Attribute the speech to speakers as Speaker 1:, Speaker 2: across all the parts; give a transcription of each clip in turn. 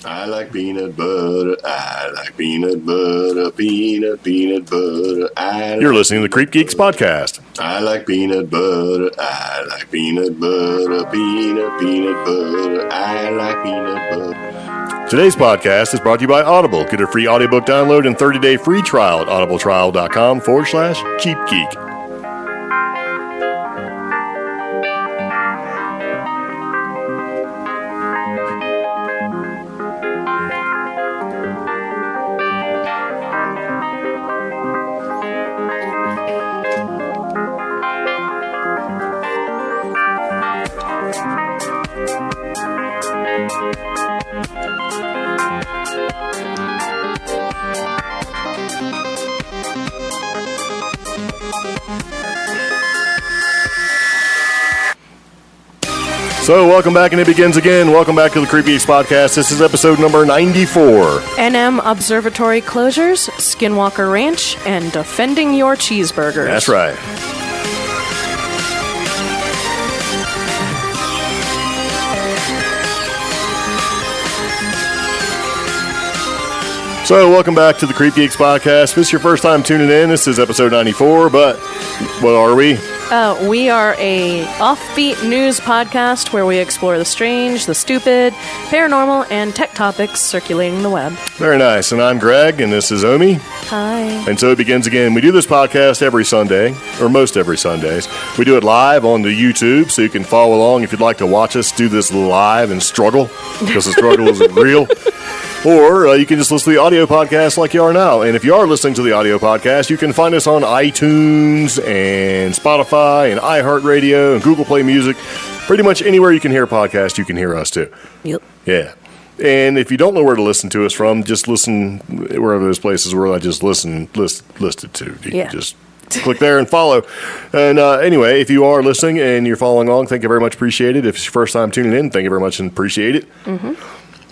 Speaker 1: I like peanut butter. I like peanut butter. Peanut butter.
Speaker 2: You're listening to the CreepGeeks podcast.
Speaker 1: I like peanut butter. I like peanut butter. Peanut butter. I like peanut butter.
Speaker 2: Today's podcast is brought to you by Audible. Get a free audiobook download and 30-day free trial at audibletrial.com/cheapgeek. So, welcome back, and it begins again. Welcome back to the CreepGeeks podcast. This is episode number 94.
Speaker 3: NM Observatory Closures, Skinwalker Ranch, and defending your cheeseburgers.
Speaker 2: That's right. So, welcome back to the CreepGeeks podcast. If this is your first time tuning in, this is episode 94, but what are we?
Speaker 3: We are a offbeat news podcast where we explore the strange, the stupid, paranormal, and tech topics circulating the web.
Speaker 2: Very nice. And I'm Greg, and this is Omi.
Speaker 3: Hi.
Speaker 2: And so it begins again. We do this podcast every Sunday, or most every Sundays. We do it live on the YouTube, so you can follow along if you'd like to watch us do this live and struggle, because the struggle is real. Or you can just listen to the audio podcast like you are now. And if you are listening to the audio podcast, you can find us on iTunes and Spotify and iHeartRadio and Google Play Music. Pretty much anywhere you can hear a podcast, you can hear us too.
Speaker 3: Yep.
Speaker 2: Yeah. And if you don't know where to listen to us from, just listen wherever those places where I just listed to. You can just click there and follow. And anyway, if you are listening and you're following along, thank you very much. Appreciate it. If it's your first time tuning in, thank you very much and appreciate it. Mm-hmm.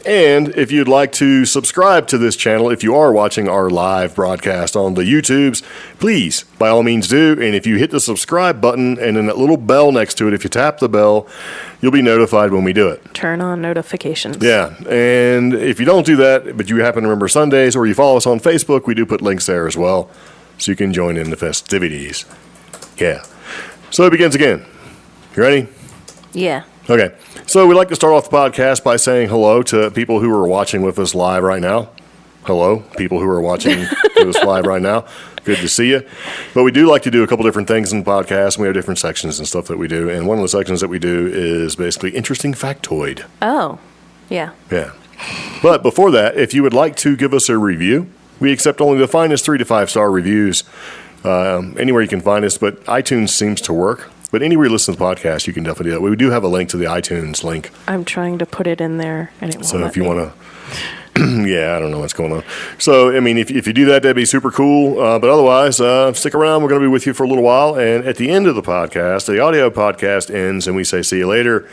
Speaker 2: And if you'd like to subscribe to this channel, if you are watching our live broadcast on the YouTubes, please, by all means do. And if you hit the subscribe button and then that little bell next to it, if you tap the bell, you'll be notified when we do it.
Speaker 3: Turn on notifications.
Speaker 2: Yeah. And if you don't do that, but you happen to remember Sundays, or you follow us on Facebook, we do put links there as well, so you can join in the festivities. Yeah. So it begins again. You ready?
Speaker 3: Yeah.
Speaker 2: Okay, so we'd like to start off the podcast by saying hello to people who are watching with us live right now. Hello, people who are watching with us live right now. Good to see you. But we do like to do a couple different things in the podcast, and we have different sections and stuff that we do. And one of the sections that we do is basically Interesting Factoid.
Speaker 3: Oh, yeah.
Speaker 2: Yeah. But before that, if you would like to give us a review, we accept only the finest 3 to 5 star reviews anywhere you can find us, but iTunes seems to work. But anywhere you listen to the podcast, you can definitely do that. We do have a link to the iTunes link.
Speaker 3: I'm trying to put it in there, and it won't
Speaker 2: So
Speaker 3: let
Speaker 2: if you
Speaker 3: me.
Speaker 2: want to, yeah, I don't know what's going on. So, I mean, if you do that, that'd be super cool. But otherwise, stick around. We're going to be with you for a little while. And at the end of the podcast, the audio podcast ends, and we say see you later.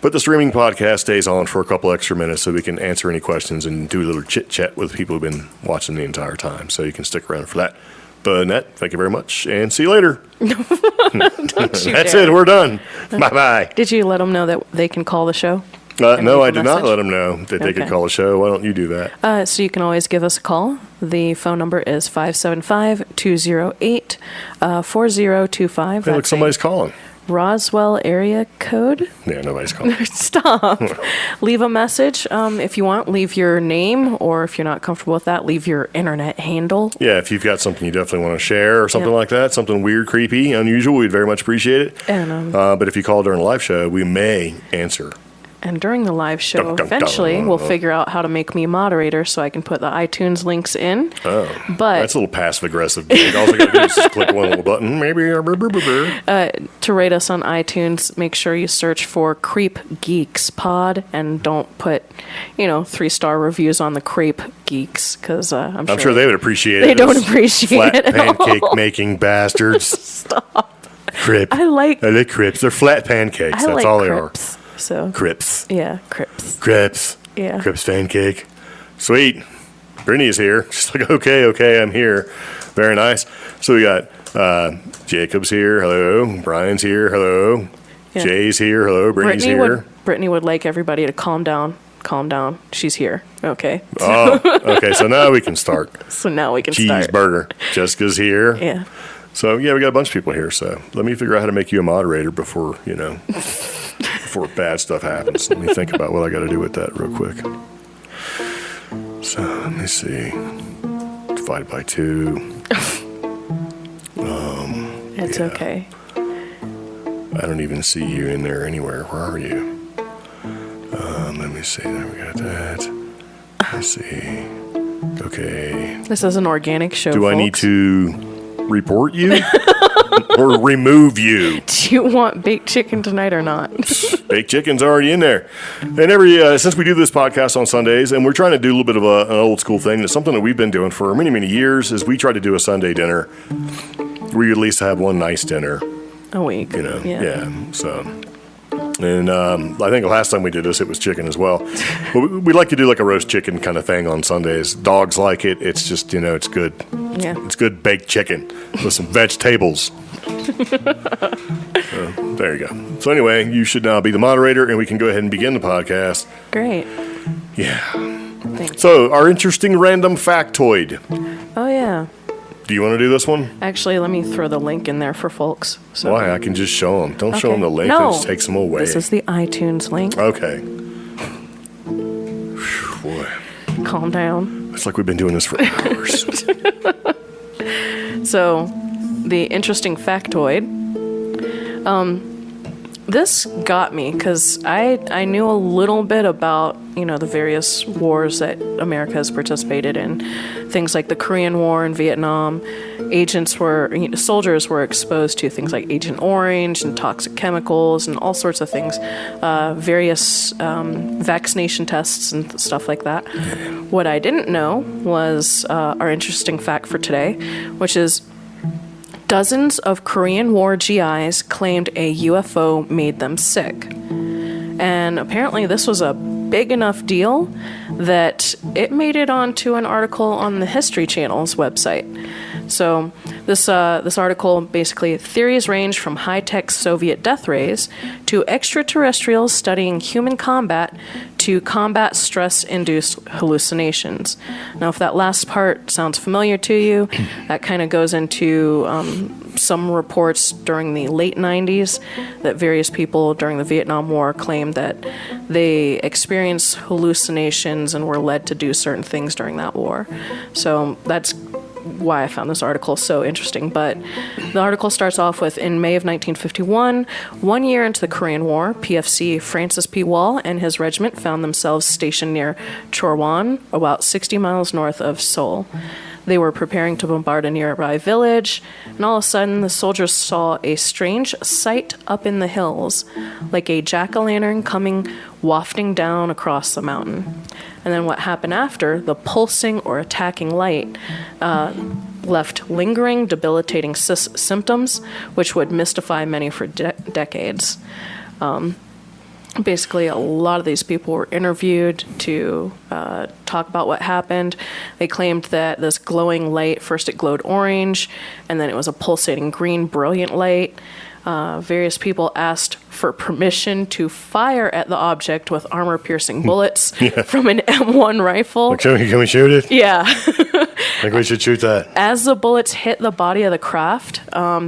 Speaker 2: But the streaming podcast stays on for a couple extra minutes so we can answer any questions and do a little chit-chat with people who've been watching the entire time. So you can stick around for that. But Annette, thank you very much, and see you later. That's it. We're done. Bye-bye.
Speaker 3: Did you let them know that they can call the show?
Speaker 2: No, I did not let them know that they could
Speaker 3: Okay.
Speaker 2: call the show. Why don't you do that?
Speaker 3: So you can always give us a call. The phone number is 575-208-4025.
Speaker 2: Hey, look, somebody's calling.
Speaker 3: Roswell area code.
Speaker 2: Yeah, nobody's calling.
Speaker 3: Stop. Leave a message if you want. Leave your name, or if you're not comfortable with that, leave your internet handle.
Speaker 2: Yeah, if you've got something you definitely want to share or something like that, something weird, creepy, unusual, we'd very much appreciate it.
Speaker 3: And
Speaker 2: But if you call during a live show, we may answer.
Speaker 3: And during the live show,
Speaker 2: Dun, dun,
Speaker 3: eventually,
Speaker 2: dun.
Speaker 3: we'll figure out how to make me moderator so I can put the iTunes links in.
Speaker 2: Oh,
Speaker 3: But
Speaker 2: that's a little passive-aggressive. All I got to do is just click one little button. Maybe.
Speaker 3: to rate us on iTunes, make sure you search for CreepGeeks Pod and don't put, 3-star reviews on the CreepGeeks because I'm sure
Speaker 2: they would appreciate it.
Speaker 3: They don't appreciate it
Speaker 2: Flat
Speaker 3: at all.
Speaker 2: pancake-making bastards.
Speaker 3: Stop.
Speaker 2: Crip.
Speaker 3: I like
Speaker 2: crips. They're flat pancakes.
Speaker 3: I
Speaker 2: That's
Speaker 3: like
Speaker 2: all
Speaker 3: crips,
Speaker 2: they are.
Speaker 3: So
Speaker 2: Crips.
Speaker 3: yeah, crips.
Speaker 2: Crips.
Speaker 3: Yeah.
Speaker 2: Crips pancake. Sweet. Brittany's here. She's like, okay, I'm here. Very nice. So we got Jacob's here. Hello. Brian's here. Hello.
Speaker 3: Yeah.
Speaker 2: Jay's here. Hello. Brittany's here.
Speaker 3: Brittany would like everybody to calm down calm down. She's here. Okay.
Speaker 2: Oh, okay. So now we can start.
Speaker 3: Start.
Speaker 2: Cheeseburger. Jessica's here.
Speaker 3: Yeah.
Speaker 2: So, yeah, we got a bunch of people here. So let me figure out how to make you a moderator before, before bad stuff happens. Let me think about what I got to do with that real quick. So let me see. Divided by 2.
Speaker 3: It's okay.
Speaker 2: I don't even see you in there anywhere. Where are you? Let me see. There we got that. Let's see. Okay.
Speaker 3: This is an organic show.
Speaker 2: Do
Speaker 3: folks.
Speaker 2: I need to report you or remove you?
Speaker 3: Do you want baked chicken tonight or not?
Speaker 2: Baked chicken's already in there. And since we do this podcast on Sundays, and we're trying to do a little bit of an old school thing, it's something that we've been doing for many, many years, is we try to do a Sunday dinner. We at least have one nice dinner.
Speaker 3: A week.
Speaker 2: Yeah. So, and I think the last time we did this, it was chicken as well. But we like to do like a roast chicken kind of thing on Sundays. Dogs like it. It's just, it's good.
Speaker 3: Yeah.
Speaker 2: It's good baked chicken with some vegetables. There you go. So anyway, you should now be the moderator, and we can go ahead and begin the podcast.
Speaker 3: Great.
Speaker 2: Yeah.
Speaker 3: Thanks.
Speaker 2: So, our interesting random factoid.
Speaker 3: Oh, yeah.
Speaker 2: Do you want to do this one?
Speaker 3: Actually, let me throw the link in there for folks. So.
Speaker 2: Why? I can just show them. Don't show
Speaker 3: Okay.
Speaker 2: them the link.
Speaker 3: No.
Speaker 2: It just takes them away.
Speaker 3: This is the iTunes link.
Speaker 2: Okay. Whew, boy.
Speaker 3: Calm down.
Speaker 2: It's like we've been doing this for hours.
Speaker 3: So, the interesting factoid. This got me because I knew a little bit about, the various wars that America has participated in. Things like the Korean War and Vietnam. Soldiers were exposed to things like Agent Orange and toxic chemicals and all sorts of things. Various vaccination tests and stuff like that. What I didn't know was our interesting fact for today, which is dozens of Korean War GIs claimed a UFO made them sick. And apparently this was a big enough deal that it made it onto an article on the History Channel's website. So this article, basically, theories range from high-tech Soviet death rays to extraterrestrials studying human combat to combat stress-induced hallucinations. Now, if that last part sounds familiar to you, that kind of goes into some reports during the late 90s that various people during the Vietnam War claimed that they experienced hallucinations and were led to do certain things during that war. So that's why I found this article so interesting. But the article starts off with, in May of 1951, 1 year into the Korean War, PFC Francis P. Wall and his regiment found themselves stationed near Chorwan, about 60 miles north of Seoul. They were preparing to bombard a nearby village, and all of a sudden the soldiers saw a strange sight up in the hills, like a jack-o'-lantern coming wafting down across the mountain. And then what happened after, the pulsing or attacking light left lingering, debilitating symptoms, which would mystify many for decades. Basically, a lot of these people were interviewed to talk about what happened. They claimed that this glowing light, first it glowed orange, and then it was a pulsating green, brilliant light. Various people asked for permission to fire at the object with armor-piercing bullets from an M1 rifle.
Speaker 2: Like, can we shoot it?
Speaker 3: Yeah.
Speaker 2: I think we should shoot that.
Speaker 3: As the bullets hit the body of the craft,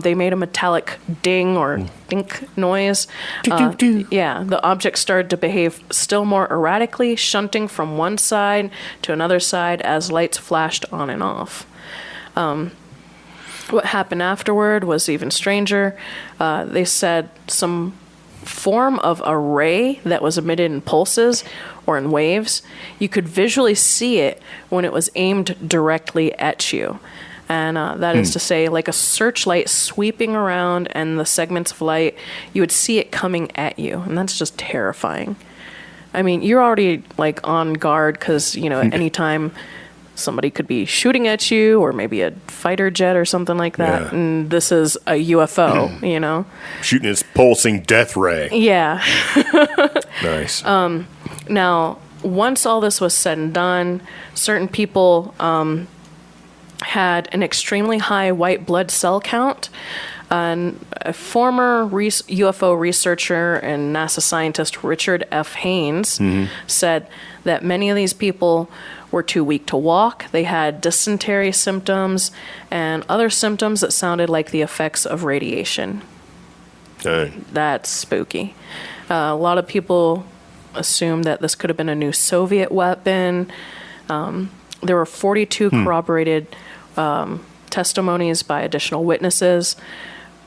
Speaker 3: they made a metallic ding or dink noise. Yeah, the object started to behave still more erratically, shunting from one side to another side as lights flashed on and off. What happened afterward was even stranger. They said some form of a ray that was emitted in pulses or in waves. You could visually see it when it was aimed directly at you. And that is to say, like a searchlight sweeping around and the segments of light, you would see it coming at you. And that's just terrifying. I mean, you're already like on guard because, at any time somebody could be shooting at you, or maybe a fighter jet or something like that. Yeah. And this is a UFO,
Speaker 2: Shooting its pulsing death ray.
Speaker 3: Yeah.
Speaker 2: Nice.
Speaker 3: Now, once all this was said and done, certain people had an extremely high white blood cell count. A former UFO researcher and NASA scientist Richard F. Haynes said that many of these people were too weak to walk. They had dysentery symptoms and other symptoms that sounded like the effects of radiation.
Speaker 2: Dang.
Speaker 3: That's spooky. A lot of people assume that this could have been a new Soviet weapon. There were 42 corroborated testimonies by additional witnesses,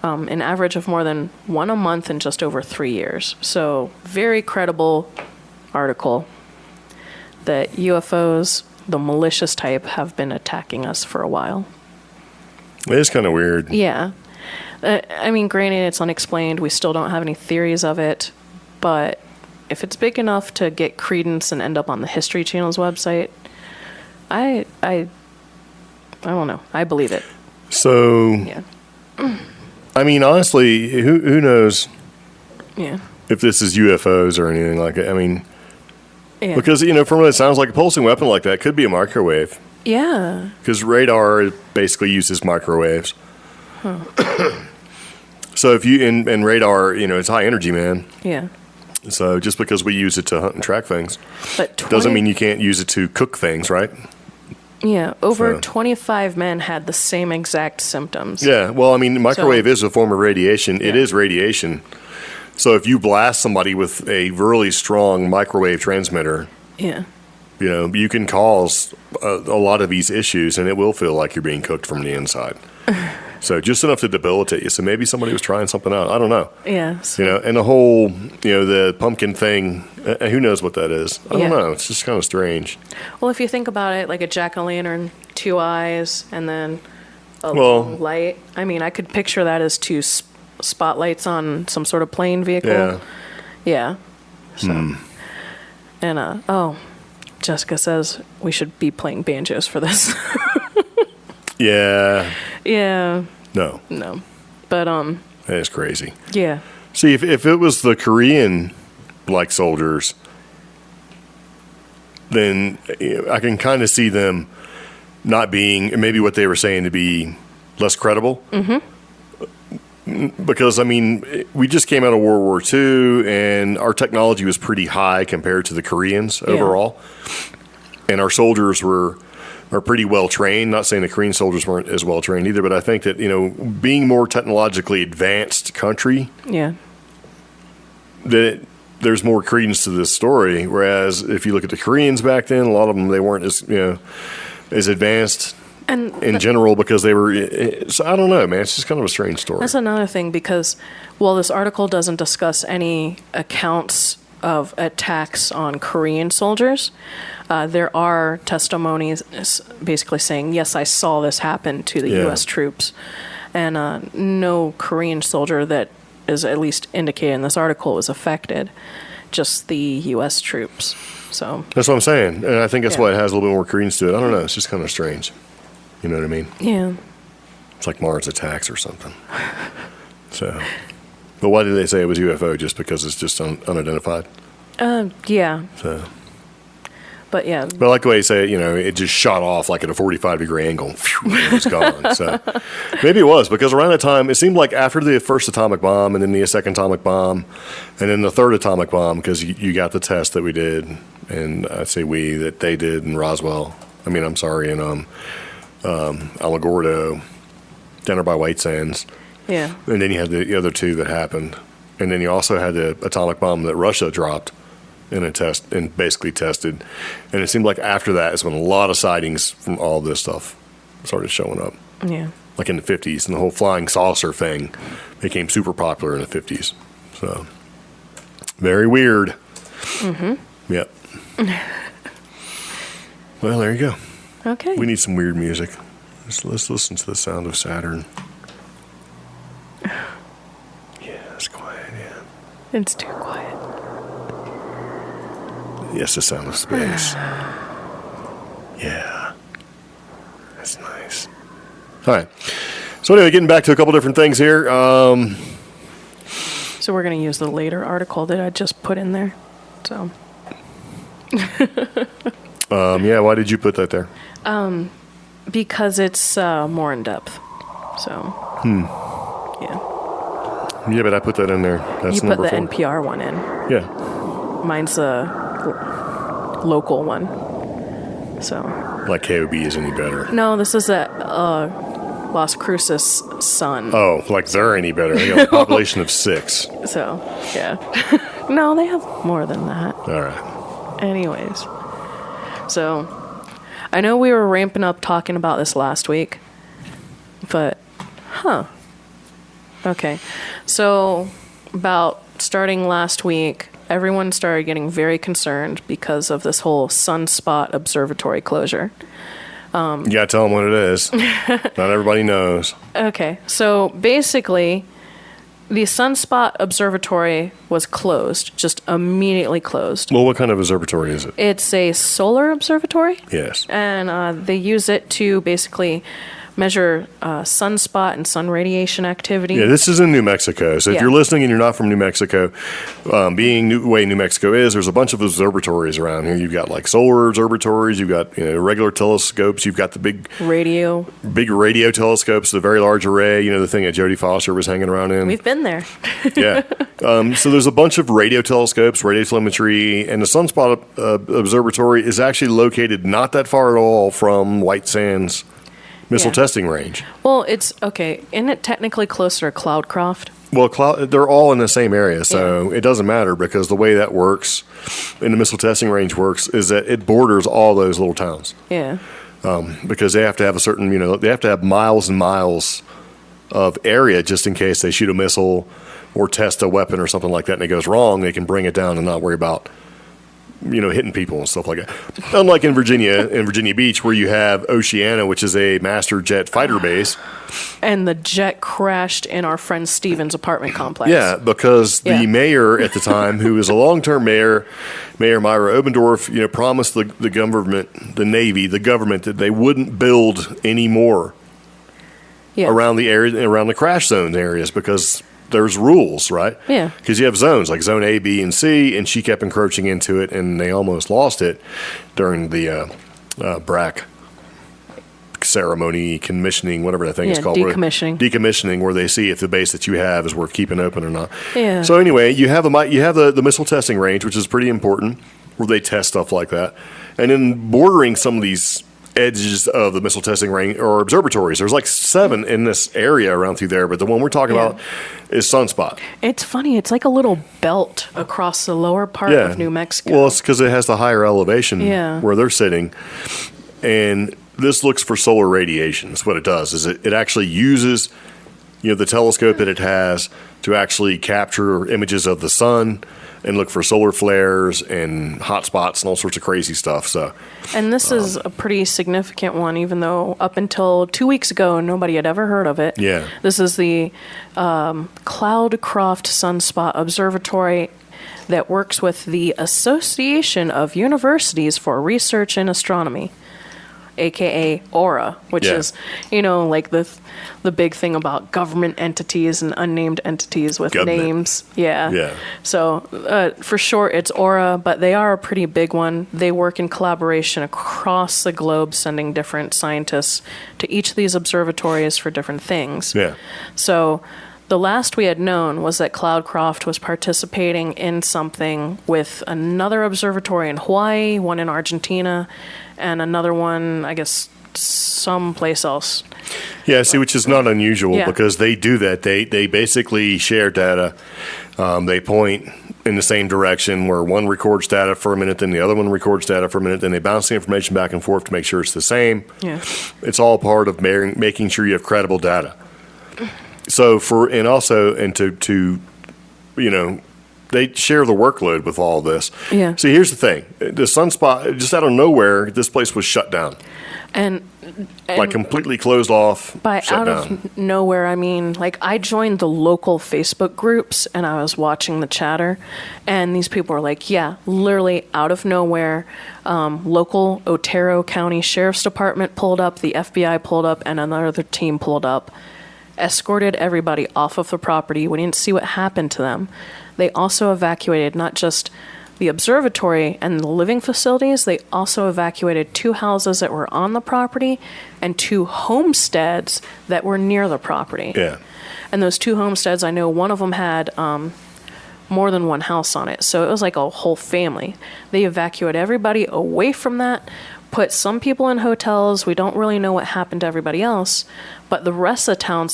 Speaker 3: an average of more than one a month in just over 3 years. So, very credible article that UFOs, the malicious type, have been attacking us for a while.
Speaker 2: It is kind of weird.
Speaker 3: Yeah. I mean, granted, it's unexplained. We still don't have any theories of it. But if it's big enough to get credence and end up on the History Channel's website, I don't know. I believe it.
Speaker 2: So,
Speaker 3: Yeah.
Speaker 2: I mean, honestly, who knows
Speaker 3: Yeah.
Speaker 2: if this is UFOs or anything like it? I mean,
Speaker 3: Yeah.
Speaker 2: because, from what it sounds like, a pulsing weapon like that could be a microwave.
Speaker 3: Yeah.
Speaker 2: Because radar basically uses microwaves. So if you, and radar, it's high energy, man.
Speaker 3: Yeah.
Speaker 2: So just because we use it to hunt and track things
Speaker 3: But
Speaker 2: doesn't mean you can't use it to cook things, right?
Speaker 3: Yeah. Over
Speaker 2: So-
Speaker 3: 25 men had the same exact symptoms.
Speaker 2: Yeah. Well, I mean, microwave is a form of radiation. It
Speaker 3: Yeah.
Speaker 2: is radiation. So if you blast somebody with a really strong microwave transmitter,
Speaker 3: Yeah.
Speaker 2: you can cause a lot of these issues, and it will feel like you're being cooked from the inside. So just enough to debilitate you. So maybe somebody was trying something out. I don't know.
Speaker 3: Yeah.
Speaker 2: And the whole, the pumpkin thing, who knows what that is? I
Speaker 3: Yeah.
Speaker 2: don't know. It's just kind of strange.
Speaker 3: Well, if you think about it, like a jack-o'-lantern, 2 eyes, and then a
Speaker 2: Well-
Speaker 3: long light. I mean, I could picture that as 2 spotlights on some sort of plane vehicle.
Speaker 2: Yeah.
Speaker 3: Yeah. So. And, Jessica says we should be playing banjos for this.
Speaker 2: Yeah.
Speaker 3: Yeah.
Speaker 2: No.
Speaker 3: But,
Speaker 2: That is crazy.
Speaker 3: yeah.
Speaker 2: See, if it was the Korean black soldiers, then I can kind of see them not being, maybe what they were saying to be less credible. Because, I mean, we just came out of World War II, and our technology was pretty high compared to the Koreans overall. And our soldiers are pretty well trained. Not saying the Korean soldiers weren't as well trained either, but I think that, being more technologically advanced country,
Speaker 3: Yeah.
Speaker 2: that there's more credence to this story. Whereas if you look at the Koreans back then, a lot of them, they weren't as advanced
Speaker 3: And
Speaker 2: in general because they were. So I don't know, man. It's just kind of a strange story.
Speaker 3: that's another thing because while this article doesn't discuss any accounts of attacks on Korean soldiers, there are testimonies basically saying, yes, I saw this happen to the U.S. troops. And no Korean soldier that is at least indicated in this article was affected, just the U.S. troops. So
Speaker 2: That's what I'm saying. And I think that's why it has a little bit more credence to it. I don't know. It's just kind of strange. You know what I mean?
Speaker 3: yeah.
Speaker 2: It's like Mars attacks or something. So, but why did they say it was UFO? Just because it's just unidentified?
Speaker 3: Yeah.
Speaker 2: So,
Speaker 3: But yeah.
Speaker 2: but I like the way you say it, it just shot off like at a 45-degree angle. And it was gone. So maybe it was because around that time, it seemed like after the first atomic bomb and then the second atomic bomb and then the third atomic bomb, because you got the test that we did, and I'd say that they did in Roswell. I mean, I'm sorry, in Alamogordo, Denver by White Sands.
Speaker 3: Yeah.
Speaker 2: And then you had the other two that happened. And then you also had the atomic bomb that Russia dropped in a test and basically tested. And it seemed like after that is when a lot of sightings from all this stuff started showing up.
Speaker 3: Yeah.
Speaker 2: Like in the 50s. And the whole flying saucer thing became super popular in the 50s. So, very weird. Mm-hmm. Yep. Well, there you go.
Speaker 3: Okay.
Speaker 2: We need some weird music. Let's listen to the sound of Saturn. Yeah, it's quiet, yeah.
Speaker 3: It's too quiet.
Speaker 2: Yes, the sound of space. Yeah. That's nice. All right. So anyway, getting back to a couple different things here.
Speaker 3: So we're going to use the later article that I just put in there. So.
Speaker 2: Yeah, why did you put that there?
Speaker 3: Because it's more in depth. So. Yeah.
Speaker 2: Yeah, but I put that in there. That's
Speaker 3: You put
Speaker 2: number
Speaker 3: the
Speaker 2: 4.
Speaker 3: NPR one in.
Speaker 2: Yeah.
Speaker 3: Mine's a local one. So.
Speaker 2: Like KOB is any better.
Speaker 3: No, this is a Las Cruces Sun.
Speaker 2: Oh, like they're any better. They have a population of 6.
Speaker 3: So, yeah. No, they have more than that.
Speaker 2: All right.
Speaker 3: Anyways. So, I know we were ramping up talking about this last week. But, okay. So, about starting last week, everyone started getting very concerned because of this whole sunspot observatory closure.
Speaker 2: You gotta tell them what it is. Not everybody knows.
Speaker 3: Okay, so basically, the sunspot observatory was closed, just immediately closed.
Speaker 2: Well, what kind of observatory is it?
Speaker 3: It's a solar observatory.
Speaker 2: Yes.
Speaker 3: And they use it to basically measure sunspot and sun radiation activity.
Speaker 2: Yeah, this is in New Mexico. So if you're listening and you're not from New Mexico, being the way New Mexico is, there's a bunch of observatories around here. You've got like solar observatories, you've got regular telescopes, you've got the big radio telescopes, the very large array, the thing that Jodie Foster was hanging around in.
Speaker 3: We've been there.
Speaker 2: Yeah. So there's a bunch of radio telescopes, radio telemetry, and the Sunspot Observatory is actually located not that far at all from White Sands Missile Testing Range.
Speaker 3: Well, it's okay. Isn't it technically closer to Cloudcroft?
Speaker 2: Well, they're all in the same area, so it doesn't matter because the way that works, and the Missile Testing Range works, is that it borders all those little towns.
Speaker 3: Yeah.
Speaker 2: Because they have to have a certain, they have to have miles and miles of area just in case they shoot a missile or test a weapon or something like that and it goes wrong, they can bring it down and not worry about hitting people and stuff like that. Unlike in Virginia Beach, where you have Oceana, which is a master jet fighter base.
Speaker 3: And the jet crashed in our friend Steven's apartment complex.
Speaker 2: Yeah, because the mayor at the time, who was a long-term mayor, Mayor Myra Obendorf, promised the government, the Navy, the government, that they wouldn't build any more around the area, around the crash zone areas, because there's rules, right?
Speaker 3: Yeah.
Speaker 2: Because you have zones, like zone A, B, and C, and she kept encroaching into it, and they almost lost it during the BRAC ceremony, commissioning, whatever that thing is called. Decommissioning, where they see if the base that you have is worth keeping open or not.
Speaker 3: Yeah.
Speaker 2: So anyway, you have the missile testing range, which is pretty important, where they test stuff like that. And then bordering some of these edges of the missile testing range or observatories. There's like 7 in this area around through there, but the one we're talking about is Sunspot.
Speaker 3: It's funny. It's like a little belt across the lower part of New Mexico.
Speaker 2: Well, it's because it has the higher elevation where they're sitting. And this looks for solar radiation. That's what it does. Is it actually uses the telescope that it has to actually capture images of the sun and look for solar flares and hot spots and all sorts of crazy stuff.
Speaker 3: And this is a pretty significant one, even though up until 2 weeks ago, nobody had ever heard of it.
Speaker 2: Yeah.
Speaker 3: This is the Cloudcroft Sunspot Observatory that works with the Association of Universities for Research in Astronomy, a.k.a. Aura, which is, like the big thing about government entities and unnamed entities with names. Yeah. So, for short, it's Aura, but they are a pretty big one. They work in collaboration across the globe, sending different scientists to each of these observatories for different things.
Speaker 2: Yeah.
Speaker 3: So, the last we had known was that Cloudcroft was participating in something with another observatory in Hawaii, one in Argentina, and another one, I guess, someplace else.
Speaker 2: Yeah, see, which is not unusual because they do that. They basically share data. They point in the same direction where one records data for a minute, then the other one records data for a minute, then they bounce the information back and forth to make sure it's the same.
Speaker 3: Yeah.
Speaker 2: It's all part of making sure you have credible data. So they share the workload with all this.
Speaker 3: Yeah.
Speaker 2: See, here's the thing. The Sunspot, just out of nowhere, this place was shut down.
Speaker 3: And
Speaker 2: like completely closed off.
Speaker 3: By out of nowhere, I mean, like I joined the local Facebook groups and I was watching the chatter, and these people were like, yeah, literally out of nowhere, local Otero County Sheriff's Department pulled up, the FBI pulled up, and another team pulled up, escorted everybody off of the property. We didn't see what happened to them. They also evacuated not just the observatory and the living facilities, they also evacuated 2 houses that were on the property and 2 homesteads that were near the property.
Speaker 2: Yeah.
Speaker 3: And those 2 homesteads, I know one of them had more than one house on it. So it was like a whole family. They evacuated everybody away from that, put some people in hotels. We don't really know what happened to everybody else. But the rest of the town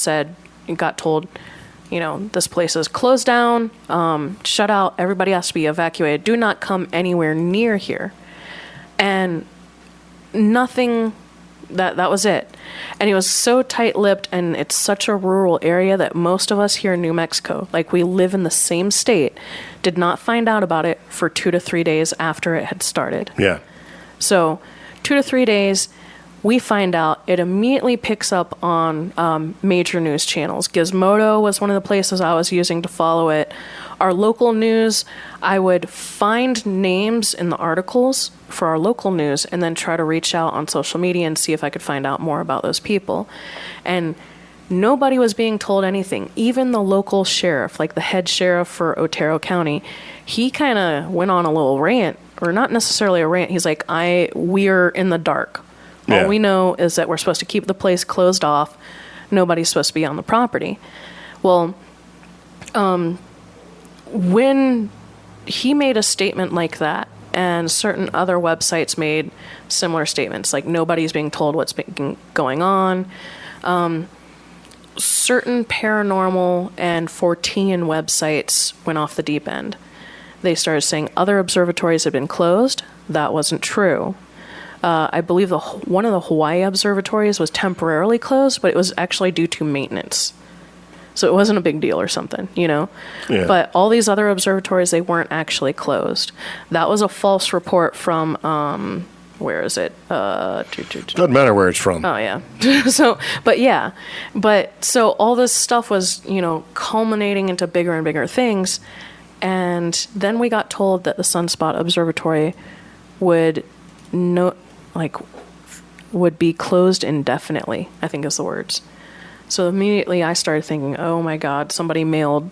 Speaker 3: got told, this place is closed down, shut out, everybody has to be evacuated. Do not come anywhere near here. And nothing, that was it. And it was so tight-lipped, and it's such a rural area that most of us here in New Mexico, like we live in the same state, did not find out about it for 2 to 3 days after it had started.
Speaker 2: Yeah.
Speaker 3: So 2 to 3 days, we find out, it immediately picks up on major news channels. Gizmodo was one of the places I was using to follow it. Our local news, I would find names in the articles for our local news and then try to reach out on social media and see if I could find out more about those people. And nobody was being told anything. Even the local sheriff, like the head sheriff for Otero County, he kind of went on a little rant, or not necessarily a rant. He's like, we're in the dark. All we know is that we're supposed to keep the place closed off. Nobody's supposed to be on the property. Well, when he made a statement like that, and certain other websites made similar statements, like nobody's being told what's been going on, certain paranormal and Fortean websites went off the deep end. They started saying other observatories had been closed. That wasn't true. I believe one of the Hawaii observatories was temporarily closed, but it was actually due to maintenance. So it wasn't a big deal or something, Yeah. But all these other observatories, they weren't actually closed. That was a false report from, where is it?
Speaker 2: Doesn't matter where it's from.
Speaker 3: Oh, yeah. So all this stuff was, culminating into bigger and bigger things. And then we got told that the Sunspot Observatory would be closed indefinitely, I think is the words. So immediately I started thinking, oh my God, somebody mailed,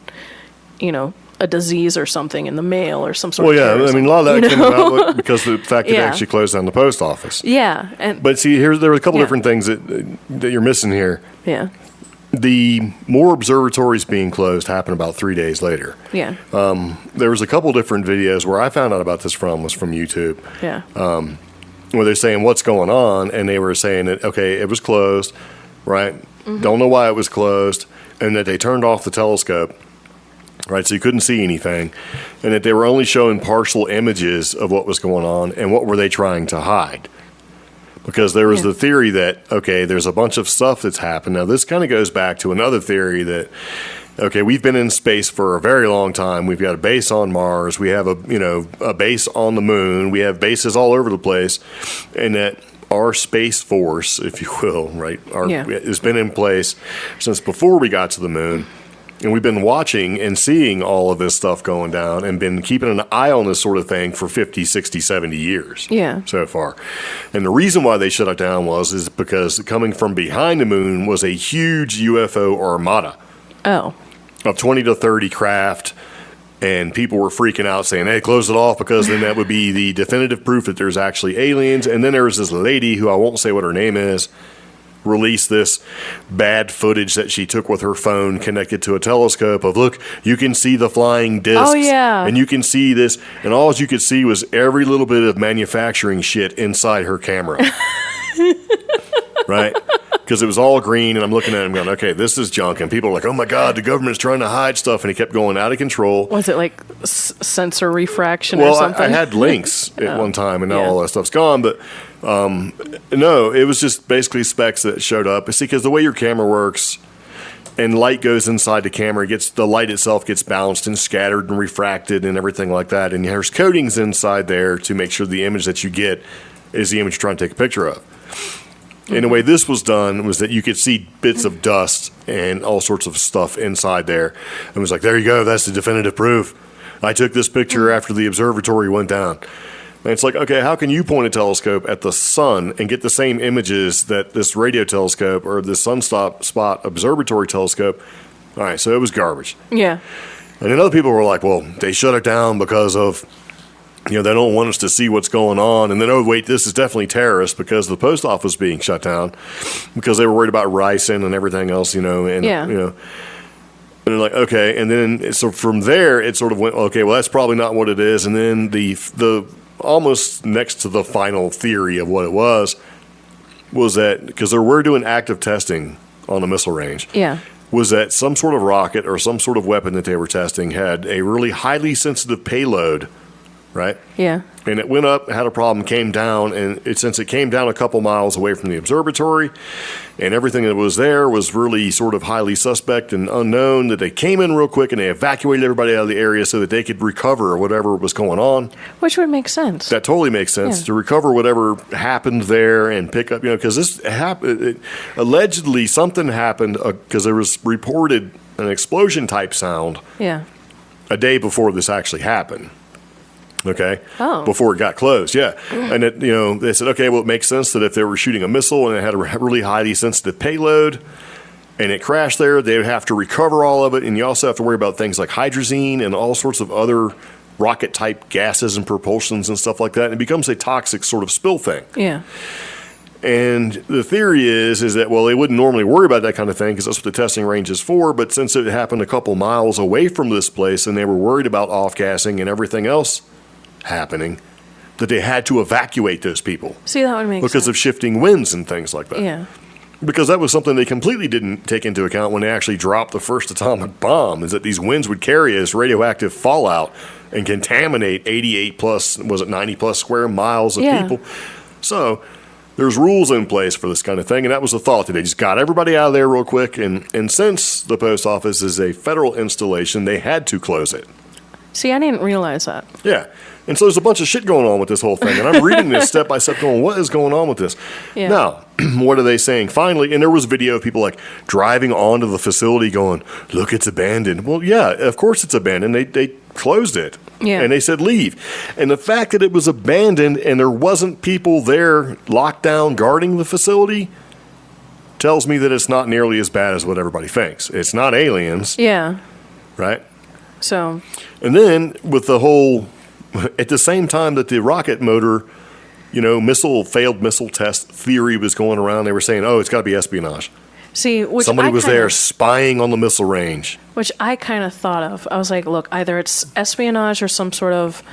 Speaker 3: a disease or something in the mail or some sort of terrorism.
Speaker 2: I mean, a lot of that came about because of the fact that they actually closed down the post office.
Speaker 3: Yeah.
Speaker 2: But see, there were a couple different things that you're missing here.
Speaker 3: Yeah.
Speaker 2: The more observatories being closed happened about 3 days later.
Speaker 3: Yeah.
Speaker 2: There was a couple different videos where I found out about this was from YouTube.
Speaker 3: Yeah.
Speaker 2: Where they're saying what's going on, and they were saying that, okay, it was closed, right? Mm-hmm. Don't know why it was closed, and that they turned off the telescope, right? So you couldn't see anything, and that they were only showing partial images of what was going on, and what were they trying to hide? Because there was the theory that, okay, there's a bunch of stuff that's happened. Now, this kind of goes back to another theory that, okay, we've been in space for a very long time. We've got a base on Mars. We have a base on the moon. We have bases all over the place, and that our space force, if you will, right, has been in place since before we got to the moon. And we've been watching and seeing all of this stuff going down and been keeping an eye on this sort of thing for 50, 60, 70 years so far. And the reason why they shut it down is because coming from behind the moon was a huge UFO armada.
Speaker 3: Oh.
Speaker 2: Of 20 to 30 craft. And people were freaking out saying, hey, close it off, because then that would be the definitive proof that there's actually aliens. And then there was this lady who I won't say what her name is, released this bad footage that she took with her phone connected to a telescope of, look, you can see the flying discs.
Speaker 3: Oh, yeah.
Speaker 2: And you can see this. And all you could see was every little bit of manufacturing shit inside her camera. Right? Because it was all green, and I'm looking at him going, okay, this is junk. And people are like, oh, my God, the government's trying to hide stuff. And he kept going out of control.
Speaker 3: Was it like sensor refraction or something?
Speaker 2: Well, I had links at one time, and now all that stuff's gone. But no, it was just basically specs that showed up. See, because the way your camera works, and light goes inside the camera, the light itself gets bounced and scattered and refracted and everything like that. And there's coatings inside there to make sure the image that you get is the image you're trying to take a picture of. And the way this was done was that you could see bits of dust and all sorts of stuff inside there. And it was like, there you go, that's the definitive proof. I took this picture after the observatory went down. And it's like, okay, how can you point a telescope at the sun and get the same images that this radio telescope or this Sunspot Observatory telescope? All right, so it was garbage.
Speaker 3: Yeah.
Speaker 2: And then other people were like, well, they shut it down because of they don't want us to see what's going on. And then, oh, wait, this is definitely terrorists because the post office being shut down because they were worried about ricin and everything else, and, and they're like, okay. And then, so from there, it sort of went, okay, well, that's probably not what it is. And then the almost next to the final theory of what it was that, because they were doing active testing on the missile range.
Speaker 3: Yeah.
Speaker 2: Was that some sort of rocket or some sort of weapon that they were testing had a really highly sensitive payload, right?
Speaker 3: Yeah.
Speaker 2: And it went up, had a problem, came down, and since it came down a couple miles away from the observatory, and everything that was there was really sort of highly suspect and unknown, that they came in real quick and they evacuated everybody out of the area so that they could recover whatever was going on.
Speaker 3: Which would make sense.
Speaker 2: That totally makes sense, to recover whatever happened there and pick up, because this happened, allegedly something happened because there was reported an explosion type sound a day before this actually happened. Okay.
Speaker 3: Oh.
Speaker 2: Before it got closed, yeah. And they said, okay, well, it makes sense that if they were shooting a missile and it had a really highly sensitive payload, and it crashed there, they would have to recover all of it, and you also have to worry about things like hydrazine and all sorts of other rocket type gases and propulsions and stuff like that. And it becomes a toxic sort of spill thing.
Speaker 3: Yeah.
Speaker 2: And the theory is that, well, they wouldn't normally worry about that kind of thing because that's what the testing range is for. But since it happened a couple miles away from this place and they were worried about off-gassing and everything else happening, that they had to evacuate those people.
Speaker 3: See, that would make sense.
Speaker 2: Because of shifting winds and things like that.
Speaker 3: Yeah.
Speaker 2: Because that was something they completely didn't take into account when they actually dropped the first atomic bomb, is that these winds would carry as radioactive fallout and contaminate 88 plus, 90 plus square miles of people. So there's rules in place for this kind of thing, and that was the thought, that they just got everybody out of there real quick, and since the post office is a federal installation, they had to close it.
Speaker 3: See, I didn't realize that.
Speaker 2: Yeah. And so there's a bunch of shit going on with this whole thing. And I'm reading this step by step going, what is going on with this?
Speaker 3: Yeah.
Speaker 2: Now, what are they saying? Finally, and there was video of people like driving onto the facility going, look, it's abandoned. Well, yeah, of course it's abandoned. They closed it.
Speaker 3: Yeah.
Speaker 2: And they said leave. And the fact that it was abandoned and there wasn't people there locked down guarding the facility tells me that it's not nearly as bad as what everybody thinks. It's not aliens.
Speaker 3: Yeah.
Speaker 2: Right?
Speaker 3: So.
Speaker 2: And then with the whole, at the same time that the rocket motor, failed missile test theory was going around, they were saying, oh, it's got to be espionage.
Speaker 3: See, which
Speaker 2: somebody was there spying on the missile range.
Speaker 3: Which I kind of thought of. I was like, look, either it's espionage or some sort of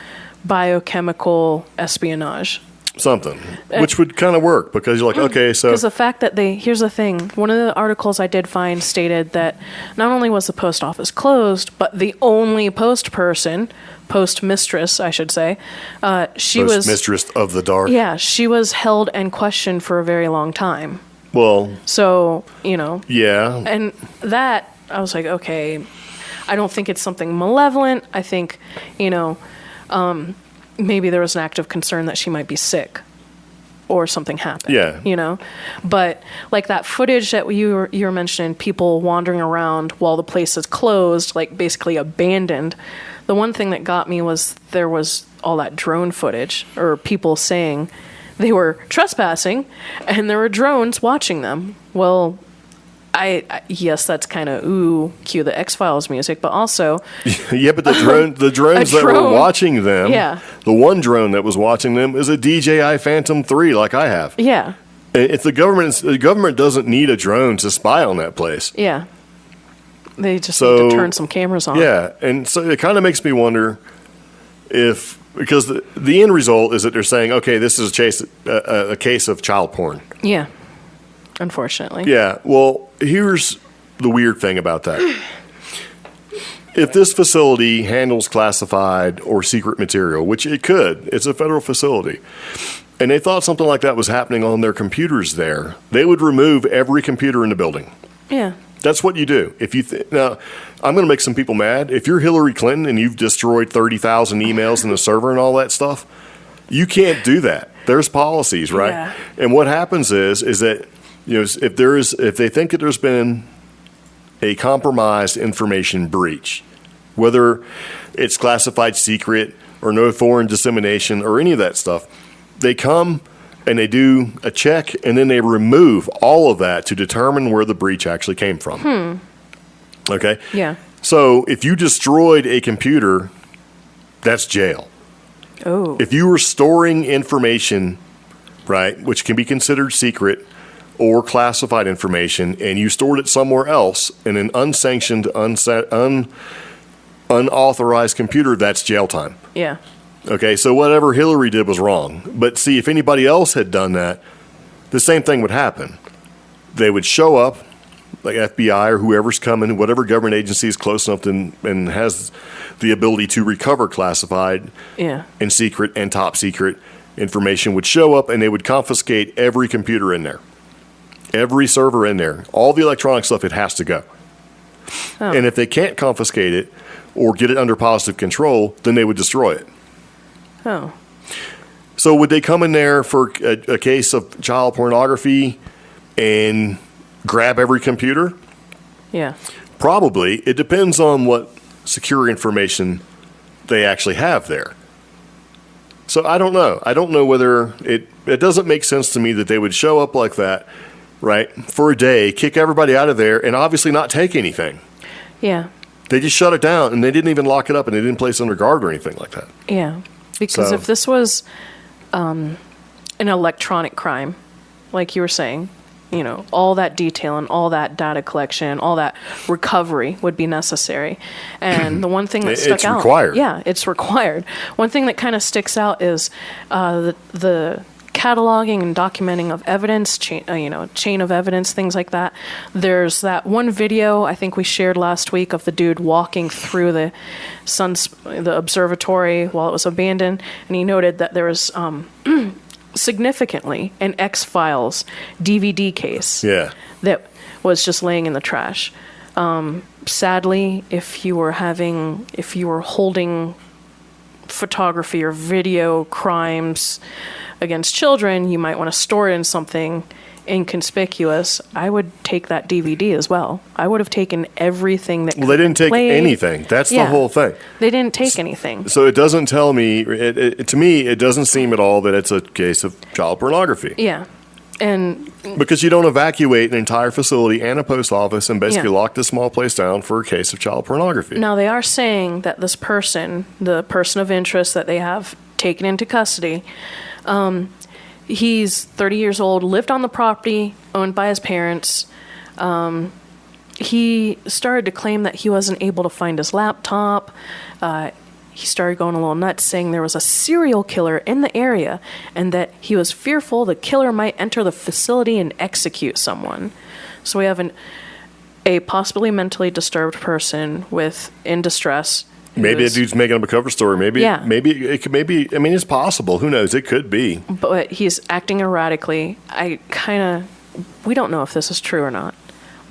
Speaker 3: biochemical espionage.
Speaker 2: Something, which would kind of work because you're like, okay, so.
Speaker 3: Because the fact that here's the thing, one of the articles I did find stated that not only was the post office closed, but the only post mistress, I should say, she was.
Speaker 2: Mistress of the dark.
Speaker 3: Yeah, she was held and questioned for a very long time.
Speaker 2: Well.
Speaker 3: So,
Speaker 2: Yeah.
Speaker 3: And that, I was like, okay, I don't think it's something malevolent. I think, maybe there was an act of concern that she might be sick or something happened.
Speaker 2: Yeah.
Speaker 3: But like that footage that you were mentioning, people wandering around while the place is closed, like basically abandoned. The one thing that got me was there was all that drone footage or people saying they were trespassing and there were drones watching them. Well, yes, that's kind of cue the X-Files music, but also
Speaker 2: yeah, but the drones that were watching them, the one drone that was watching them is a DJI Phantom 3 like I have.
Speaker 3: Yeah.
Speaker 2: If the government doesn't need a drone to spy on that place.
Speaker 3: Yeah. They just need to turn some cameras on.
Speaker 2: Yeah, and so it kind of makes me wonder because the end result is that they're saying, okay, this is a case of child porn.
Speaker 3: Yeah. Unfortunately.
Speaker 2: Yeah. Well, here's the weird thing about that. If this facility handles classified or secret material, which it could, it's a federal facility, and they thought something like that was happening on their computers there, they would remove every computer in the building.
Speaker 3: Yeah.
Speaker 2: That's what you do. If you now, I'm going to make some people mad. If you're Hillary Clinton and you've destroyed 30,000 emails in the server and all that stuff, you can't do that. There's policies, right?
Speaker 3: Yeah.
Speaker 2: And what happens is that if they think that there's been a compromised information breach, whether it's classified secret or no foreign dissemination or any of that stuff, they come and they do a check and then they remove all of that to determine where the breach actually came from. Okay?
Speaker 3: Yeah.
Speaker 2: So if you destroyed a computer, that's jail.
Speaker 3: Oh.
Speaker 2: If you were storing information, right, which can be considered secret or classified information, and you stored it somewhere else in an unsanctioned, unauthorized computer, that's jail time.
Speaker 3: Yeah.
Speaker 2: Okay, so whatever Hillary did was wrong. But see, if anybody else had done that, the same thing would happen. They would show up, like FBI or whoever's coming, whatever government agency is close enough and has the ability to recover classified and secret and top secret information, would show up and they would confiscate every computer in there, every server in there, all the electronic stuff. It has to go. Oh. And if they can't confiscate it or get it under positive control, then they would destroy it.
Speaker 3: Oh.
Speaker 2: So would they come in there for a case of child pornography and grab every computer?
Speaker 3: Yeah.
Speaker 2: Probably. It depends on what secure information they actually have there. So I don't know. I don't know whether it doesn't make sense to me that they would show up like that, right, for a day, kick everybody out of there, and obviously not take anything.
Speaker 3: Yeah.
Speaker 2: They just shut it down, and they didn't even lock it up, and they didn't place it under guard or anything like that.
Speaker 3: Yeah. Because if this was an electronic crime, like you were saying, you know, all that detail and all that data collection, all that recovery would be necessary. And the one thing that stuck out...
Speaker 2: It's required.
Speaker 3: Yeah, it's required. One thing that kind of sticks out is the cataloging and documenting of evidence, chain of evidence, things like that. There's that one video I think we shared last week of the dude walking through the observatory while it was abandoned, and he noted that there was significantly an X-Files DVD case that was just laying in the trash. Sadly, if you were holding photography or video crimes against children, you might want to store it in something inconspicuous. I would take that DVD as well. I would have taken everything that. Well,
Speaker 2: they didn't take anything. That's the whole thing.
Speaker 3: They didn't take anything.
Speaker 2: So it doesn't tell me. To me, it doesn't seem at all that it's a case of child pornography.
Speaker 3: Yeah, and
Speaker 2: because you don't evacuate an entire facility and a post office and basically lock this small place down for a case of child pornography.
Speaker 3: Now they are saying that this person, the person of interest that they have taken into custody. He's 30 years old, lived on the property, owned by his parents. He started to claim that he wasn't able to find his laptop. He started going a little nuts, saying there was a serial killer in the area and that he was fearful the killer might enter the facility and execute someone. So we have a possibly mentally disturbed person in distress.
Speaker 2: Maybe a dude's making up a cover story. Maybe I mean, it's possible. Who knows? It could be. But
Speaker 3: he's acting erratically. We don't know if this is true or not.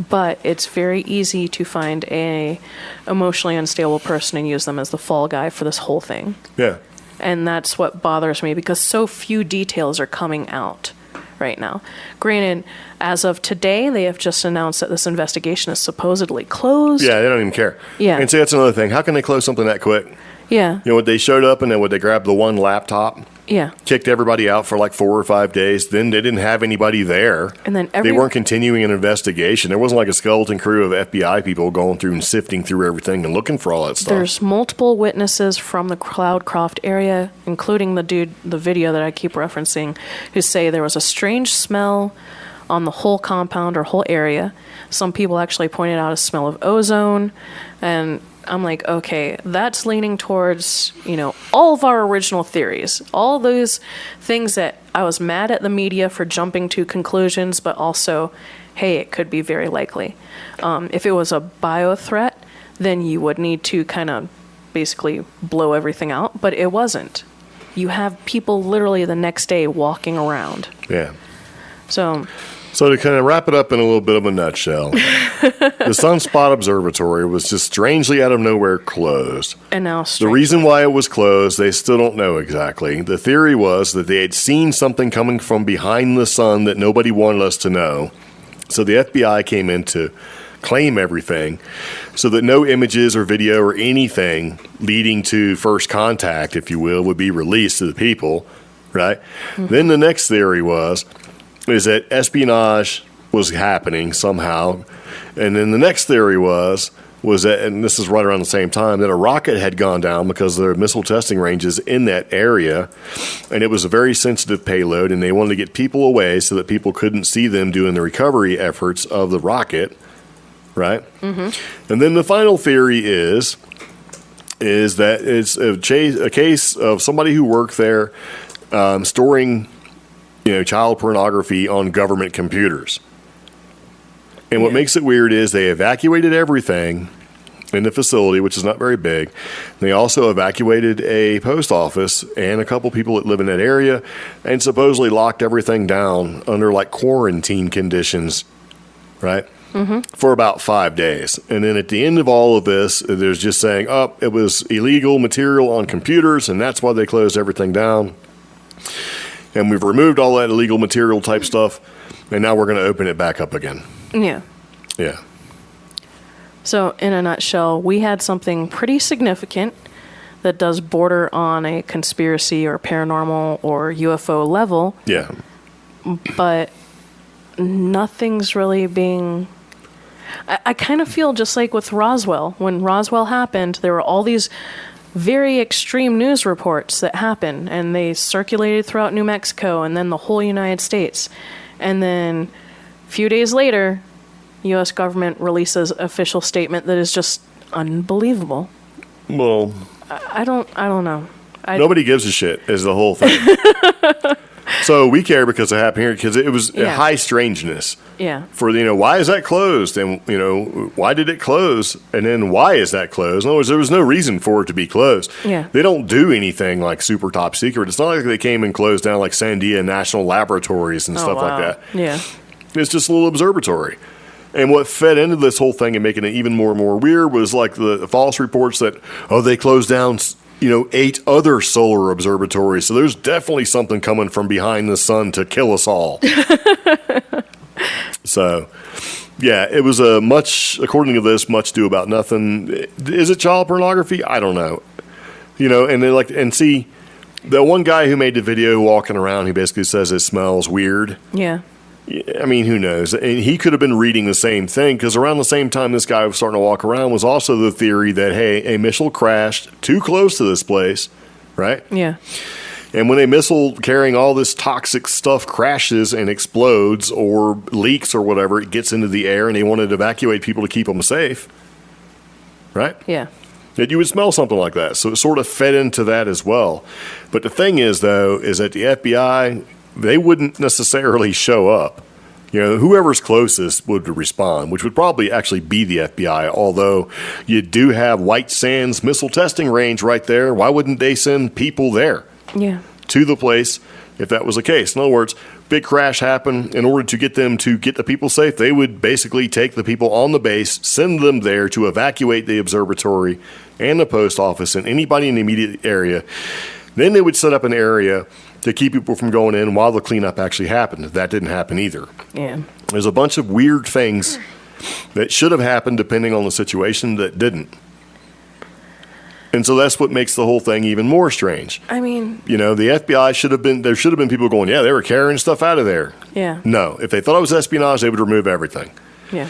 Speaker 3: But it's very easy to find a emotionally unstable person and use them as the fall guy for this whole thing.
Speaker 2: Yeah.
Speaker 3: And that's what bothers me, because so few details are coming out right now. Granted, as of today, they have just announced that this investigation is supposedly closed.
Speaker 2: Yeah, they don't even care.
Speaker 3: Yeah.
Speaker 2: And see, that's another thing. How can they close something that quick?
Speaker 3: Yeah.
Speaker 2: You know, they showed up and then they grabbed the one laptop?
Speaker 3: Yeah.
Speaker 2: Kicked everybody out for like 4 or 5 days. Then they didn't have anybody there.
Speaker 3: And then
Speaker 2: they weren't continuing an investigation. There wasn't like a skeleton crew of FBI people going through and sifting through everything and looking for all that stuff.
Speaker 3: There's multiple witnesses from the Cloudcroft area, including the video that I keep referencing, who say there was a strange smell on the whole compound or whole area. Some people actually pointed out a smell of ozone, and I'm like, okay, that's leaning towards, all of our original theories, all those things that I was mad at the media for jumping to conclusions, but also, hey, it could be very likely. If it was a bio threat, then you would need to kind of basically blow everything out, but it wasn't. You have people literally the next day walking around.
Speaker 2: Yeah.
Speaker 3: So
Speaker 2: to kind of wrap it up in a little bit of a nutshell, the Sunspot Observatory was just strangely out of nowhere closed.
Speaker 3: And now
Speaker 2: the reason why it was closed, they still don't know exactly. The theory was that they had seen something coming from behind the sun that nobody wanted us to know. So the FBI came in to claim everything so that no images or video or anything leading to first contact, if you will, would be released to the people, right? Mm-hmm. Then the next theory is that espionage was happening somehow. And then the next theory was was that, and this is right around the same time, that a rocket had gone down because there are missile testing ranges in that area, and it was a very sensitive payload, and they wanted to get people away so that people couldn't see them doing the recovery efforts of the rocket, right? Mm-hmm. And then the final theory is that it's a case of somebody who worked there storing, child pornography on government computers. And what makes it weird is they evacuated everything in the facility, which is not very big. They also evacuated a post office and a couple people that live in that area, and supposedly locked everything down under like quarantine conditions, right? Mm-hmm. For about 5 days. And then at the end of all of this, there's just saying, it was illegal material on computers, and that's why they closed everything down. And we've removed all that illegal material type stuff, and now we're going to open it back up again.
Speaker 3: Yeah.
Speaker 2: Yeah.
Speaker 3: So, in a nutshell, we had something pretty significant that does border on a conspiracy or paranormal or UFO level.
Speaker 2: Yeah.
Speaker 3: But nothing's really being... I kind of feel just like with Roswell. When Roswell happened, there were all these very extreme news reports that happened, and they circulated throughout New Mexico and then the whole United States. And then a few days later, U.S. government releases official statement that is just unbelievable.
Speaker 2: Well,
Speaker 3: I don't know.
Speaker 2: Nobody gives a shit is the whole thing. So we care because it happened here, because it was a high strangeness.
Speaker 3: Yeah.
Speaker 2: For, why is that closed? And, why did it close? And then why is that closed? In other words, there was no reason for it to be closed.
Speaker 3: Yeah.
Speaker 2: They don't do anything like super top secret. It's not like they came and closed down like Sandia National Laboratories and stuff like that.
Speaker 3: Yeah.
Speaker 2: It's just a little observatory. And what fed into this whole thing and making it even more and more weird was like the false reports that, they closed down 8 other solar observatories. So there's definitely something coming from behind the sun to kill us all. So, yeah, it was according to this, much ado about nothing. Is it child pornography? I don't know. And they see the one guy who made the video walking around, he basically says it smells weird.
Speaker 3: Yeah.
Speaker 2: I mean, who knows? And he could have been reading the same thing, because around the same time this guy was starting to walk around was also the theory that, hey, a missile crashed too close to this place, right?
Speaker 3: Yeah.
Speaker 2: And when a missile carrying all this toxic stuff crashes and explodes or leaks or whatever, it gets into the air, and they wanted to evacuate people to keep them safe, right?
Speaker 3: Yeah.
Speaker 2: That you would smell something like that. So it sort of fed into that as well. But the thing is, though, is that the FBI... they wouldn't necessarily show up. Whoever's closest would respond, which would probably actually be the FBI, although you do have White Sands Missile Testing Range right there. Why wouldn't they send people there?
Speaker 3: Yeah.
Speaker 2: To the place if that was the case? In other words, big crash happened. In order to get them to get the people safe, they would basically take the people on the base, send them there to evacuate the observatory and the post office and anybody in the immediate area. Then they would set up an area to keep people from going in while the cleanup actually happened. That didn't happen either.
Speaker 3: Yeah.
Speaker 2: There's a bunch of weird things that should have happened depending on the situation that didn't. And so that's what makes the whole thing even more strange.
Speaker 3: I mean...
Speaker 2: the FBI there should have been people going, yeah, they were carrying stuff out of there.
Speaker 3: Yeah.
Speaker 2: No. If they thought it was espionage, they would remove everything.
Speaker 3: Yeah.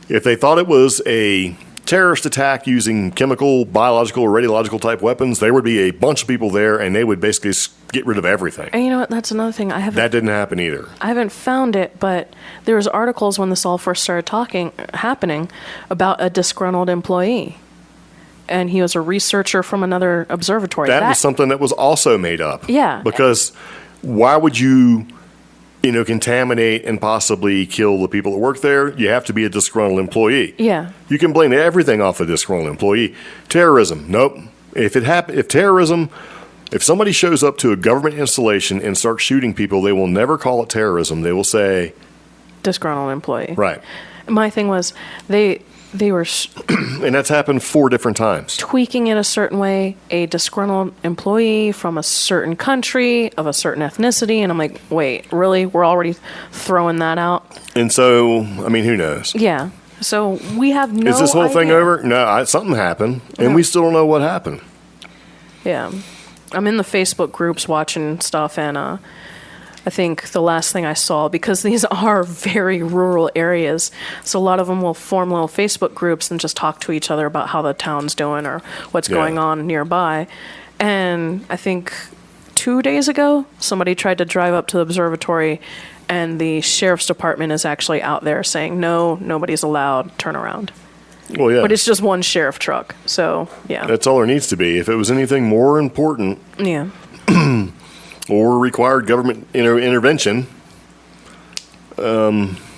Speaker 2: If they thought it was a terrorist attack using chemical, biological, or radiological type weapons, there would be a bunch of people there, and they would basically get rid of everything.
Speaker 3: And you know what? That's another thing.
Speaker 2: That didn't happen either.
Speaker 3: I haven't found it, but there was articles when this all first started happening about a disgruntled employee. And he was a researcher from another observatory.
Speaker 2: That was something that was also made up.
Speaker 3: Yeah.
Speaker 2: Because why would you contaminate and possibly kill the people that work there? You have to be a disgruntled employee.
Speaker 3: Yeah.
Speaker 2: You can blame everything off a disgruntled employee. Terrorism, nope. If somebody shows up to a government installation and starts shooting people, they will never call it terrorism. They will say
Speaker 3: disgruntled employee.
Speaker 2: Right.
Speaker 3: My thing was they were
Speaker 2: and that's happened 4 different times.
Speaker 3: Tweaking it a certain way, a disgruntled employee from a certain country of a certain ethnicity, and I'm like, wait, really? We're already throwing that out? And
Speaker 2: so, I mean, who knows?
Speaker 3: Yeah. So we have no idea.
Speaker 2: Is this whole thing over? No, something happened, and we still don't know what happened.
Speaker 3: Yeah. I'm in the Facebook groups watching stuff, and I think the last thing I saw, because these are very rural areas, so a lot of them will form little Facebook groups and just talk to each other about how the town's doing or what's going on nearby. And I think 2 days ago, somebody tried to drive up to the observatory, and the sheriff's department is actually out there saying, no, nobody's allowed, turn around.
Speaker 2: Well, yeah.
Speaker 3: But it's just one sheriff truck, so, yeah.
Speaker 2: That's all there needs to be. If it was anything more important or required government intervention.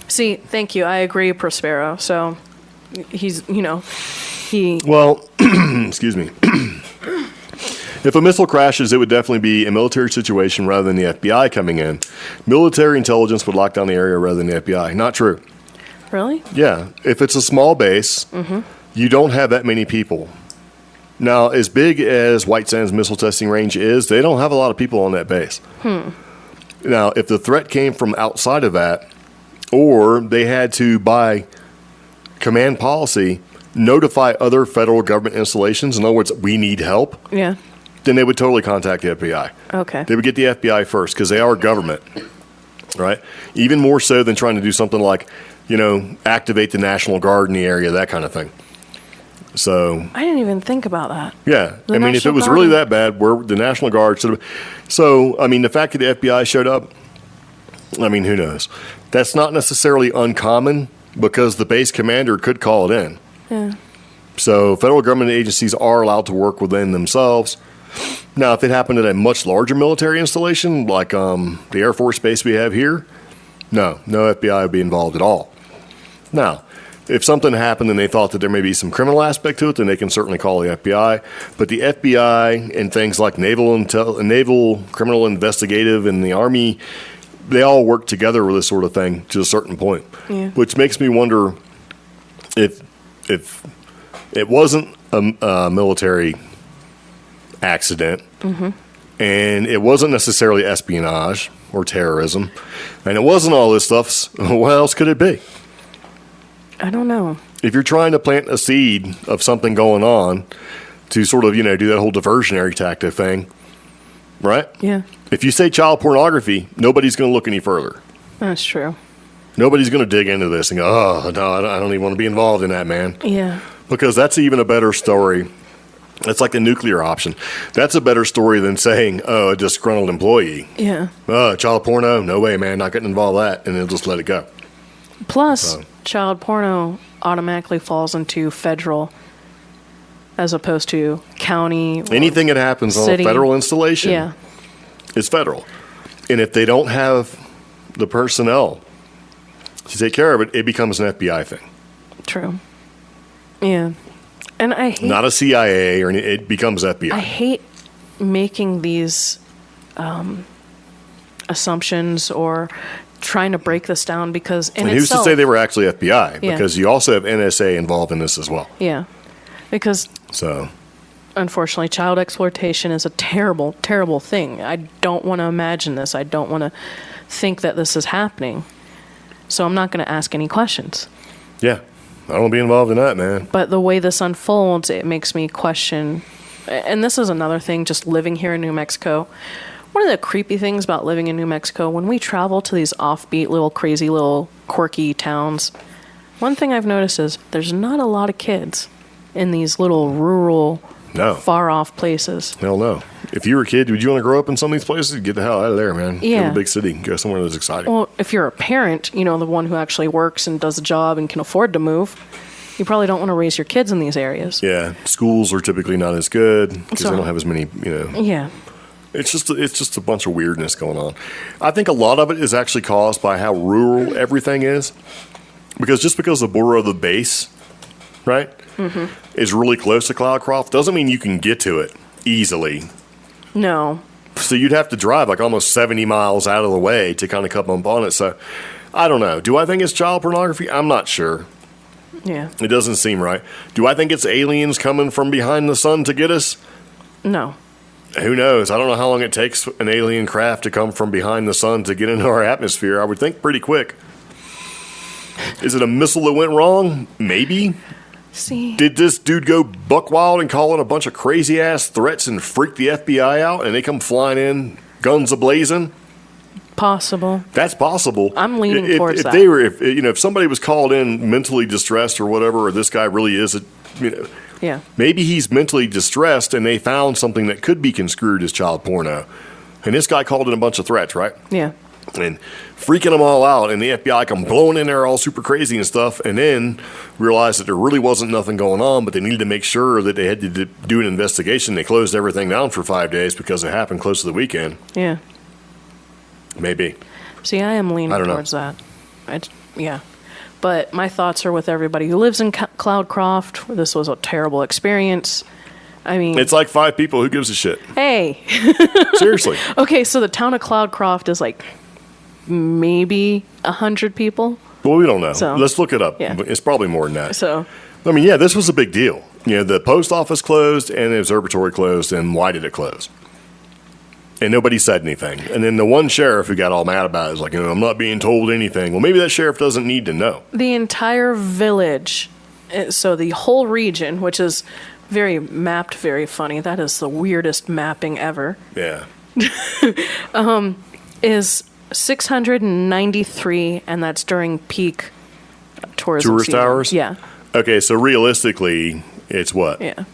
Speaker 3: See, thank you. I agree, Prospero. So, he's,
Speaker 2: Well, excuse me. If a missile crashes, it would definitely be a military situation rather than the FBI coming in. Military intelligence would lock down the area rather than the FBI. Not true.
Speaker 3: Really?
Speaker 2: Yeah. If it's a small base, you don't have that many people. Now, as big as White Sands Missile Testing Range is, they don't have a lot of people on that base. Now, if the threat came from outside of that, or they had to, by command policy, notify other federal government installations, in other words, we need help, then they would totally contact the FBI.
Speaker 3: Okay.
Speaker 2: They would get the FBI first because they are government, right? Even more so than trying to do something like, activate the National Guard in the area, that kind of thing. So
Speaker 3: I didn't even think about that.
Speaker 2: Yeah. I mean, if it was really that bad, the National Guard should have. So, I mean, the fact that the FBI showed up, I mean, who knows? That's not necessarily uncommon because the base commander could call it in.
Speaker 3: Yeah.
Speaker 2: So federal government agencies are allowed to work within themselves. Now, if it happened at a much larger military installation, like the Air Force Base we have here, no FBI would be involved at all. Now, if something happened and they thought that there may be some criminal aspect to it, then they can certainly call the FBI. But the FBI and things like Naval Criminal Investigative and the Army, they all work together with this sort of thing to a certain point.
Speaker 3: Yeah.
Speaker 2: Which makes me wonder if it wasn't a military accident and it wasn't necessarily espionage or terrorism and it wasn't all this stuff, what else could it be?
Speaker 3: I don't know.
Speaker 2: If you're trying to plant a seed of something going on to sort of, do that whole diversionary tactic thing, right?
Speaker 3: Yeah.
Speaker 2: If you say child pornography, nobody's going to look any further.
Speaker 3: That's true.
Speaker 2: Nobody's going to dig into this and go, oh, no, I don't even want to be involved in that, man.
Speaker 3: Yeah.
Speaker 2: Because that's even a better story. That's like the nuclear option. That's a better story than saying, oh, a disgruntled employee.
Speaker 3: Yeah.
Speaker 2: Child porno? No way, man. Not getting involved in that. And they'll just let it go.
Speaker 3: Plus, child porno automatically falls into federal as opposed to county.
Speaker 2: Anything that happens on a federal installation is federal. And if they don't have the personnel to take care of it, it becomes an FBI thing.
Speaker 3: True. Yeah. And I hate...
Speaker 2: Not a CIA, or it becomes FBI.
Speaker 3: I hate making these assumptions or trying to break this down because in
Speaker 2: and who's to say they were actually FBI? Because you also have NSA involved in this as well.
Speaker 3: Yeah. Because... unfortunately, child exploitation is a terrible, terrible thing. I don't want to imagine this. I don't want to think that this is happening. So I'm not going to ask any questions.
Speaker 2: Yeah. I don't want to be involved in that, man.
Speaker 3: But the way this unfolds, it makes me question. And this is another thing, just living here in New Mexico. One of the creepy things about living in New Mexico, when we travel to these offbeat, little crazy, little quirky towns, one thing I've noticed is there's not a lot of kids in these little rural, far-off places.
Speaker 2: Hell no. If you were a kid, would you want to grow up in some of these places? Get the hell out of there, man.
Speaker 3: Yeah.
Speaker 2: Go to a big city. Go somewhere that's exciting.
Speaker 3: Well, if you're a parent, the one who actually works and does a job and can afford to move, you probably don't want to raise your kids in these areas.
Speaker 2: Yeah. Schools are typically not as good because they don't have as many,
Speaker 3: Yeah.
Speaker 2: It's just a bunch of weirdness going on. I think a lot of it is actually caused by how rural everything is. Because just because the border of the base, right, is really close to Cloudcroft doesn't mean you can get to it easily.
Speaker 3: No.
Speaker 2: So you'd have to drive like almost 70 miles out of the way to kind of come up on it. So I don't know. Do I think it's child pornography? I'm not sure.
Speaker 3: Yeah.
Speaker 2: It doesn't seem right. Do I think it's aliens coming from behind the sun to get us?
Speaker 3: No.
Speaker 2: Who knows? I don't know how long it takes an alien craft to come from behind the sun to get into our atmosphere. I would think pretty quick. Is it a missile that went wrong? Maybe.
Speaker 3: See.
Speaker 2: Did this dude go buck wild and call in a bunch of crazy-ass threats and freak the FBI out, and they come flying in, guns a-blazing?
Speaker 3: Possible.
Speaker 2: That's possible.
Speaker 3: I'm leaning towards that.
Speaker 2: If somebody was called in mentally distressed or whatever, or this guy really is
Speaker 3: yeah.
Speaker 2: Maybe he's mentally distressed and they found something that could be construed as child porno. And this guy called in a bunch of threats, right?
Speaker 3: Yeah.
Speaker 2: And freaking them all out, and the FBI come blowing in there all super crazy and stuff, and then realized that there really wasn't nothing going on, but they needed to make sure that they had to do an investigation. They closed everything down for 5 days because it happened close to the weekend.
Speaker 3: Yeah.
Speaker 2: Maybe.
Speaker 3: See, I am leaning towards that. Yeah. But my thoughts are with everybody who lives in Cloudcroft. This was a terrible experience. I mean,
Speaker 2: it's like 5 people. Who gives a shit?
Speaker 3: Hey.
Speaker 2: Seriously.
Speaker 3: Okay, so the town of Cloudcroft is like maybe 100 people.
Speaker 2: Well, we don't know.
Speaker 3: So,
Speaker 2: let's look it up.
Speaker 3: Yeah.
Speaker 2: It's probably more than that.
Speaker 3: So,
Speaker 2: I mean, yeah, this was a big deal. The post office closed and the observatory closed, and why did it close? And nobody said anything. And then the one sheriff who got all mad about it was like, I'm not being told anything. Well, maybe that sheriff doesn't need to know.
Speaker 3: The entire village, so the whole region, which is very mapped, very funny. That is the weirdest mapping ever.
Speaker 2: Yeah.
Speaker 3: Is 693, and that's during peak tourism
Speaker 2: Tourist
Speaker 3: season.
Speaker 2: hours?
Speaker 3: Yeah.
Speaker 2: Okay, so realistically, it's what?
Speaker 3: Yeah.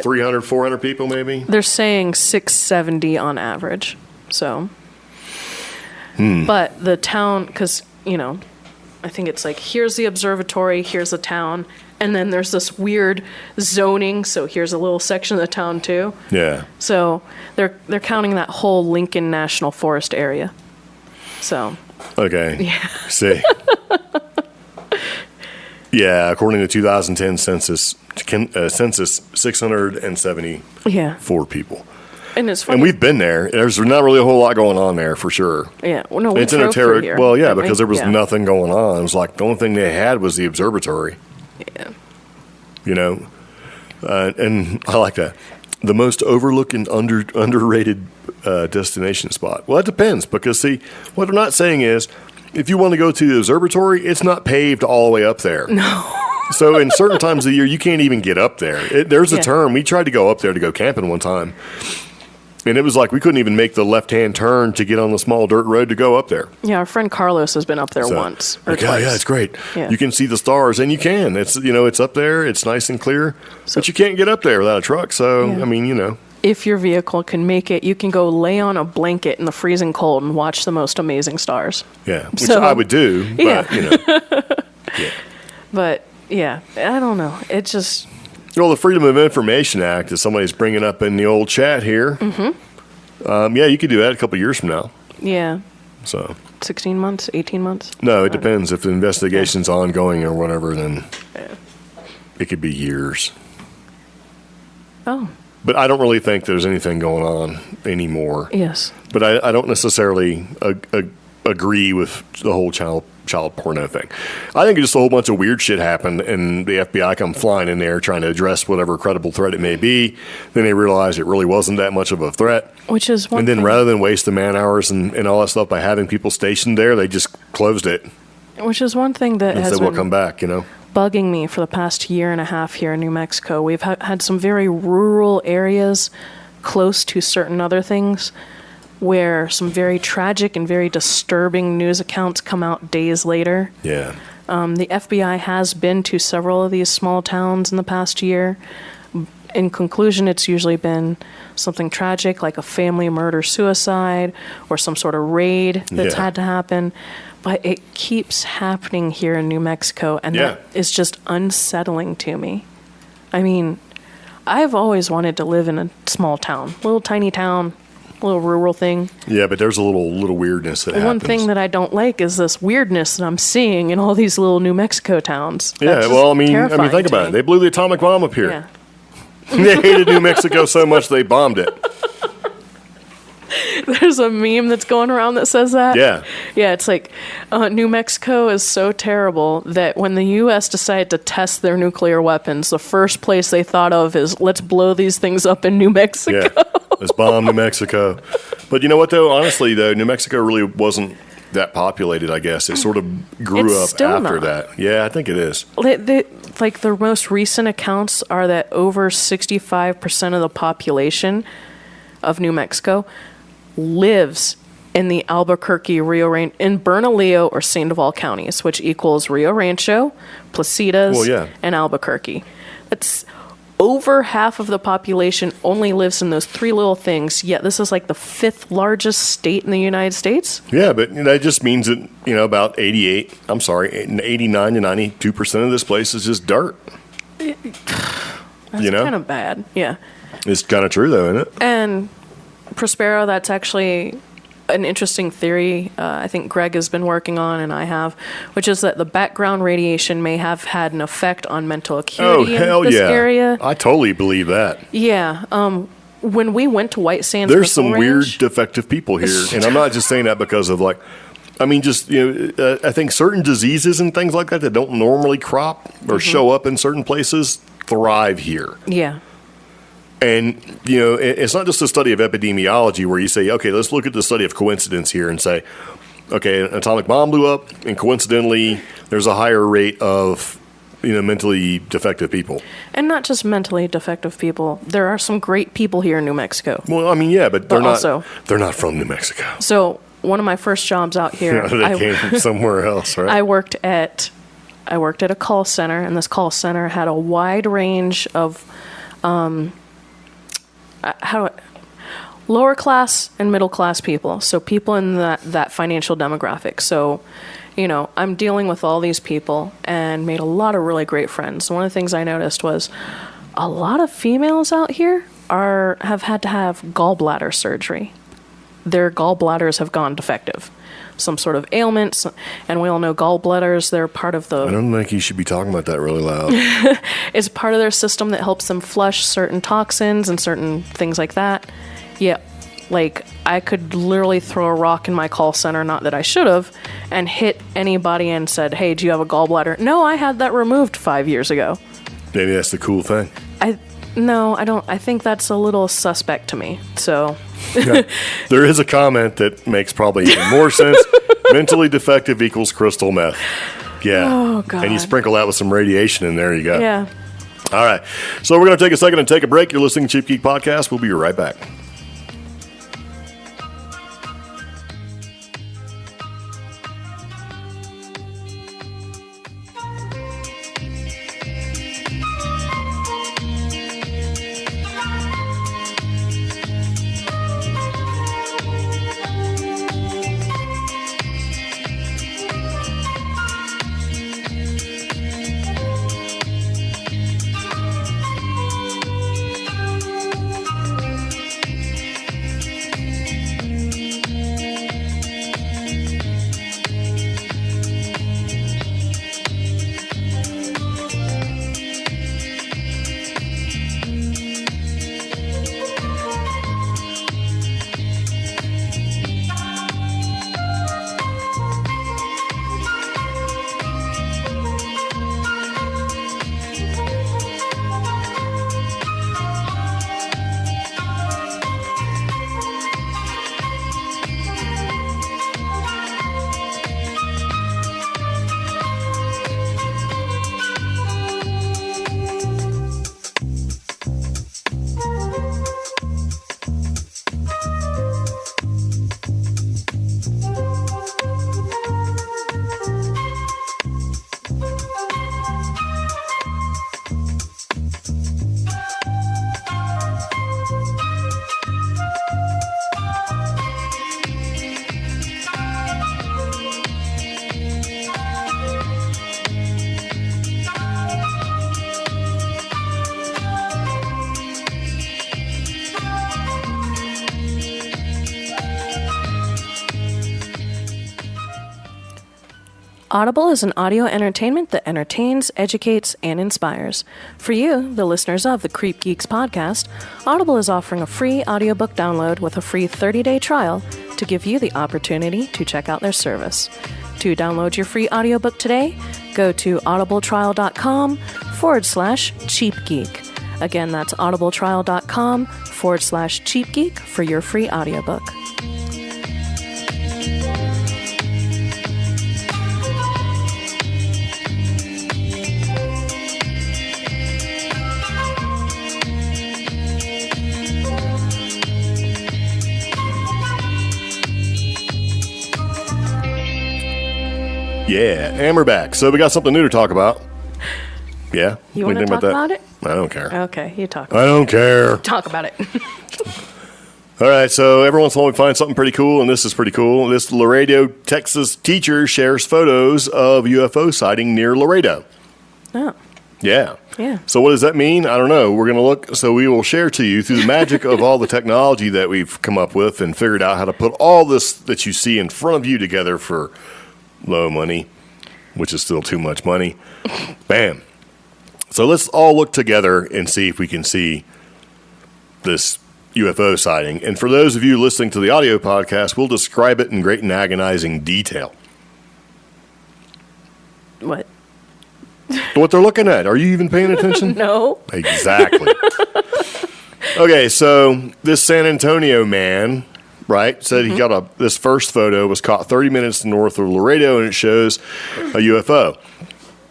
Speaker 2: 300, 400 people maybe?
Speaker 3: They're saying 670 on average. So. But the town, because, I think it's like, here's the observatory, here's the town, and then there's this weird zoning, so here's a little section of the town too.
Speaker 2: Yeah.
Speaker 3: So they're counting that whole Lincoln National Forest area. So.
Speaker 2: Okay.
Speaker 3: Yeah.
Speaker 2: See. Yeah, according to 2010 census 674 people.
Speaker 3: And it's funny.
Speaker 2: And we've been there. There's not really a whole lot going on there for sure.
Speaker 3: Yeah. Well, no, we
Speaker 2: it's in a
Speaker 3: through here.
Speaker 2: Well, yeah, because there was nothing going on. It was like the only thing they had was the observatory.
Speaker 3: Yeah.
Speaker 2: And I like that. The most overlooked and underrated destination spot. Well, it depends because, see, what they're not saying is if you want to go to the observatory, it's not paved all the way up there.
Speaker 3: No.
Speaker 2: So in certain times of the year, you can't even get up there. There's a term. We tried to go up there to go camping one time. And it was like we couldn't even make the left-hand turn to get on the small dirt road to go up there.
Speaker 3: Yeah, our friend Carlos has been up there once or twice.
Speaker 2: Yeah, it's great.
Speaker 3: Yeah.
Speaker 2: You can see the stars, and you can. It's it's up there. It's nice and clear. But you can't get up there without a truck. So, I mean,
Speaker 3: If your vehicle can make it, you can go lay on a blanket in the freezing cold and watch the most amazing stars.
Speaker 2: Yeah, which I would do. But,
Speaker 3: yeah. But, yeah, I don't know. It just...
Speaker 2: Well, the Freedom of Information Act, as somebody's bringing up in the old chat here, yeah, you could do that a couple years from now.
Speaker 3: Yeah.
Speaker 2: So
Speaker 3: 16 months, 18 months?
Speaker 2: No, it depends. If the investigation's ongoing or whatever, then it could be years.
Speaker 3: Oh.
Speaker 2: But I don't really think there's anything going on anymore.
Speaker 3: Yes.
Speaker 2: But I don't necessarily agree with the whole child porno thing. I think just a whole bunch of weird shit happened, and the FBI come flying in there trying to address whatever credible threat it may be. Then they realize it really wasn't that much of a threat.
Speaker 3: Which is one
Speaker 2: And then
Speaker 3: thing.
Speaker 2: rather than waste the man hours and all that stuff by having people stationed there, they just closed it.
Speaker 3: Which is one thing that
Speaker 2: and
Speaker 3: has
Speaker 2: said,
Speaker 3: been
Speaker 2: we'll come back,
Speaker 3: bugging me for the past year and a half here in New Mexico. We've had some very rural areas close to certain other things where some very tragic and very disturbing news accounts come out days later.
Speaker 2: Yeah.
Speaker 3: The FBI has been to several of these small towns in the past year. In conclusion, it's usually been something tragic like a family murder-suicide or some sort of raid that's had to happen. But it keeps happening here in New Mexico, and that is just unsettling to me. I mean, I've always wanted to live in a small town, little tiny town, little rural thing.
Speaker 2: Yeah, but there's a little weirdness that happens.
Speaker 3: One thing that I don't like is this weirdness that I'm seeing in all these little New Mexico towns.
Speaker 2: Yeah, well, I mean, think about it. They blew the atomic bomb up here.
Speaker 3: Yeah.
Speaker 2: They hated New Mexico so much they bombed it.
Speaker 3: There's a meme that's going around that says that.
Speaker 2: Yeah.
Speaker 3: Yeah, it's like New Mexico is so terrible that when the U.S. decided to test their nuclear weapons, the first place they thought of is, let's blow these things up in New Mexico.
Speaker 2: Yeah, let's bomb New Mexico. But you know what, though? Honestly, though, New Mexico really wasn't that populated, I guess. It sort of grew
Speaker 3: It's
Speaker 2: up
Speaker 3: still
Speaker 2: after
Speaker 3: not.
Speaker 2: that. Yeah, I think it is.
Speaker 3: Like the most recent accounts are that over 65% of the population of New Mexico lives in the Albuquerque, Rio Rancho, in Bernalillo or Sandoval counties, which equals Rio Rancho, Placitas, and Albuquerque. That's over half of the population only lives in those three little things, yet this is like the 5th largest state in the United States.
Speaker 2: Yeah, but that just means that, about 89 to 92% of this place is just dirt.
Speaker 3: That's kind of bad, yeah.
Speaker 2: It's kind of true, though, isn't it?
Speaker 3: And Prospero, that's actually an interesting theory I think Greg has been working on, and I have, which is that the background radiation may have had an effect on mental acuity in this area.
Speaker 2: I totally believe that.
Speaker 3: Yeah. When we went to White Sands,
Speaker 2: there's some weird defective people here, and I'm not just saying that because of I think certain diseases and things like that don't normally crop or show up in certain places thrive here.
Speaker 3: Yeah.
Speaker 2: And, it's not just a study of epidemiology where you say, okay, let's look at the study of coincidence here and say, okay, an atomic bomb blew up, and coincidentally, there's a higher rate of, mentally defective people.
Speaker 3: And not just mentally defective people. There are some great people here in New Mexico.
Speaker 2: Well, but they're not from New Mexico.
Speaker 3: So one of my first jobs out here,
Speaker 2: they came from somewhere else, right?
Speaker 3: I worked at a call center, and this call center had a wide range of lower class and middle class people. So people in that financial demographic. So, I'm dealing with all these people and made a lot of really great friends. One of the things I noticed was a lot of females out here have had to have gallbladder surgery. Their gallbladders have gone defective. Some sort of ailments, and we all know gallbladders, they're part of the...
Speaker 2: I don't think you should be talking about that really loud.
Speaker 3: It's part of their system that helps them flush certain toxins and certain things like that. Yeah, I could literally throw a rock in my call center, not that I should have, and hit anybody and said, hey, do you have a gallbladder? No, I had that removed 5 years ago.
Speaker 2: Maybe that's the cool thing.
Speaker 3: No, I don't. I think that's a little suspect to me, so...
Speaker 2: Yeah. There is a comment that makes probably even more sense. Mentally defective equals crystal meth. Yeah.
Speaker 3: Oh, God.
Speaker 2: And you sprinkle that with some radiation, and there you go.
Speaker 3: Yeah.
Speaker 2: All right. So we're going to take a second and take a break. You're listening to Cheap Geek Podcast. We'll be right back.
Speaker 3: Audible is an audio entertainment that entertains, educates, and inspires. For you, the listeners of the CreepGeeks podcast, Audible is offering a free audiobook download with a free 30-day trial to give you the opportunity to check out their service. To download your free audiobook today, go to audibletrial.com/cheapgeek. Again, that's audibletrial.com/cheapgeek for your free audiobook.
Speaker 2: Yeah, and we're back. So we got something new to talk about. Yeah?
Speaker 3: You want to talk about it?
Speaker 2: I don't care.
Speaker 3: Okay, you talk about it.
Speaker 2: I don't care.
Speaker 3: Talk about it.
Speaker 2: All right, so every once in a while we find something pretty cool, and this is pretty cool. This Laredo, Texas teacher shares photos of UFO sighting near Laredo.
Speaker 3: Oh.
Speaker 2: Yeah.
Speaker 3: Yeah.
Speaker 2: So what does that mean? I don't know. We're going to look. So we will share to you through the magic of all the technology that we've come up with and figured out how to put all this that you see in front of you together for low money, which is still too much money. Bam. So let's all look together and see if we can see this UFO sighting. And for those of you listening to the audio podcast, we'll describe it in great and agonizing detail.
Speaker 3: What?
Speaker 2: What they're looking at. Are you even paying attention?
Speaker 3: No.
Speaker 2: Exactly. Okay, so this San Antonio man, right, said he got this first photo was caught 30 minutes north of Laredo, and it shows a UFO.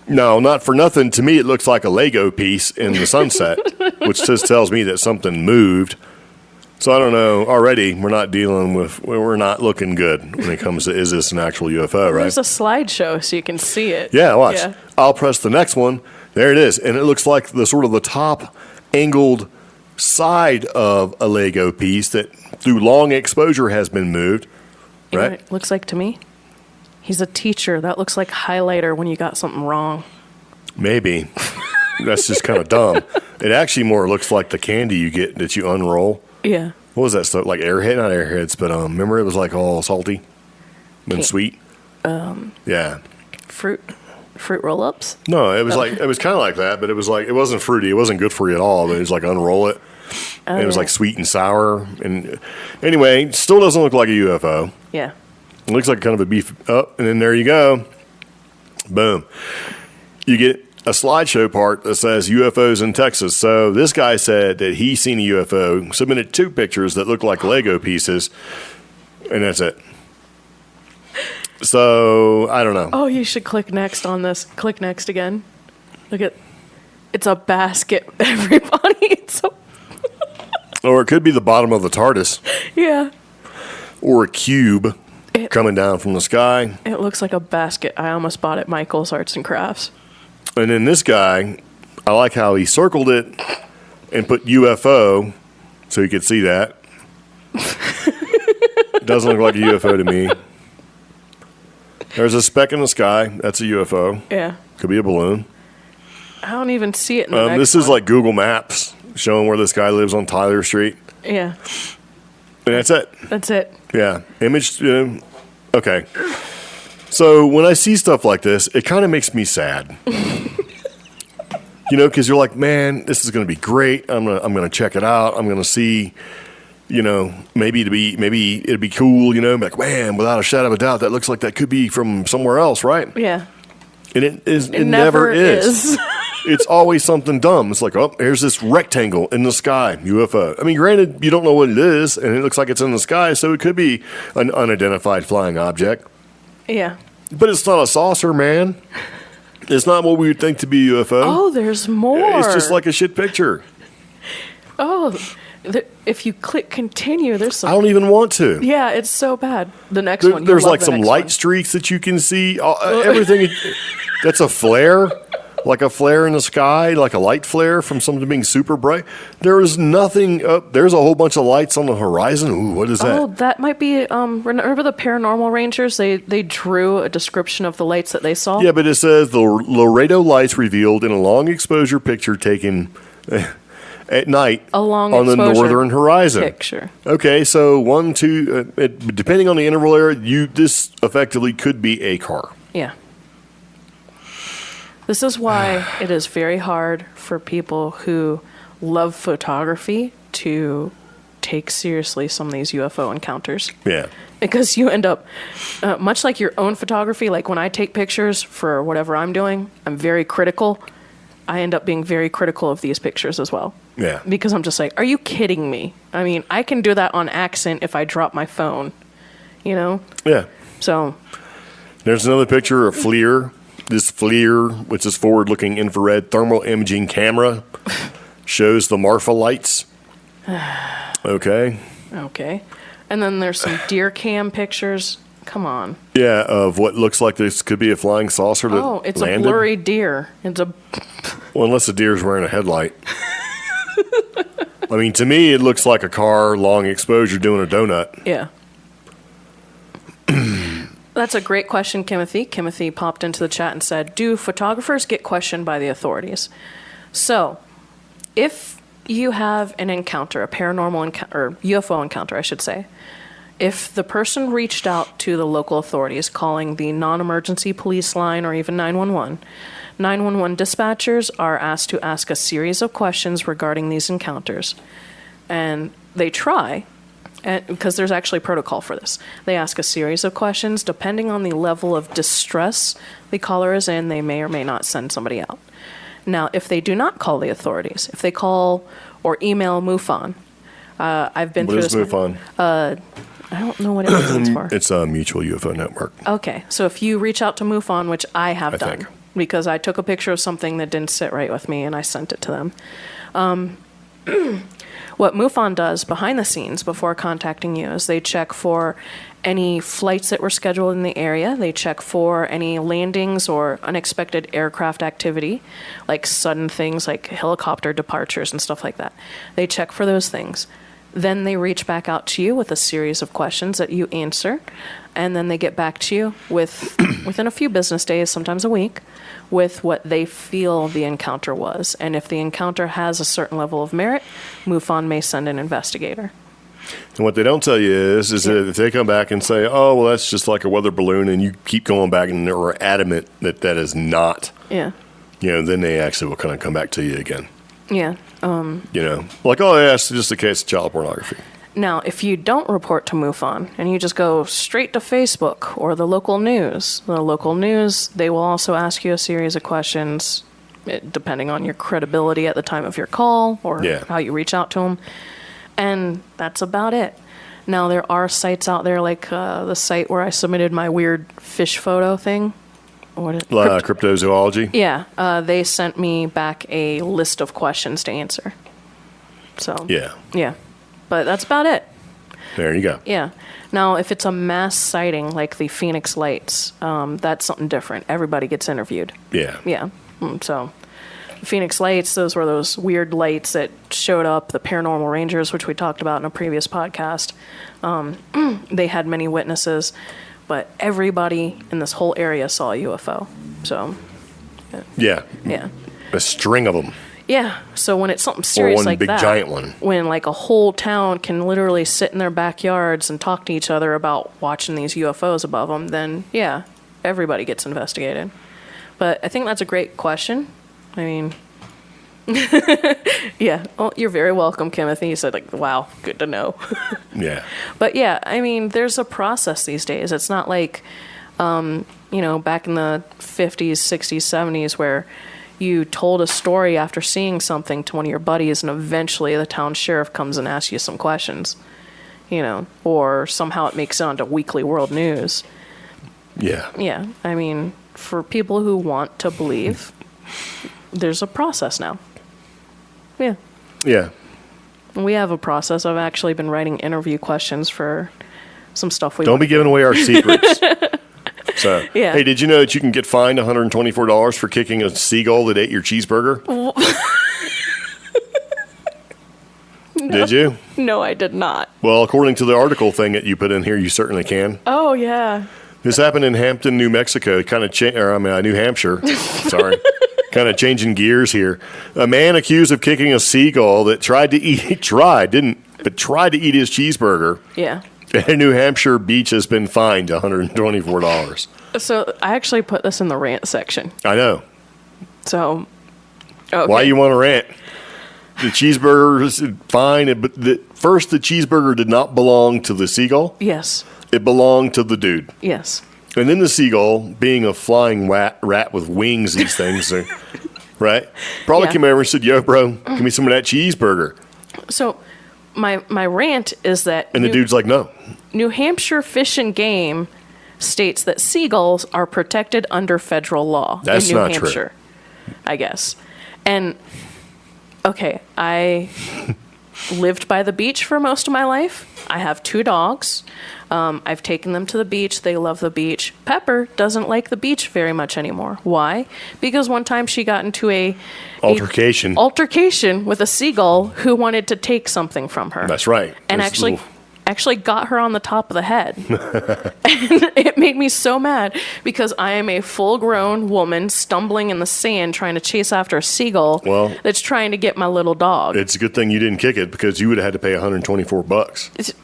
Speaker 2: No, not for nothing. To me, it looks like a Lego piece in the sunset, which just tells me that something moved. So I don't know. Already, we're not looking good when it comes to, is this an actual UFO, right?
Speaker 3: There's a slideshow so you can see it.
Speaker 2: Yeah, watch.
Speaker 3: Yeah.
Speaker 2: I'll press the next one. There it is. And it looks like the sort of the top angled side of a Lego piece that through long exposure has been moved.
Speaker 3: You know
Speaker 2: Right?
Speaker 3: what it looks like to me? He's a teacher. That looks like highlighter when you got something wrong.
Speaker 2: Maybe. That's just kind of dumb. It actually more looks like the candy you get that you unroll.
Speaker 3: Yeah.
Speaker 2: What was that stuff? Like Airhead? Not Airheads, but remember it was like all salty and sweet? Yeah.
Speaker 3: Fruit roll-ups?
Speaker 2: No, it was like, it was kind of like that, but it was like, it wasn't fruity. It wasn't good for you at all, but it was like unroll it. And it was like sweet and sour. And anyway, it still doesn't look like a UFO.
Speaker 3: Yeah.
Speaker 2: It looks like kind of a beef up, and then there you go. Boom. You get a slideshow part that says UFOs in Texas. So this guy said that he seen a UFO, submitted 2 pictures that look like Lego pieces, and that's it. So I don't know.
Speaker 3: Oh, you should click next on this. Click next again. Look at, it's a basket, everybody. It's a,
Speaker 2: Or it could be the bottom of the TARDIS,
Speaker 3: yeah.
Speaker 2: or a cube coming down from the sky.
Speaker 3: It looks like a basket. I almost bought at Michael's Arts and Crafts.
Speaker 2: And then this guy, I like how he circled it and put UFO so you could see that. It doesn't look like a UFO to me. There's a speck in the sky. That's a UFO.
Speaker 3: Yeah.
Speaker 2: Could be a balloon.
Speaker 3: I don't even see it in the next
Speaker 2: This is
Speaker 3: one.
Speaker 2: like Google Maps showing where this guy lives on Tyler Street.
Speaker 3: Yeah.
Speaker 2: And that's it.
Speaker 3: That's it.
Speaker 2: Yeah. Image. Okay. So when I see stuff like this, it kind of makes me sad. Because you're like, man, this is going to be great. I'm gonna check it out. I'm gonna see, maybe it'd be cool. Like, man, without a shadow of a doubt, that looks like that could be from somewhere else, right?
Speaker 3: Yeah.
Speaker 2: And it never is. It's always something dumb. It's like, oh, here's this rectangle in the sky, UFO. I mean, granted, you don't know what it is, and it looks like it's in the sky, so it could be an unidentified flying object.
Speaker 3: Yeah.
Speaker 2: But it's not a saucer, man. It's not what we would think to be a UFO.
Speaker 3: Oh, there's more.
Speaker 2: It's just like a shit picture.
Speaker 3: Oh, if you click continue, there's some.
Speaker 2: I don't even want to.
Speaker 3: Yeah, it's so bad. The next one.
Speaker 2: There's like some light streaks that you can see. Everything. That's a flare. Like a flare in the sky, like a light flare from something being super bright. There is nothing up. There's a whole bunch of lights on the horizon. Ooh, what is that?
Speaker 3: Oh, that might be. Remember the Paranormal Rangers? They drew a description of the lights that they saw.
Speaker 2: Yeah, but it says the Laredo lights revealed in a long exposure picture taken at night on the northern horizon.
Speaker 3: Picture.
Speaker 2: Okay, so 1, 2, depending on the interval area, this effectively could be a car.
Speaker 3: Yeah. This is why it is very hard for people who love photography to take seriously some of these UFO encounters.
Speaker 2: Yeah.
Speaker 3: Because you end up, much like your own photography, like when I take pictures for whatever I'm doing, I'm very critical. I end up being very critical of these pictures as well.
Speaker 2: Yeah.
Speaker 3: Because I'm just like, are you kidding me? I mean, I can do that on accident if I drop my phone,
Speaker 2: Yeah.
Speaker 3: So.
Speaker 2: There's another picture of FLIR. This FLIR, which is forward-looking infrared thermal imaging camera, shows the Marfa lights. Okay.
Speaker 3: And then there's some deer cam pictures Come on.
Speaker 2: Yeah, of what looks like this could be a flying saucer that landed.
Speaker 3: Oh, it's a blurry deer.
Speaker 2: Well, unless the deer's wearing a headlight. I mean, to me, it looks like a car, long exposure, doing a donut.
Speaker 3: Yeah. That's a great question, Kimothy. Kimothy popped into the chat and said, do photographers get questioned by the authorities? So, if you have an encounter, a paranormal encounter, or UFO encounter, I should say, if the person reached out to the local authorities, calling the non-emergency police line or even 911, 911 dispatchers are asked to ask a series of questions regarding these encounters. And they try, because there's actually protocol for this. They ask a series of questions. Depending on the level of distress the caller is in, they may or may not send somebody out. Now, if they do not call the authorities, if they call or email MUFON, I've been through this.
Speaker 2: What is MUFON?
Speaker 3: I don't know what it stands for.
Speaker 2: It's a mutual UFO network.
Speaker 3: Okay, so if you reach out to MUFON, which I have done, because I took a picture of something that didn't sit right with me and I sent it to them. What MUFON does behind the scenes before contacting you is they check for any flights that were scheduled in the area. They check for any landings or unexpected aircraft activity, like sudden things like helicopter departures and stuff like that. They check for those things. Then they reach back out to you with a series of questions that you answer, and then they get back to you within a few business days, sometimes a week, with what they feel the encounter was. And if the encounter has a certain level of merit, MUFON may send an investigator.
Speaker 2: And what they don't tell you is that if they come back and say, oh, well, that's just like a weather balloon, and you keep going back and they're adamant that that is not, then they actually will kind of come back to you again.
Speaker 3: Yeah.
Speaker 2: Like, oh, yeah, it's just a case of child pornography.
Speaker 3: Now, if you don't report to MUFON and you just go straight to Facebook or the local news, they will also ask you a series of questions depending on your credibility at the time of your call or how you reach out to them. And that's about it. Now, there are sites out there like the site where I submitted my weird fish photo thing.
Speaker 2: Cryptozoology?
Speaker 3: Yeah. They sent me back a list of questions to answer. So. Yeah. But that's about it.
Speaker 2: There you go.
Speaker 3: Yeah. Now, if it's a mass sighting like the Phoenix Lights, that's something different. Everybody gets interviewed. Yeah. Yeah. So, Phoenix Lights, those were those weird lights that showed up, the Paranormal Rangers, which we talked about in a previous podcast. They had many witnesses, but everybody in this whole area saw a UFO. So,
Speaker 2: yeah. A string of them.
Speaker 3: Yeah, so when it's something serious like that,
Speaker 2: or one big giant one,
Speaker 3: when like a whole town can literally sit in their backyards and talk to each other about watching these UFOs above them, then yeah, everybody gets investigated. But I think that's a great question. I mean, yeah, well, you're very welcome, Timothy. You said like, wow, good to know.
Speaker 2: Yeah.
Speaker 3: But yeah, I mean, there's a process these days. It's not like, back in the 50s, 60s, 70s where you told a story after seeing something to one of your buddies and eventually the town sheriff comes and asks you some questions, or somehow it makes it onto Weekly World News.
Speaker 2: Yeah.
Speaker 3: Yeah. I mean, for people who want to believe, there's a process now. Yeah.
Speaker 2: Yeah.
Speaker 3: We have a process. I've actually been writing interview questions for some stuff we
Speaker 2: Don't be giving away our secrets. So, hey, did you know that you can get fined $124 for kicking a seagull that ate your cheeseburger? Did you?
Speaker 3: No, I did not.
Speaker 2: Well, according to the article thing that you put in here, you certainly can.
Speaker 3: Oh, yeah.
Speaker 2: This happened in Hampton, New Mexico, New Hampshire. Sorry. Kind of changing gears here. A man accused of kicking a seagull that tried to eat his cheeseburger.
Speaker 3: Yeah.
Speaker 2: A New Hampshire beach has been fined $124.
Speaker 3: So I actually put this in the rant section.
Speaker 2: I know.
Speaker 3: So, okay.
Speaker 2: Why you want to rant? The cheeseburger is fine, but first the cheeseburger did not belong to the seagull.
Speaker 3: Yes.
Speaker 2: It belonged to the dude.
Speaker 3: Yes.
Speaker 2: And then the seagull, being a flying rat with wings, these things, right? Probably came over and said, yo, bro, give me some of that cheeseburger.
Speaker 3: So my rant is that...
Speaker 2: And the dude's like, no.
Speaker 3: New Hampshire Fish and Game states that seagulls are protected under federal law
Speaker 2: That's
Speaker 3: in New
Speaker 2: not
Speaker 3: Hampshire, true. I guess. And, okay, lived by the beach for most of my life. I have 2 dogs. I've taken them to the beach. They love the beach. Pepper doesn't like the beach very much anymore. Why? Because one time she got into a altercation with a seagull who wanted to take something from her.
Speaker 2: That's right.
Speaker 3: And actually got her on the top of the head. And it made me so mad because I am a full-grown woman stumbling in the sand trying to chase after a seagull that's trying to get my little dog.
Speaker 2: It's a good thing you didn't kick it because you would have had to pay $124.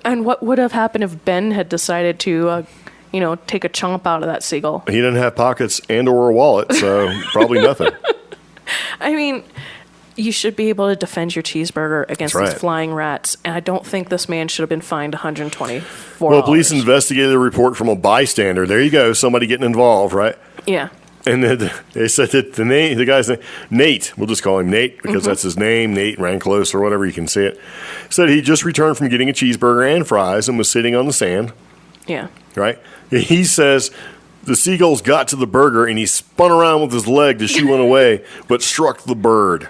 Speaker 3: And what would have happened if Ben had decided to, take a chomp out of that seagull?
Speaker 2: He didn't have pockets and or a wallet, so probably nothing.
Speaker 3: I mean, you should be able to defend your cheeseburger against these flying rats, and I don't think this man should have been fined $124.
Speaker 2: Well, police investigated a report from a bystander. There you go, somebody getting involved, right?
Speaker 3: Yeah.
Speaker 2: And then they said that the guy's name, Nate, we'll just call him Nate because that's his name, Nate ran close or whatever, you can see it, said he just returned from getting a cheeseburger and fries and was sitting on the sand.
Speaker 3: Yeah.
Speaker 2: Right? He says the seagulls got to the burger and he spun around with his leg to shoo one away, but struck the bird.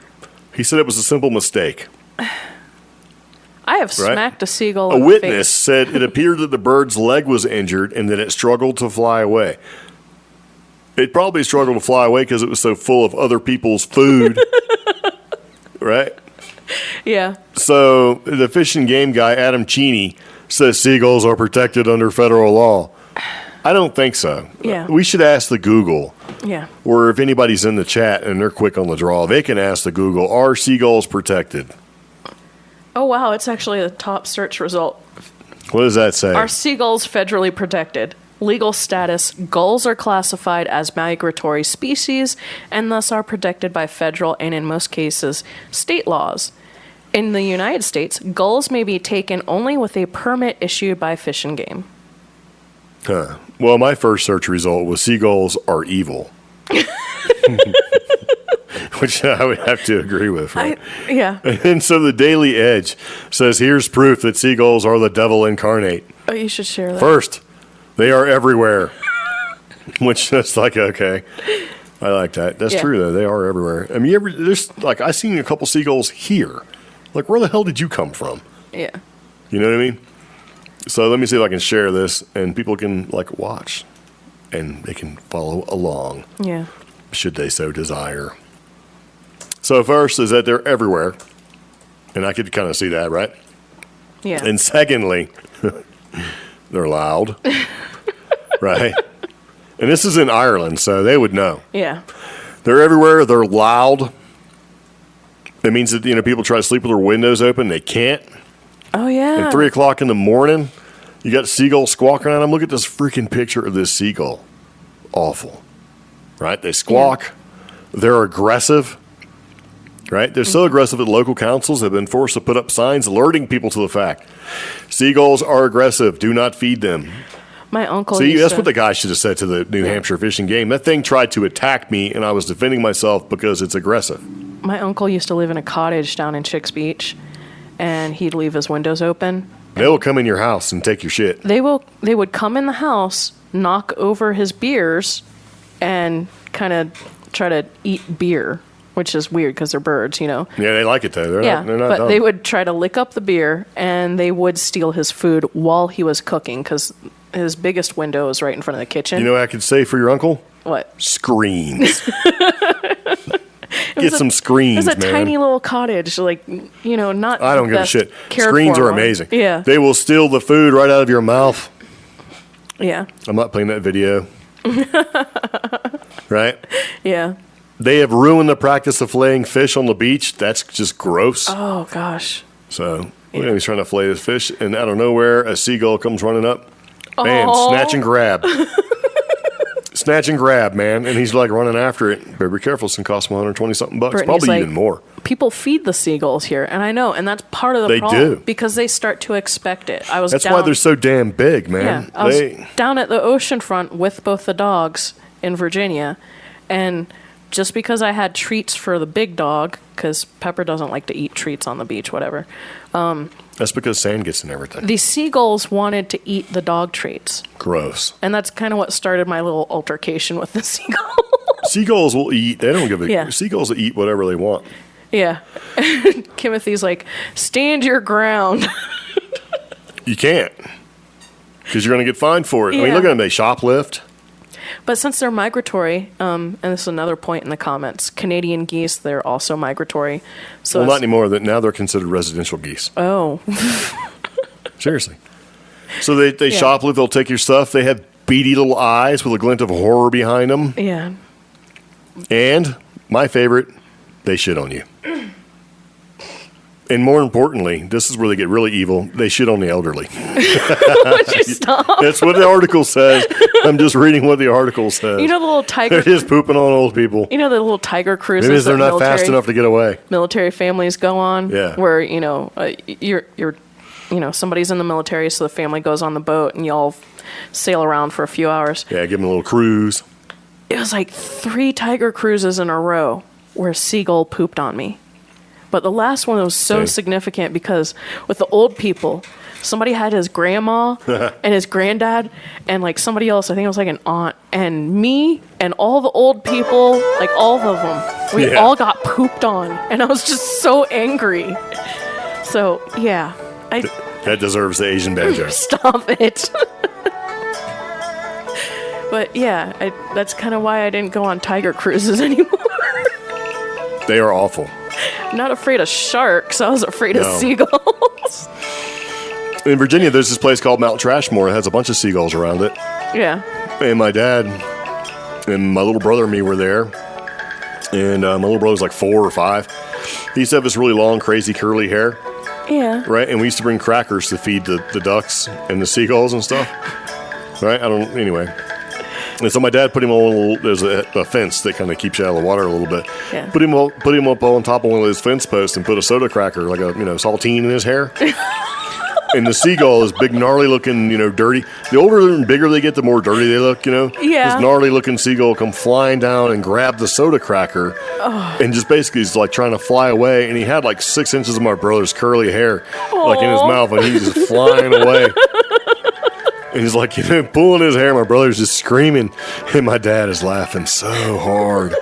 Speaker 2: He said it was a simple mistake.
Speaker 3: I have smacked a seagull
Speaker 2: in
Speaker 3: the
Speaker 2: face. A witness said it appeared that the bird's leg was injured and that it struggled to fly away. It probably struggled to fly away because it was so full of other people's food. Right?
Speaker 3: Yeah.
Speaker 2: So the Fish and Game guy, Adam Cheney, says seagulls are protected under federal law. I don't think so.
Speaker 3: Yeah.
Speaker 2: We should ask the Google.
Speaker 3: Yeah.
Speaker 2: Or if anybody's in the chat and they're quick on the draw, they can ask the Google, are seagulls protected?
Speaker 3: Oh, wow. It's actually the top search result.
Speaker 2: What does that say?
Speaker 3: Are seagulls federally protected? Legal status: gulls are classified as migratory species and thus are protected by federal and, in most cases, state laws. In the United States, gulls may be taken only with a permit issued by Fish and Game.
Speaker 2: Huh. Well, my first search result was seagulls are evil. Which I would have to agree with, right?
Speaker 3: Yeah.
Speaker 2: And so the Daily Edge says, here's proof that seagulls are the devil incarnate.
Speaker 3: Oh, you should share that.
Speaker 2: First, they are everywhere. Which that's like, okay. I like that. That's true, though. They are everywhere. I mean, I seen a couple seagulls here. Like, where the hell did you come from?
Speaker 3: Yeah.
Speaker 2: You know what I mean? So let me see if I can share this, and people can, watch. And they can follow along.
Speaker 3: Yeah.
Speaker 2: Should they so desire. So first is that they're everywhere. And I could kind of see that, right?
Speaker 3: Yeah.
Speaker 2: And secondly, they're loud. Right? And this is in Ireland, so they would know.
Speaker 3: Yeah.
Speaker 2: They're everywhere. They're loud. It means that, people try to sleep with their windows open. They can't.
Speaker 3: Oh, yeah.
Speaker 2: At 3 o'clock in the morning, you got seagulls squawking at them. Look at this freaking picture of this seagull. Awful. Right? They squawk. Yeah. They're aggressive. Right? They're so aggressive that local councils have been forced to put up signs alerting people to the fact. Seagulls are aggressive. Do not feed them.
Speaker 3: My uncle
Speaker 2: that's what the guy should have said to the New Hampshire Fish and Game. That thing tried to attack me, and I was defending myself because it's aggressive.
Speaker 3: My uncle used to live in a cottage down in Chicks Beach, and he'd leave his windows open.
Speaker 2: They will come in your house and take your shit.
Speaker 3: They would come in the house, knock over his beers, and kind of try to eat beer, which is weird because they're birds, Yeah,
Speaker 2: they like it, though. They're not
Speaker 3: but
Speaker 2: dumb.
Speaker 3: they would try to lick up the beer, and they would steal his food while he was cooking because his biggest window is right in front of the kitchen.
Speaker 2: You know what I could say for your uncle?
Speaker 3: What?
Speaker 2: Screens. Get some screens, man.
Speaker 3: It was a tiny little cottage, not.
Speaker 2: I don't give a shit. Screens are amazing.
Speaker 3: Yeah.
Speaker 2: They will steal the food right out of your mouth.
Speaker 3: Yeah.
Speaker 2: I'm not playing that video. Right?
Speaker 3: Yeah.
Speaker 2: They have ruined the practice of filleting fish on the beach. That's just gross.
Speaker 3: Oh, gosh.
Speaker 2: So, he's trying to fillet his fish, and out of nowhere, a seagull comes running up. Bam, snatch and grab. Snatch and grab, man. And he's running after it. Better be careful. It's going to cost him $120-something.
Speaker 3: Brittany's
Speaker 2: probably even more.
Speaker 3: People feed the seagulls here, and I know, and that's part of the problem.
Speaker 2: They do.
Speaker 3: Because they start to expect it.
Speaker 2: That's why they're so damn big, man.
Speaker 3: Yeah, I was down at the ocean front with both the dogs in Virginia, and just because I had treats for the big dog, because Pepper doesn't like to eat treats on the beach, whatever.
Speaker 2: That's because sand gets in everything.
Speaker 3: The seagulls wanted to eat the dog treats.
Speaker 2: Gross.
Speaker 3: And that's kind of what started my little altercation with the seagull.
Speaker 2: Seagulls will eat. They don't give a... Yeah. Seagulls will eat whatever they want.
Speaker 3: Yeah. Timothy's like, stand your ground.
Speaker 2: You can't. Because you're going to get fined for it.
Speaker 3: Yeah.
Speaker 2: I mean, look at them. They shoplift.
Speaker 3: But since they're migratory, and this is another point in the comments, Canadian geese, they're also migratory. So
Speaker 2: Well, not anymore. Now they're considered residential geese.
Speaker 3: Oh.
Speaker 2: Seriously. So they shoplift. They'll take your stuff. They have beady little eyes with a glint of horror behind them.
Speaker 3: Yeah.
Speaker 2: And my favorite, they shit on you. And more importantly, this is where they get really evil. They shit on the elderly.
Speaker 3: Would you stop?
Speaker 2: That's what the article says. I'm just reading what the article says.
Speaker 3: You know the little tiger...
Speaker 2: They're just pooping on old people.
Speaker 3: You know the little tiger cruises
Speaker 2: Maybe they're not fast enough to get away.
Speaker 3: Military families go on?
Speaker 2: Yeah.
Speaker 3: Where, you're somebody's in the military, so the family goes on the boat, and you all sail around for a few hours.
Speaker 2: Yeah, give them a little cruise.
Speaker 3: It was like 3 tiger cruises in a row where a seagull pooped on me. But the last one was so significant because with the old people, somebody had his grandma and his granddad and like somebody else, I think it was like an aunt, and me and all the old people, like all of them, we all got pooped on. And I was just so angry. So, yeah.
Speaker 2: That deserves the Asian badger.
Speaker 3: Stop it. But yeah, that's kind of why I didn't go on tiger cruises anymore.
Speaker 2: They are awful.
Speaker 3: I'm not afraid of sharks. I was afraid of seagulls.
Speaker 2: In Virginia, there's this place called Mount Trashmore. It has a bunch of seagulls around it.
Speaker 3: Yeah.
Speaker 2: And my dad and my little brother and me were there. And my little brother was like 4 or 5. He used to have this really long, crazy, curly hair.
Speaker 3: Yeah.
Speaker 2: Right? And we used to bring crackers to feed the ducks and the seagulls and stuff. Right? Anyway. And so my dad put him on there's a fence that kind of keeps you out of the water a little bit.
Speaker 3: Yeah.
Speaker 2: Put him up on top of one of those fence posts and put a soda cracker, like a saltine in his hair. And the seagull is big, gnarly looking, dirty. The older and bigger they get, the more dirty they look, Yeah. This gnarly looking seagull come flying down and grab the soda cracker and just basically is like trying to fly away. And he had like 6 inches of my brother's curly hair like in his mouth, and he's just flying away. And he's like, pulling his hair. My brother's just screaming. And my dad is laughing so hard.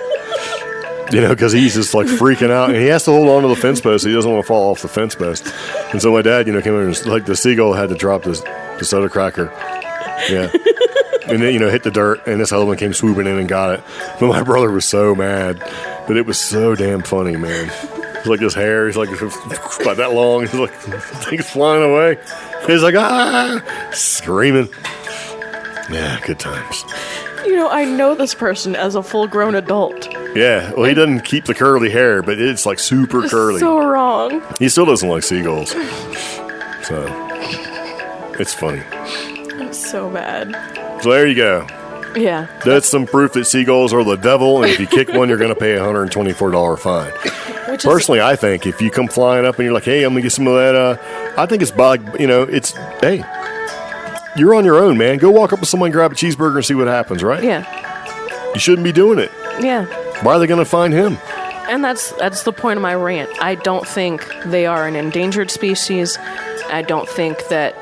Speaker 2: Because he's just like freaking out. And he has to hold on to the fence post. He doesn't want to fall off the fence post. And so my dad, came in and like the seagull had to drop the soda cracker. Yeah. And then, hit the dirt. And this other one came swooping in and got it. But my brother was so mad. But it was so damn funny, man. It's like his hair. He's like about that long. He's like, thing's flying away. He's like, screaming. Yeah, good times.
Speaker 3: I know this person as a full-grown adult.
Speaker 2: Yeah, well, he doesn't keep the curly hair, but it's like super curly.
Speaker 3: So wrong.
Speaker 2: He still doesn't like seagulls. So, it's funny.
Speaker 3: It's so bad.
Speaker 2: So there you go.
Speaker 3: Yeah.
Speaker 2: That's some proof that seagulls are the devil, and if you kick one, you're going to pay a $124 fine. Personally, I think if you come flying up and you're like, hey, I'm going to get some of that, I think it's hey, you're on your own, man. Go walk up to someone, grab a cheeseburger, and see what happens, right?
Speaker 3: Yeah.
Speaker 2: You shouldn't be doing it.
Speaker 3: Yeah.
Speaker 2: Why are they going to find him?
Speaker 3: And that's the point of my rant. I don't think they are an endangered species. I don't think that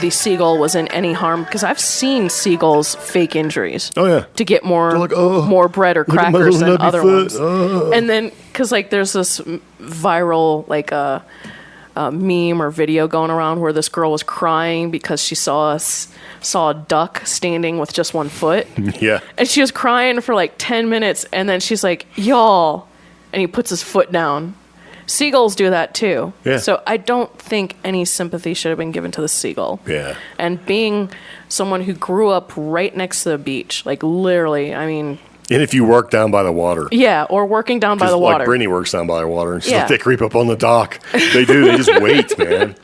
Speaker 3: the seagull was in any harm, because I've seen seagulls fake injuries.
Speaker 2: Oh, yeah.
Speaker 3: To get more bread or crackers than other ones. And then, because there's this viral meme or video going around where this girl was crying because she saw a duck standing with just one foot.
Speaker 2: Yeah.
Speaker 3: And she was crying for like 10 minutes, and then she's like, y'all, and he puts his foot down. Seagulls do that too.
Speaker 2: Yeah.
Speaker 3: So I don't think any sympathy should have been given to the seagull.
Speaker 2: Yeah.
Speaker 3: And being someone who grew up right next to the beach, like literally, I mean...
Speaker 2: And if you work down by the water.
Speaker 3: Yeah, or working down by the water.
Speaker 2: Like Brittany works down by the water, and she's like, they creep up on the dock. They do. They just wait, man.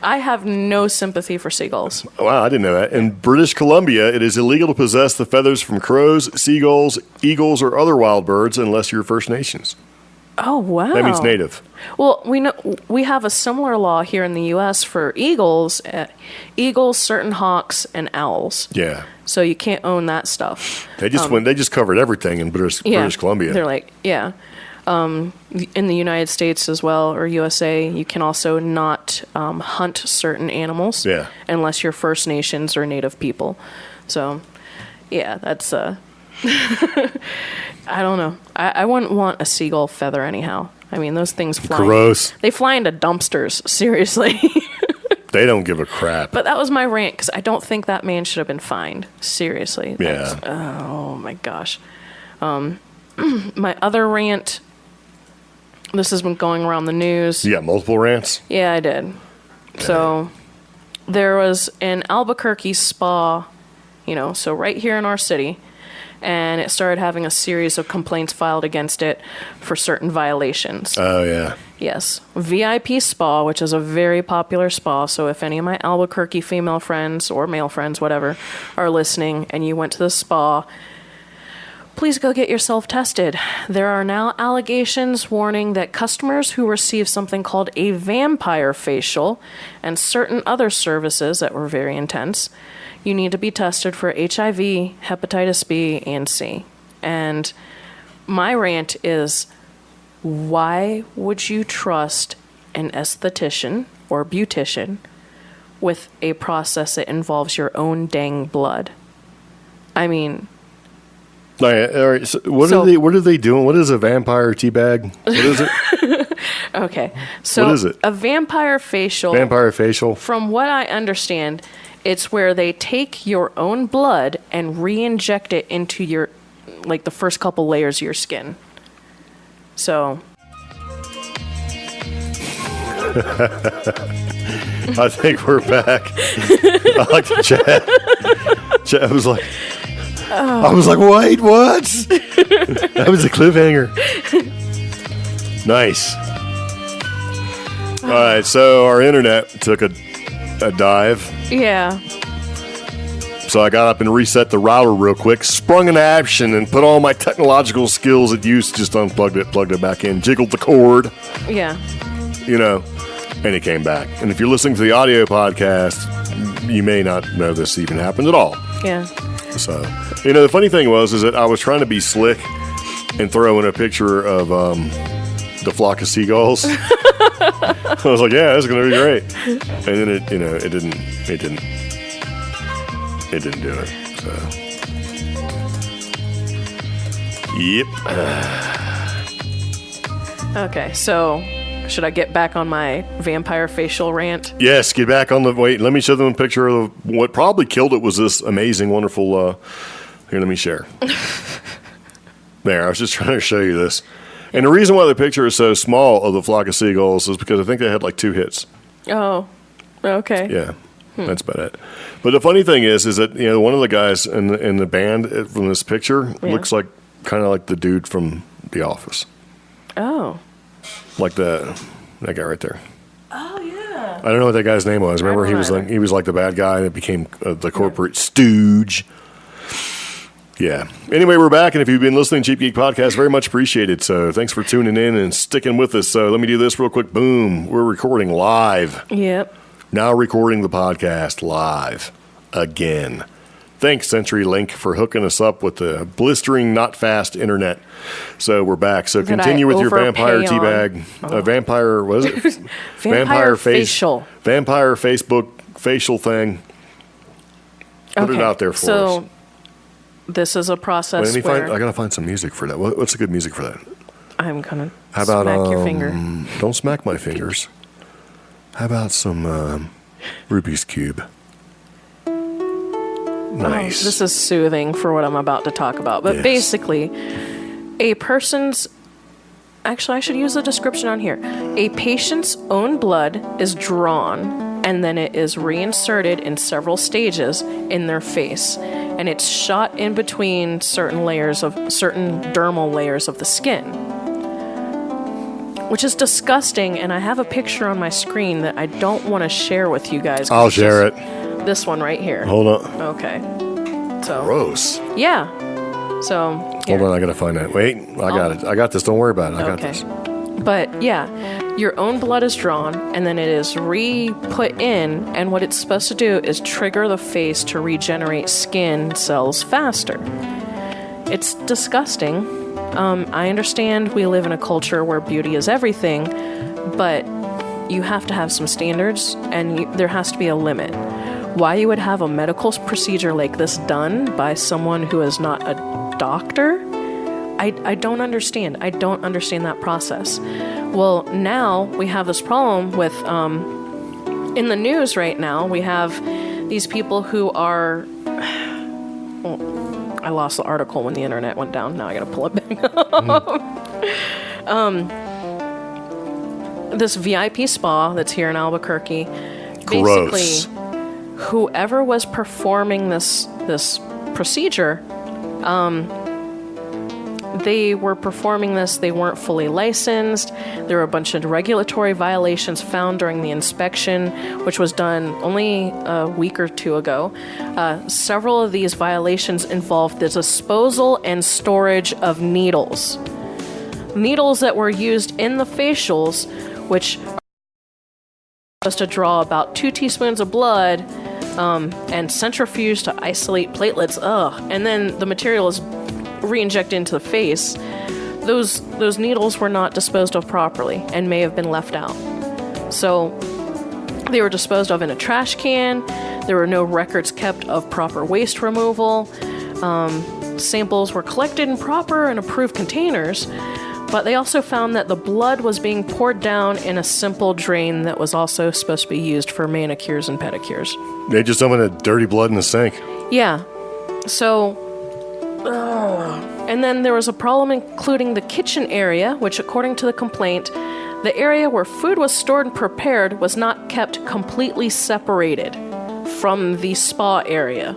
Speaker 3: I have no sympathy for seagulls.
Speaker 2: Wow, I didn't know that. In British Columbia, it is illegal to possess the feathers from crows, seagulls, eagles, or other wild birds unless you're First Nations.
Speaker 3: Oh, wow.
Speaker 2: That means native.
Speaker 3: Well, we have a similar law here in the U.S. for eagles, certain hawks, and owls.
Speaker 2: Yeah.
Speaker 3: So you can't own that stuff.
Speaker 2: They just covered everything in British Columbia.
Speaker 3: They're like, yeah. In the United States as well, or USA, you can also not hunt certain animals unless you're First Nations or Native people. So, yeah, that's... I don't know. I wouldn't want a seagull feather anyhow. I mean, those things fly.
Speaker 2: Gross.
Speaker 3: They fly into dumpsters, seriously.
Speaker 2: They don't give a crap.
Speaker 3: But that was my rant, because I don't think that man should have been fined. Seriously.
Speaker 2: Yeah.
Speaker 3: Oh, my gosh. My other rant, this has been going around the news.
Speaker 2: You got multiple rants?
Speaker 3: Yeah, I did. So there was an Albuquerque spa, so right here in our city, and it started having a series of complaints filed against it for certain violations.
Speaker 2: Oh, yeah.
Speaker 3: Yes. VIP Spa, which is a very popular spa. So if any of my Albuquerque female friends or male friends, whatever, are listening and you went to the spa, please go get yourself tested. There are now allegations warning that customers who receive something called a vampire facial and certain other services that were very intense, you need to be tested for HIV, hepatitis B, and C. And my rant is, why would you trust an esthetician or beautician with a process that involves your own dang blood? I mean...
Speaker 2: All right. So what are they doing? What is a vampire teabag? What is it?
Speaker 3: Okay. So
Speaker 2: what is it?
Speaker 3: A vampire facial.
Speaker 2: Vampire facial.
Speaker 3: From what I understand, it's where they take your own blood and re-inject it into your, like, the first couple layers of your skin. So.
Speaker 2: I think we're back. I like the chat. Chat was like, I was like, wait, what? That was a cliffhanger. Nice. All right, so our internet took a dive.
Speaker 3: Yeah.
Speaker 2: So I got up and reset the router real quick, sprung into action, and put all my technological skills at use. Just unplugged it, plugged it back in, jiggled the cord.
Speaker 3: Yeah.
Speaker 2: And it came back. And if you're listening to the audio podcast, you may not know this even happened at all.
Speaker 3: Yeah.
Speaker 2: So, the funny thing is that I was trying to be slick and throw in a picture of the flock of seagulls. I was like, yeah, this is going to be great. And then it didn't do it. So, yep.
Speaker 3: Okay, so should I get back on my vampire facial rant?
Speaker 2: Yes, get back on the... Wait, let me show them a picture of what probably killed it was this amazing, wonderful... here, let me share. There, I was just trying to show you this. And the reason why the picture is so small of the flock of seagulls is because I think they had like 2 hits.
Speaker 3: Oh, okay.
Speaker 2: Yeah, that's about it. But the funny thing is that, one of the guys in the band from this picture looks like kind of like the dude from The Office.
Speaker 3: Oh.
Speaker 2: Like that guy right there.
Speaker 3: Oh, yeah.
Speaker 2: I don't know what that guy's name was. Remember, he was like the bad guy, and it became the corporate stooge. Yeah. Anyway, we're back, and if you've been listening to Cheap Geek Podcast, very much appreciated. So thanks for tuning in and sticking with us. So let me do this real quick. Boom. We're recording live.
Speaker 3: Yep.
Speaker 2: Now recording the podcast live again. Thanks, CenturyLink, for hooking us up with the blistering, not fast internet. So we're back. So continue with your vampire teabag. Vampire, what is it?
Speaker 3: Vampire facial.
Speaker 2: Vampire Facebook facial thing. Put it out there for us.
Speaker 3: So this is a process
Speaker 2: I got to find some music for that. What's a good music for that?
Speaker 3: I'm going to
Speaker 2: smack
Speaker 3: your finger.
Speaker 2: Don't smack my fingers. How about some Rubik's Cube? Nice.
Speaker 3: This is soothing for what I'm about to talk about. But basically, a person's... Actually, I should use the description on here. A patient's own blood is drawn, and then it is reinserted in several stages in their face. And it's shot in between certain dermal layers of the skin. Which is disgusting, and I have a picture on my screen that I don't want to share with you guys.
Speaker 2: I'll share it.
Speaker 3: This one right here.
Speaker 2: Hold on.
Speaker 3: Okay. So.
Speaker 2: Gross.
Speaker 3: Yeah. So. Here.
Speaker 2: Hold on, I gotta find that. Wait, I got it. I got this. Don't worry about it. I got this.
Speaker 3: But yeah, your own blood is drawn, and then it is re-put in, and what it's supposed to do is trigger the face to regenerate skin cells faster. It's disgusting. I understand we live in a culture where beauty is everything, but you have to have some standards, and there has to be a limit. Why you would have a medical procedure like this done by someone who is not a doctor I don't understand. I don't understand that process. Well, now we have this problem with, in the news right now, we have these people who are, well, I lost the article when the internet went down. Now I gotta pull it back up. This VIP spa that's here in Albuquerque,
Speaker 2: Gross.
Speaker 3: basically, whoever was performing this procedure, they were performing this, they weren't fully licensed. There were a bunch of regulatory violations found during the inspection, which was done only a week or two ago. Several of these violations involved the disposal and storage of needles. Needles that were used in the facials, which are supposed to draw about 2 teaspoons of blood and centrifuge to isolate platelets. And then the material is re-injected into the face. Those needles were not disposed of properly and may have been left out. So they were disposed of in a trash can. There were no records kept of proper waste removal. Samples were collected in proper and approved containers, but they also found that the blood was being poured down in a simple drain that was also supposed to be used for manicures and pedicures.
Speaker 2: They just dumping the dirty blood in the sink.
Speaker 3: Yeah. So, and then there was a problem including the kitchen area, which according to the complaint, the area where food was stored and prepared was not kept completely separated from the spa area.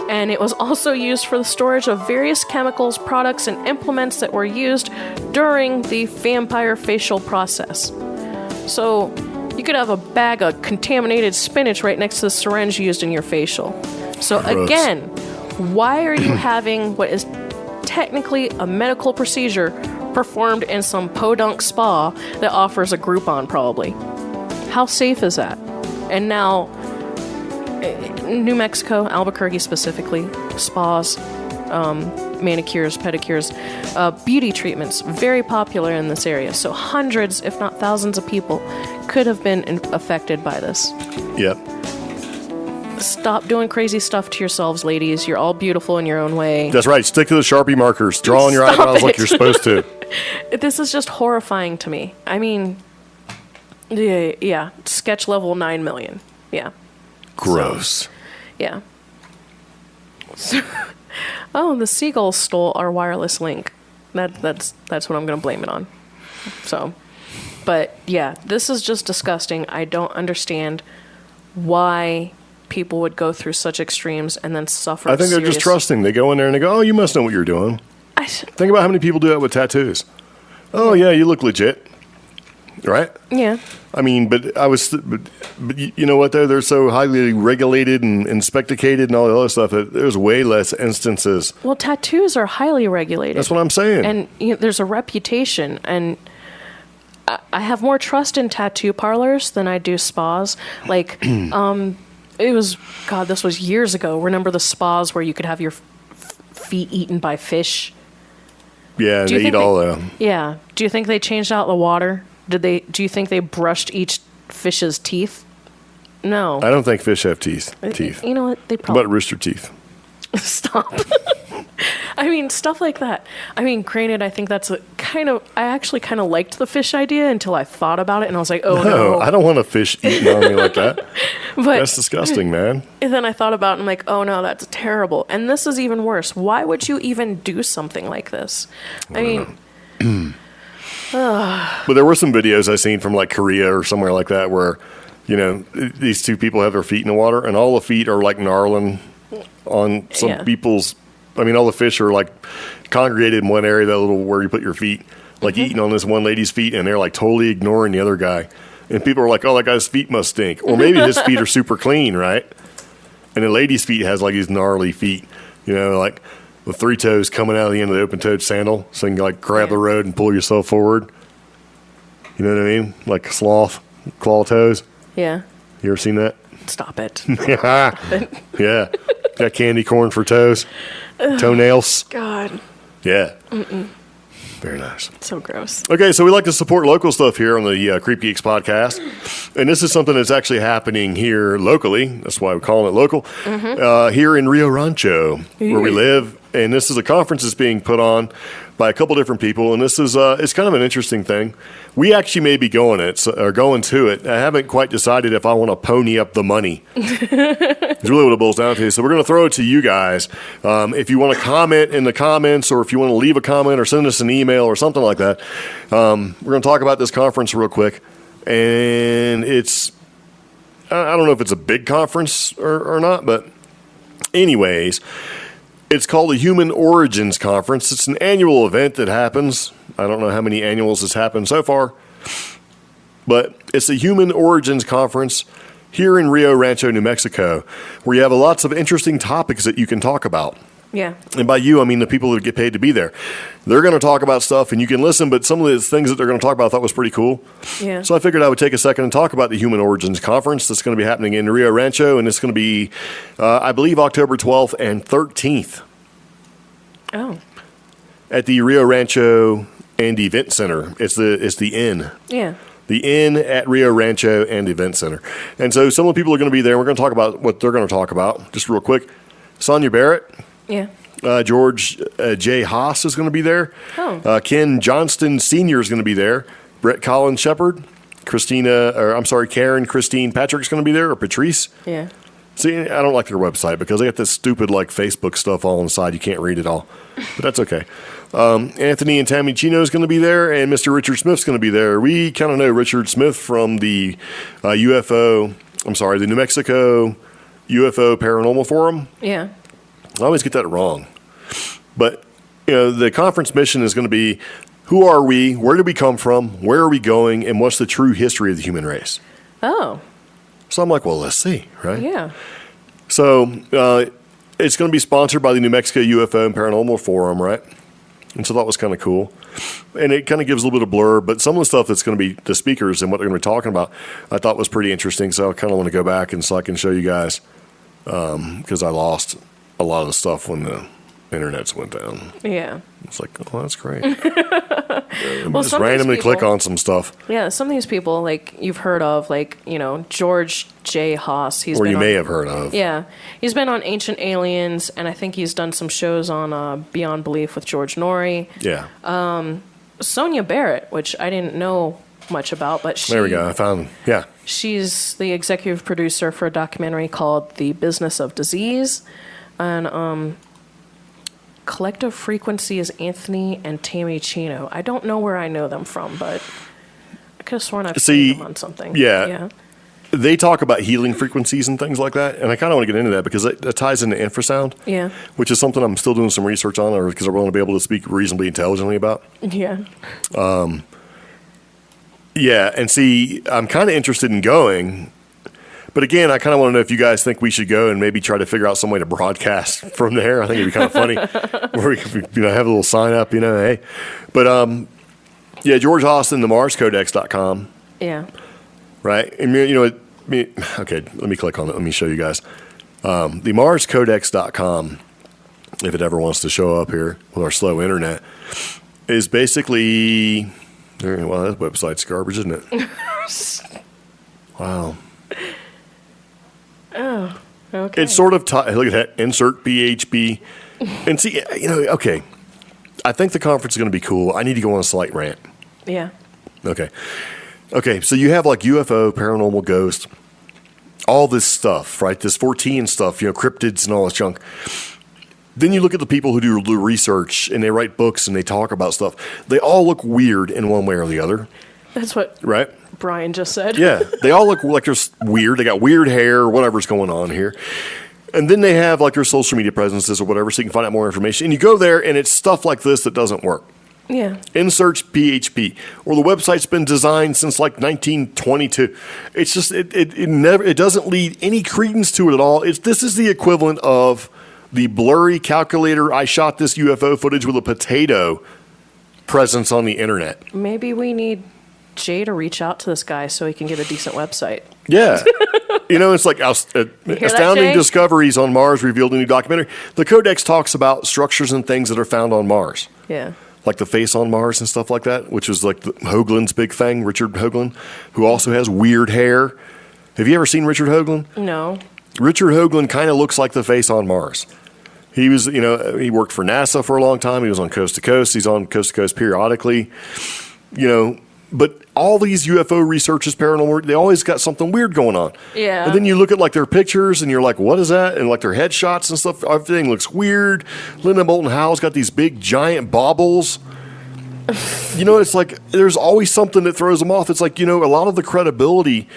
Speaker 3: And it was also used for the storage of various chemicals, products, and implements that were used during the vampire facial process. So you could have a bag of contaminated spinach right next to the syringe used in your facial. So
Speaker 2: Gross.
Speaker 3: Again, why are you having what is technically a medical procedure performed in some podunk spa that offers a Groupon probably? How safe is that? And now, New Mexico, Albuquerque specifically, spas, manicures, pedicures, beauty treatments, very popular in this area. So hundreds, if not thousands of people could have been affected by this.
Speaker 2: Yep.
Speaker 3: Stop doing crazy stuff to yourselves, ladies. You're all beautiful in your own way.
Speaker 2: That's right. Stick to the Sharpie markers. Draw on your
Speaker 3: Stop
Speaker 2: eyebrows
Speaker 3: it.
Speaker 2: like you're supposed to.
Speaker 3: This is just horrifying to me. I mean, yeah. Sketch level 9 million. Yeah.
Speaker 2: Gross.
Speaker 3: Yeah. So, the seagulls stole our wireless link. That's what I'm going to blame it on. So, but yeah, this is just disgusting. I don't understand why people would go through such extremes and then suffer.
Speaker 2: I think they're just trusting. They go in there and they go, "Oh, you must know what you're doing." Think about how many people do that with tattoos. Oh yeah, you look legit, right?
Speaker 3: Yeah.
Speaker 2: I mean, but you know what though? They're so highly regulated and inspecticated and all the other stuff that there's way less instances.
Speaker 3: Well, tattoos are highly regulated.
Speaker 2: That's what I'm saying.
Speaker 3: And there's a reputation, and I have more trust in tattoo parlors than I do spas. Like, this was years ago. Remember the spas where you could have your feet eaten by fish?
Speaker 2: Yeah, they eat all of them.
Speaker 3: Yeah. Do you think they changed out the water? Do you think they brushed each fish's teeth? No.
Speaker 2: I don't think fish have teeth.
Speaker 3: You know what? They
Speaker 2: How
Speaker 3: probably...
Speaker 2: about rooster teeth?
Speaker 3: Stop. I mean, stuff like that. I mean, granted, I think that's I actually kind of liked the fish idea until I thought about it, and I was like, oh, no.
Speaker 2: I don't want a fish eating on me like that.
Speaker 3: But
Speaker 2: that's disgusting, man.
Speaker 3: And then I thought about it, and I'm like, oh, no, that's terrible. And this is even worse. Why would you even do something like this? I mean...
Speaker 2: But there were some videos I seen from like Korea or somewhere like that where, these two people have their feet in the water, and all the feet are like gnarling on some people's... I mean, all the fish are like congregated in one area, that little where you put your feet, like eating on this one lady's feet, and they're like totally ignoring the other guy. And people are like, oh, that guy's feet must stink. Or maybe his feet are super clean, right? And the lady's feet has like these gnarly feet, like the 3 toes coming out of the end of the open-toed sandal, so you can like grab the road and pull yourself forward. You know what I mean? Like sloth, claw toes.
Speaker 3: Yeah.
Speaker 2: You ever seen that?
Speaker 3: Stop it.
Speaker 2: Yeah.
Speaker 3: Stop it.
Speaker 2: Yeah. Got candy corn for toes. Toenails.
Speaker 3: God.
Speaker 2: Yeah. Very nice.
Speaker 3: So gross.
Speaker 2: Okay, so we like to support local stuff here on the CreepGeeks podcast. And this is something that's actually happening here locally. That's why we call it local. Here in Rio Rancho, where we live. And this is a conference that's being put on by a couple different people. And this is it's kind of an interesting thing. We actually may be going to it. I haven't quite decided if I want to pony up the money. It's really what it boils down to. So we're going to throw it to you guys. If you want to comment in the comments, or if you want to leave a comment or send us an email or something like that, we're going to talk about this conference real quick. And it's, I don't know if it's a big conference or not, but anyways, it's called the Human Origins Conference. It's an annual event that happens. I don't know how many annuals it's happened so far, but it's the Human Origins Conference here in Rio Rancho, New Mexico, where you have lots of interesting topics that you can talk about.
Speaker 3: Yeah.
Speaker 2: And by you, I mean the people that get paid to be there. They're going to talk about stuff, and you can listen, but some of the things that they're going to talk about I thought was pretty cool.
Speaker 3: Yeah.
Speaker 2: So I figured I would take a second and talk about the Human Origins Conference that's going to be happening in Rio Rancho, and it's going to be, I believe, October 12th and 13th.
Speaker 3: Oh.
Speaker 2: At the Rio Rancho and Event Center. It's the Inn.
Speaker 3: Yeah.
Speaker 2: The Inn at Rio Rancho and Event Center. And so some of the people are going to be there. We're going to talk about what they're going to talk about, just real quick. Sonia Barrett.
Speaker 3: Yeah.
Speaker 2: George J. Haas is going to be there.
Speaker 3: Oh.
Speaker 2: Ken Johnston Sr. is going to be there. Brett Collins Shepard. Karen Christine Patrick's going to be there, or Patrice.
Speaker 3: Yeah.
Speaker 2: See, I don't like their website because they got this stupid Facebook stuff all on the side. You can't read it all, but that's okay. Anthony and Tammy Chino is going to be there, and Mr. Richard Smith's going to be there. We kind of know Richard Smith from the the New Mexico UFO Paranormal Forum.
Speaker 3: Yeah.
Speaker 2: I always get that wrong. But, the conference mission is going to be, who are we, where did we come from, where are we going, and what's the true history of the human race?
Speaker 3: Oh.
Speaker 2: So I'm like, well, let's see, right?
Speaker 3: Yeah.
Speaker 2: So it's going to be sponsored by the New Mexico UFO and Paranormal Forum, right? And so that was kind of cool. And it kind of gives a little bit of blur, but some of the stuff that's going to be the speakers and what they're going to be talking about, I thought was pretty interesting. So I kind of want to go back and so I can show you guys, because I lost a lot of the stuff when the internets went down.
Speaker 3: Yeah.
Speaker 2: It's like, oh, that's great.
Speaker 3: Well,
Speaker 2: just randomly click on some stuff.
Speaker 3: Yeah, some of these people, you've heard of, George J. Haas.
Speaker 2: Or you may have heard of.
Speaker 3: Yeah. He's been on Ancient Aliens, and I think he's done some shows on Beyond Belief with George Norrie.
Speaker 2: Yeah.
Speaker 3: Sonia Barrett, which I didn't know much about, but
Speaker 2: there we go. I found, yeah.
Speaker 3: She's the executive producer for a documentary called The Business of Disease. And Collective Frequency is Anthony and Tammy Chino. I don't know where I know them from, but I could have sworn I've seen them on something.
Speaker 2: Yeah. They talk about healing frequencies and things like that, and I kind of want to get into that because that ties into infrasound, which is something I'm still doing some research on, or because I want to be able to speak reasonably intelligently about.
Speaker 3: Yeah.
Speaker 2: Yeah, and see, I'm kind of interested in going, but again, I kind of want to know if you guys think we should go and maybe try to figure out some way to broadcast from there. I think it'd be kind of funny, where we could, have a little sign up, hey. But George Austin, the MarsCodex.com.
Speaker 3: Yeah.
Speaker 2: Right, and okay, let me click on it. Let me show you guys. The MarsCodex.com, if it ever wants to show up here with our slow internet, is basically, well, that website's garbage, isn't it? Wow.
Speaker 3: Oh, okay.
Speaker 2: It's sort of, look at that, insert PHP. And see, okay, I think the conference is going to be cool. I need to go on a slight rant.
Speaker 3: Yeah.
Speaker 2: Okay, so you have UFO, paranormal, ghost, all this stuff, right? This 14 stuff, cryptids and all this junk. Then you look at the people who do research and they write books and they talk about stuff. They all look weird in one way or the other.
Speaker 3: That's what Brian just said.
Speaker 2: Yeah, they all look like they're weird. They got weird hair, whatever's going on here. And then they have their social media presences or whatever, so you can find out more information. And you go there and it's stuff like this that doesn't work.
Speaker 3: Yeah.
Speaker 2: Insert PHP, or the website's been designed since 1922. It's just it doesn't lead any credence to it at all. This is the equivalent of the blurry calculator. I shot this UFO footage with a potato presence on the internet.
Speaker 3: Maybe we need Jay to reach out to this guy so he can get a decent website.
Speaker 2: Yeah. It's like astounding discoveries on Mars revealed in a new documentary. The Codex talks about structures and things that are found on Mars.
Speaker 3: Yeah.
Speaker 2: like the face on Mars and stuff like that, which was like Hoagland's big thing, Richard Hoagland, who also has weird hair. Have you ever seen Richard Hoagland?
Speaker 3: No.
Speaker 2: Richard Hoagland kind of looks like the face on Mars. He was, he worked for NASA for a long time. He was on Coast to Coast. He's on Coast to Coast periodically, but all these UFO researchers, paranormal, they always got something weird going on.
Speaker 3: Yeah.
Speaker 2: And then you look at like their pictures and you're like, what is that? And like their headshots and stuff, everything looks weird. Linda Moulton Howe's got these big giant baubles. It's like there's always something that throws them off. It's like, a lot of the credibility,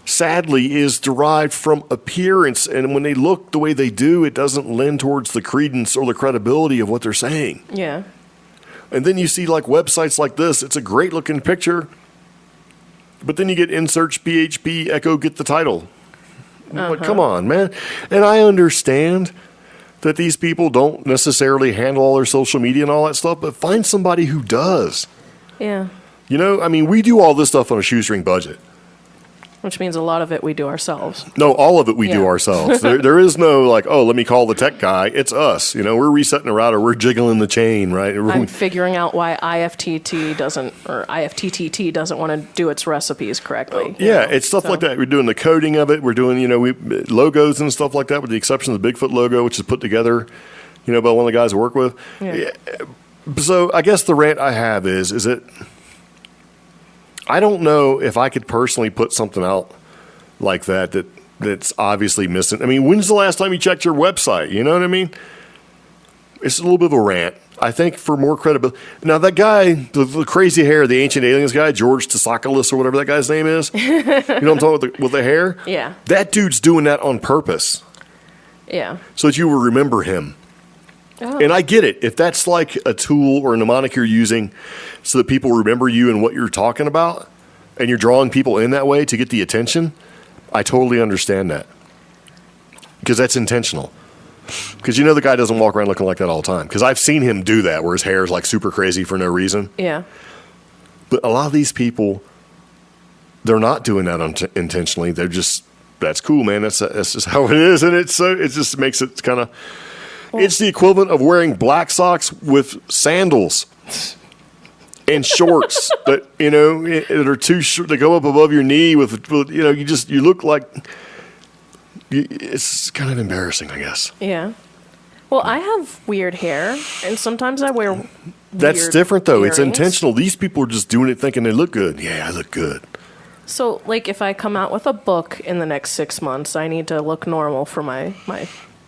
Speaker 2: sadly, is derived from appearance. And when they look the way they do, it doesn't lend towards the credence or the credibility of what they're saying.
Speaker 3: Yeah.
Speaker 2: And then you see like websites like this. It's a great looking picture. But then you get in search PHP echo get the title. Like, come on, man. And I understand that these people don't necessarily handle all their social media and all that stuff, but find somebody who does.
Speaker 3: Yeah.
Speaker 2: We do all this stuff on a shoestring budget.
Speaker 3: Which means a lot of it we do ourselves.
Speaker 2: No, all of it we do ourselves. There is no like, let me call the tech guy. It's us. We're resetting a router. We're jiggling the chain, right?
Speaker 3: I'm figuring out why IFTTT doesn't want to do its recipes correctly.
Speaker 2: It's stuff like that. We're doing the coding of it. We're doing, logos and stuff like that, with the exception of the Bigfoot logo, which is put together, by one of the guys I work with. Yeah. So I guess the rant I have is that I don't know if I could personally put something out like that's obviously missing. When's the last time you checked your website? You know what I mean? It's a little bit of a rant. I think for more credibility. Now, that guy, the crazy hair, the Ancient Aliens guy, George Tsakoulis or whatever that guy's name is, you know what I'm talking about with the hair?
Speaker 3: Yeah.
Speaker 2: That dude's doing that on purpose.
Speaker 3: Yeah.
Speaker 2: So that you will remember him. Oh. And I get it. If that's like a tool or a mnemonic you're using so that people remember you and what you're talking about, and you're drawing people in that way to get the attention, I totally understand that. Because that's intentional. Because the guy doesn't walk around looking like that all the time. Because I've seen him do that, where his hair is like super crazy for no reason.
Speaker 3: Yeah.
Speaker 2: But a lot of these people, they're not doing that intentionally. They're just, that's cool, man. That's just how it is. And it just makes it kind of... It's the equivalent of wearing black socks with sandals and shorts that are too short. They go up above your knee with you look like it's kind of embarrassing, I guess.
Speaker 3: Yeah. Well, I have weird hair, and sometimes I wear.
Speaker 2: That's different, though.
Speaker 3: Earrings.
Speaker 2: It's intentional. These people are just doing it thinking they look good. Yeah, I look good.
Speaker 3: So, like, if I come out with a book in the next 6 months, I need to look normal for my.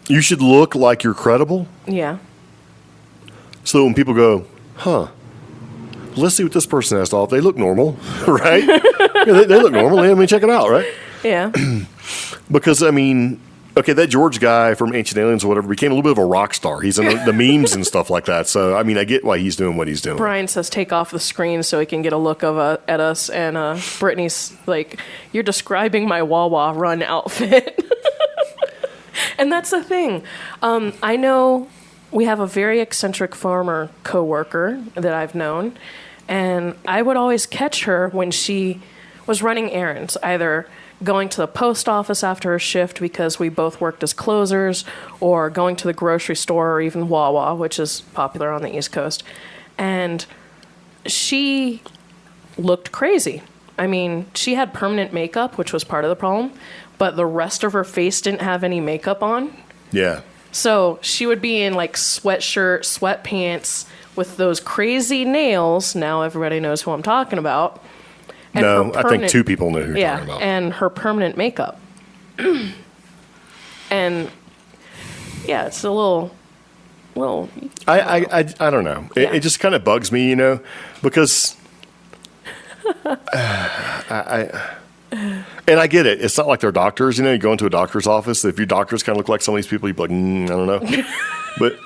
Speaker 2: You should look like you're credible.
Speaker 3: Yeah.
Speaker 2: So when people go, let's see what this person has to offer. They look normal, right? They look normal. Let me check it out, right?
Speaker 3: Yeah.
Speaker 2: Because, that George guy from Ancient Aliens or whatever became a little bit of a rock star. He's in the memes and stuff like that. So, I get why he's doing what he's doing.
Speaker 3: Brian says take off the screen so he can get a look at us. And Brittany's like, you're describing my Wawa Run outfit. And that's the thing. I know we have a very eccentric farmer coworker that I've known, and I would always catch her when she was running errands, either going to the post office after her shift because we both worked as closers, or going to the grocery store, or even Wawa, which is popular on the East Coast. And she looked crazy. She had permanent makeup, which was part of the problem, but the rest of her face didn't have any makeup on. Yeah. So she would be in like sweatshirt, sweatpants with those crazy nails. Now everybody knows who I'm talking about. And
Speaker 2: no, I think two people know who you're talking about.
Speaker 3: And her permanent makeup. And yeah, it's a little.
Speaker 2: I don't know. It just kind of bugs me, because and I get it. It's not like they're doctors. You go into a doctor's office. If your doctors kind of look like some of these people, you'd be like, I don't know. But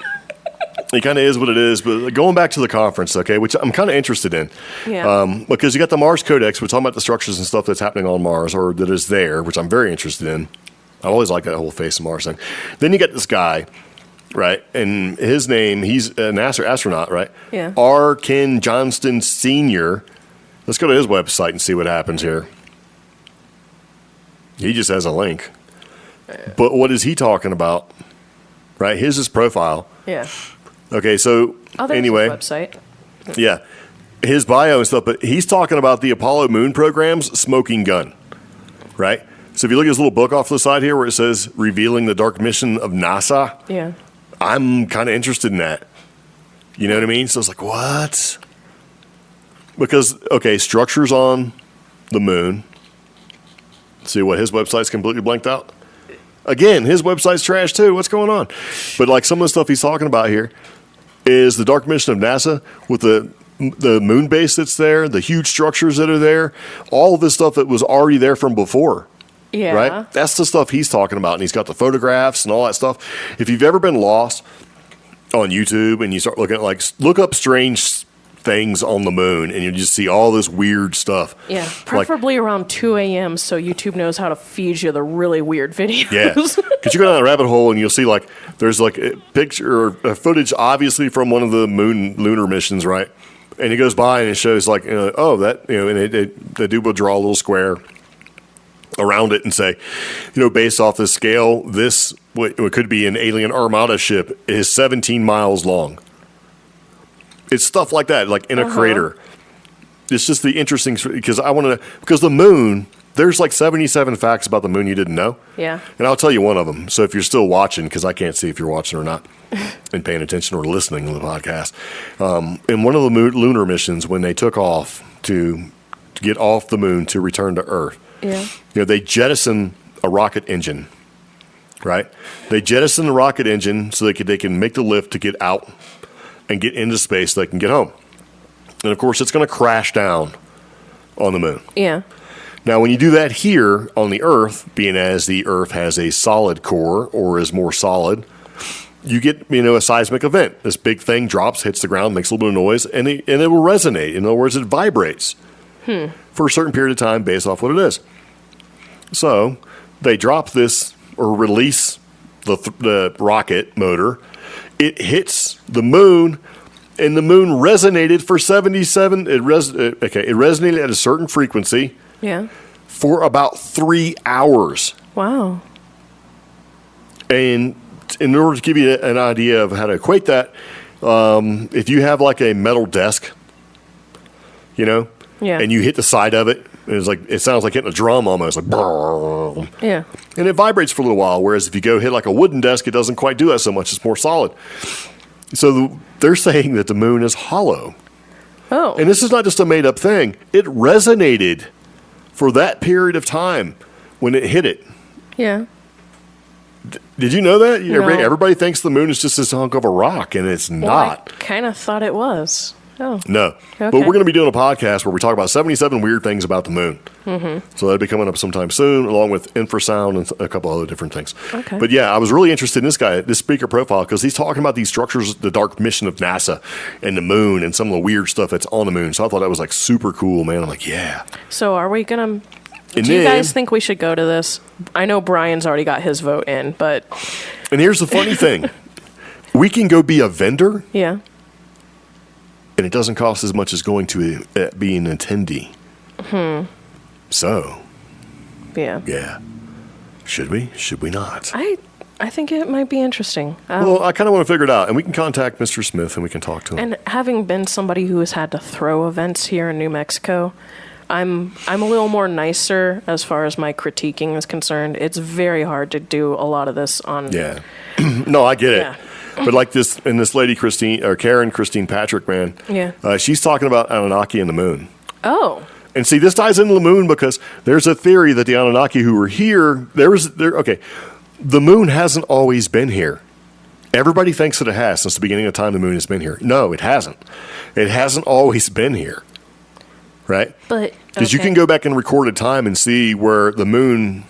Speaker 2: it kind of is what it is. But going back to the conference, okay, which I'm kind of interested in. Yeah. Because you got the Mars Codex. We're talking about the structures and stuff that's happening on Mars, or that is there, which I'm very interested in. I always like that whole face of Mars thing. Then you got this guy, right? And his name, he's an astronaut, right? Yeah. R. Ken Johnston Sr. Let's go to his website and see what happens here. He just has a link. But what is he talking about? Right? Here's his profile.
Speaker 3: Yeah.
Speaker 2: Okay, so
Speaker 3: there's
Speaker 2: anyway.
Speaker 3: his website.
Speaker 2: Yeah. His bio and stuff, but he's talking about the Apollo moon program's smoking gun, right? So if you look at his little book off to the side here where it says Revealing the Dark Mission of NASA,
Speaker 3: Yeah.
Speaker 2: I'm kind of interested in that. You know what I mean? So it's like, what? Because, okay, structures on the moon. See what, his website's completely blanked out? Again, his website's trash too. What's going on? But like some of the stuff he's talking about here is the Dark Mission of NASA with the moon base that's there, the huge structures that are there, all of this stuff that was already there from before.
Speaker 3: Yeah.
Speaker 2: Right? That's the stuff he's talking about. And he's got the photographs and all that stuff. If you've ever been lost on YouTube and you start looking at, look up strange things on the moon and you just see all this weird stuff.
Speaker 3: Yeah. Preferably around 2 a.m. so YouTube knows how to feed you the really weird videos.
Speaker 2: Yeah. Because you go down a rabbit hole and you'll see, there's a picture or footage, obviously, from one of the lunar missions, right? And it goes by and it shows they will draw a little square around it and say, based off this scale, this what could be an alien armada ship is 17 miles long. It's stuff like that, like in a crater. It's just the interesting, because the moon, there's 77 facts about the moon you didn't know.
Speaker 3: Yeah.
Speaker 2: And I'll tell you one of them. So if you're still watching, because I can't see if you're watching or not and paying attention or listening to the podcast, in one of the lunar missions, when they took off to get off the moon to return to Earth, they jettison a rocket engine, right? They jettison the rocket engine so they can make the lift to get out and get into space so they can get home. And, of course, it's going to crash down on the moon.
Speaker 3: Yeah.
Speaker 2: Now, when you do that here on the Earth, being as the Earth has a solid core or is more solid, you get, a seismic event. This big thing drops, hits the ground, makes a little bit of noise, and it will resonate. In other words, it vibrates for a certain period of time based off what it is. So they drop this or release the rocket motor. It hits the moon, and the moon resonated for 77. It resonated at a certain frequency.
Speaker 3: Yeah.
Speaker 2: For about 3 hours.
Speaker 3: Wow.
Speaker 2: And in order to give you an idea of how to equate that, if you have a metal desk, and you hit the side of it, it sounds like hitting a drum almost,
Speaker 3: yeah.
Speaker 2: And it vibrates for a little while. Whereas if you go hit a wooden desk, it doesn't quite do that so much. It's more solid. So they're saying that the moon is hollow.
Speaker 3: Oh.
Speaker 2: And this is not just a made up thing. It resonated for that period of time when it hit it.
Speaker 3: Yeah.
Speaker 2: Did you know that?
Speaker 3: No.
Speaker 2: Everybody thinks the moon is just this hunk of a rock, and it's not.
Speaker 3: I kind of thought it was. Oh.
Speaker 2: No. Okay. But we're going to be doing a podcast where we talk about 77 weird things about the moon. Mm-hmm. So that'll be coming up sometime soon, along with infrasound and a couple other different things.
Speaker 3: Okay.
Speaker 2: But yeah, I was really interested in this speaker profile, because he's talking about these structures, the dark mission of NASA and the moon and some of the weird stuff that's on the moon. So I thought that was super cool, man. I'm like, yeah.
Speaker 3: So are we going to... Do you guys think we should go to this? I know Brian's already got his vote in, but...
Speaker 2: And here's the funny thing. We can go be a vendor.
Speaker 3: Yeah.
Speaker 2: And it doesn't cost as much as going to be an attendee. So.
Speaker 3: Yeah.
Speaker 2: Yeah. Should we? Should we not?
Speaker 3: I think it might be interesting.
Speaker 2: Well, I kind of want to figure it out. And we can contact Mr. Smith and we can talk to him.
Speaker 3: And having been somebody who has had to throw events here in New Mexico, I'm a little more nicer as far as my critiquing is concerned. It's very hard to do a lot of this on...
Speaker 2: Yeah. No, I get it.
Speaker 3: Yeah.
Speaker 2: But this lady, Karen Christine Patrick, man.
Speaker 3: Yeah.
Speaker 2: She's talking about Anunnaki and the moon.
Speaker 3: Oh.
Speaker 2: And see, this ties into the moon because there's a theory that the Anunnaki who were here, the moon hasn't always been here. Everybody thinks that it has since the beginning of time. The moon has been here. No, it hasn't. It hasn't always been here. Right?
Speaker 3: But
Speaker 2: because you can go back in recorded time and see where the moon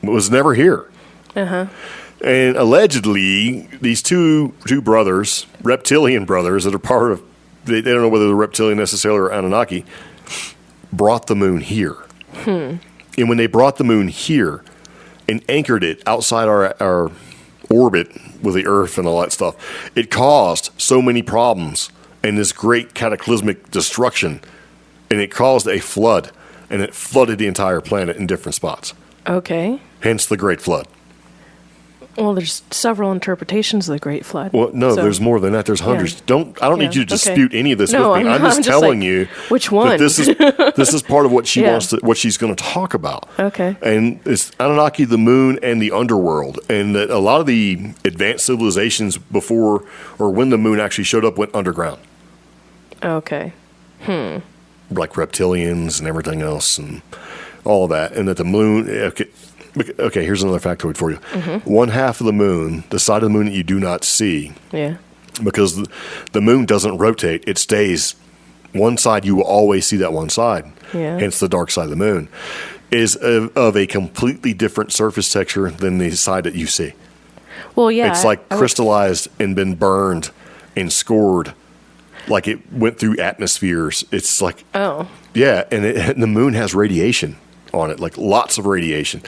Speaker 2: was never here.
Speaker 3: Uh-huh.
Speaker 2: And allegedly, these two brothers, reptilian brothers, that are part of, they don't know whether they're reptilian necessarily or Anunnaki, brought the moon here. And when they brought the moon here and anchored it outside our orbit with the Earth and all that stuff, it caused so many problems and this great cataclysmic destruction. And it caused a flood, and it flooded the entire planet in different spots.
Speaker 3: Okay.
Speaker 2: Hence the Great Flood.
Speaker 3: Well, there's several interpretations of the Great Flood.
Speaker 2: Well, no, there's more than that. There's hundreds. I don't need you to dispute any of this with me. I'm just telling you
Speaker 3: which one.
Speaker 2: That this is part of what she wants to, what she's going to talk about.
Speaker 3: Okay.
Speaker 2: And it's Anunnaki, the moon, and the underworld, and that a lot of the advanced civilizations before or when the moon actually showed up went underground.
Speaker 3: Okay.
Speaker 2: Like reptilians and everything else, and all of that, and that the moon. Okay, here's another factoid for you. One half of the moon, the side of the moon that you do not see, because the moon doesn't rotate, it stays one side. You will always see that one side, hence the dark side of the moon, is of a completely different surface texture than the side that you see.
Speaker 3: Well, yeah.
Speaker 2: It's like crystallized and been burned and scored, like it went through atmospheres. It's like, and the moon has radiation on it, like lots of radiation.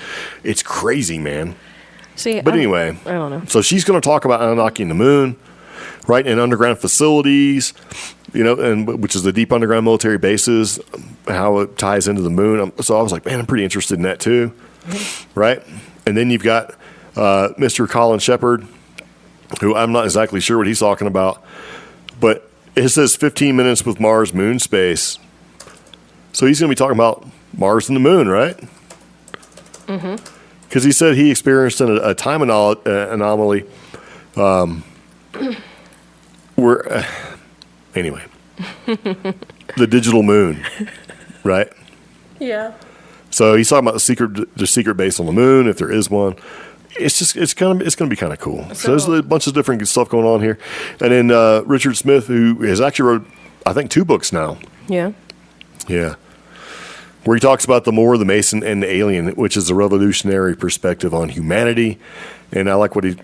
Speaker 2: It's crazy, man.
Speaker 3: See,
Speaker 2: but anyway,
Speaker 3: I don't know.
Speaker 2: So she's going to talk about Anunnaki and the moon, right, in underground facilities, and which is the deep underground military bases, how it ties into the moon. So I was like, man, I'm pretty interested in that too, right? And then you've got Mr. Colin Shepard, who I'm not exactly sure what he's talking about, but it says 15 minutes with Mars moon space. So he's going to be talking about Mars and the moon, right? Because he said he experienced a time anomaly where, anyway, the digital moon, right?
Speaker 3: Yeah.
Speaker 2: So he's talking about the secret base on the moon, if there is one. It's going to be kind of cool. So there's a bunch of different stuff going on here, and then Richard Smith, who has actually wrote, I think, 2 books now. Yeah. Where he talks about the Moor, the Mason, and the Alien, which is a revolutionary perspective on humanity. And I like what he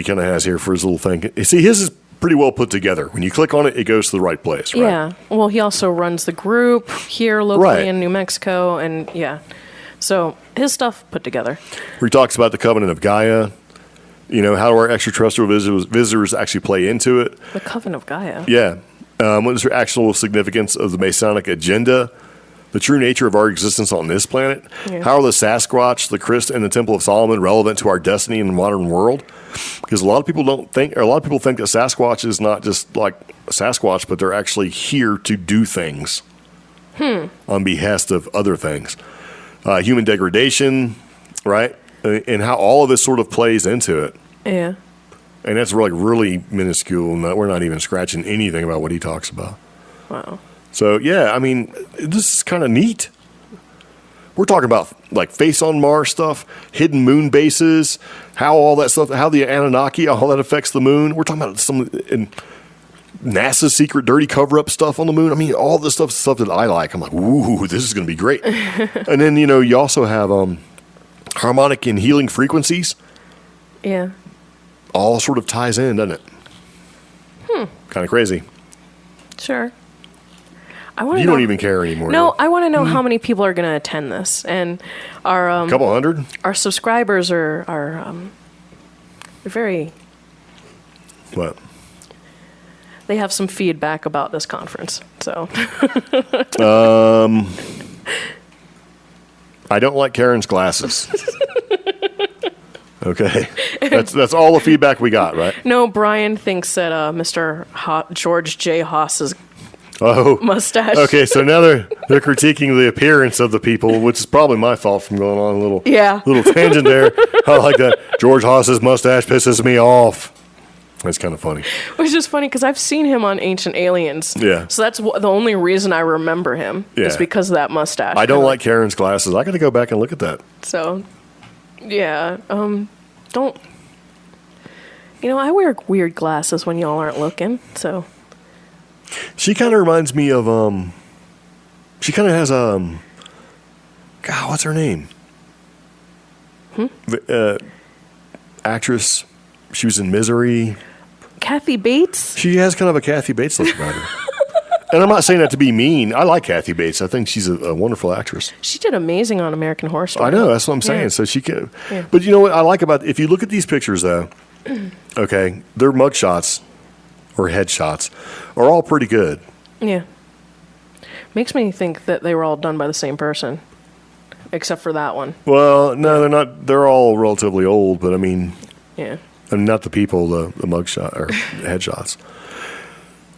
Speaker 2: kind of has here for his little thing. See, his is pretty well put together. When you click on it, it goes to the right place, right?
Speaker 3: Yeah. Well, he also runs the group here locally in New Mexico, and so his stuff put together.
Speaker 2: Where he talks about the Covenant of Gaia, how do our extraterrestrial visitors actually play into it?
Speaker 3: The Covenant of Gaia?
Speaker 2: Yeah. What is the actual significance of the Masonic agenda? The true nature of our existence on this planet. How are the Sasquatch, the Christ, and the Temple of Solomon relevant to our destiny in the modern world? Because a lot of people think that Sasquatch is not just like Sasquatch, but they're actually here to do things on behest of other things. Human degradation, right? And how all of this sort of plays into it.
Speaker 3: Yeah.
Speaker 2: And that's really minuscule, and we're not even scratching anything about what he talks about.
Speaker 3: Wow.
Speaker 2: So, I mean, this is kind of neat. We're talking about, like, face on Mars stuff, hidden moon bases, how all that stuff, how the Anunnaki, all that affects the moon. We're talking about some NASA's secret dirty cover-up stuff on the moon. I mean, all this stuff is stuff that I like. I'm like, ooh, this is going to be great. And then, you also have harmonic and healing frequencies.
Speaker 3: Yeah.
Speaker 2: All sort of ties in, doesn't it? Kind of crazy.
Speaker 3: Sure.
Speaker 2: You don't even care anymore.
Speaker 3: No, I want to know how many people are going to attend this, and our
Speaker 2: a couple hundred.
Speaker 3: Our subscribers are very.
Speaker 2: What?
Speaker 3: They have some feedback about this conference, so.
Speaker 2: I don't like Karen's glasses. Okay, that's all the feedback we got, right?
Speaker 3: No, Brian thinks that Mr. George J. Haas's mustache.
Speaker 2: Okay, so now they're critiquing the appearance of the people, which is probably my fault from going on a little tangent there. I like that. George Haas's mustache pisses me off. That's kind of funny.
Speaker 3: Which is funny because I've seen him on Ancient Aliens. Yeah. So that's the only reason I remember him is because of that mustache.
Speaker 2: I don't like Karen's glasses. I got to go back and look at that.
Speaker 3: So, yeah. Don't. I wear weird glasses when y'all aren't looking, so.
Speaker 2: She kind of reminds me of, she kind of has, God, what's her name? Actress. She was in Misery.
Speaker 3: Kathy Bates?
Speaker 2: She has kind of a Kathy Bates look about her. And I'm not saying that to be mean. I like Kathy Bates. I think she's a wonderful actress.
Speaker 3: She did amazing on American Horror Story.
Speaker 2: I know. That's what I'm saying. Yeah. So she can. Yeah. But you know what I like about, if you look at these pictures, though, okay, their mug shots or headshots are all pretty good.
Speaker 3: Yeah. Makes me think that they were all done by the same person, except for that one.
Speaker 2: Well, no, they're not. They're all relatively old, but I mean.
Speaker 3: Yeah.
Speaker 2: And not the people, the mugshot or headshots.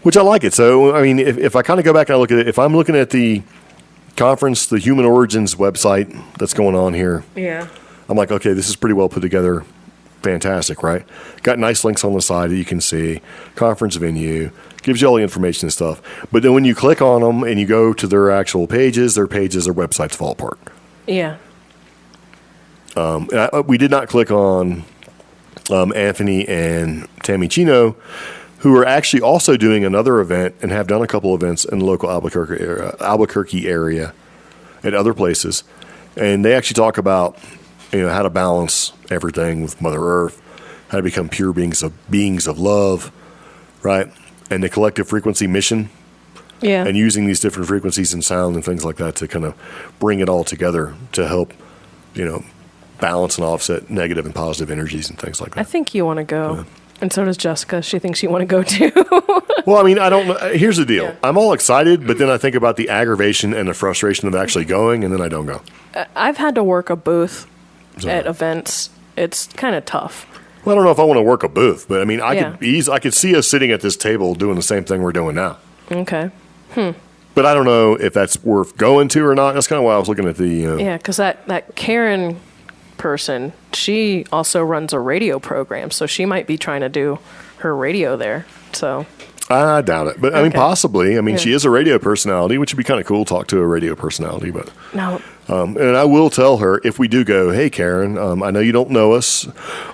Speaker 2: Which I like it. So, I mean, if I kind of go back and I look at it, if I'm looking at the conference, the Human Origins website that's going on here,
Speaker 3: Yeah.
Speaker 2: I'm like, okay, this is pretty well put together. Fantastic, right? Got nice links on the side that you can see. Conference venue. Gives you all the information and stuff. But then when you click on them and you go to their actual pages, their websites fall apart.
Speaker 3: Yeah.
Speaker 2: We did not click on Anthony and Tammy Chino, who are actually also doing another event and have done a couple events in the local Albuquerque area at other places. And they actually talk about, how to balance everything with Mother Earth, how to become pure beings of love, right? And the collective frequency mission.
Speaker 3: Yeah.
Speaker 2: And using these different frequencies and sound and things like that to kind of bring it all together to help, balance and offset negative and positive energies and things like that.
Speaker 3: I think you want to go. Yeah. And so does Jessica. She thinks you want to go too.
Speaker 2: Well, I mean, I don't know. Here's the deal.
Speaker 3: Yeah.
Speaker 2: I'm all excited, but then I think about the aggravation and the frustration of actually going, and then I don't go.
Speaker 3: I've had to work a booth at events. It's kind of tough.
Speaker 2: Well, I don't know if I want to work a booth, but I mean, I could see us sitting at this table doing the same thing we're doing now.
Speaker 3: Okay.
Speaker 2: But I don't know if that's worth going to or not. That's kind of why I was looking at the...
Speaker 3: Yeah, because that Karen person, she also runs a radio program, so she might be trying to do her radio there. So
Speaker 2: I doubt it, but I mean, possibly. I mean, she is a radio personality, which would be kind of cool. Talk to a radio personality, but
Speaker 3: no.
Speaker 2: And I will tell her if we do go, hey, Karen, I know you don't know us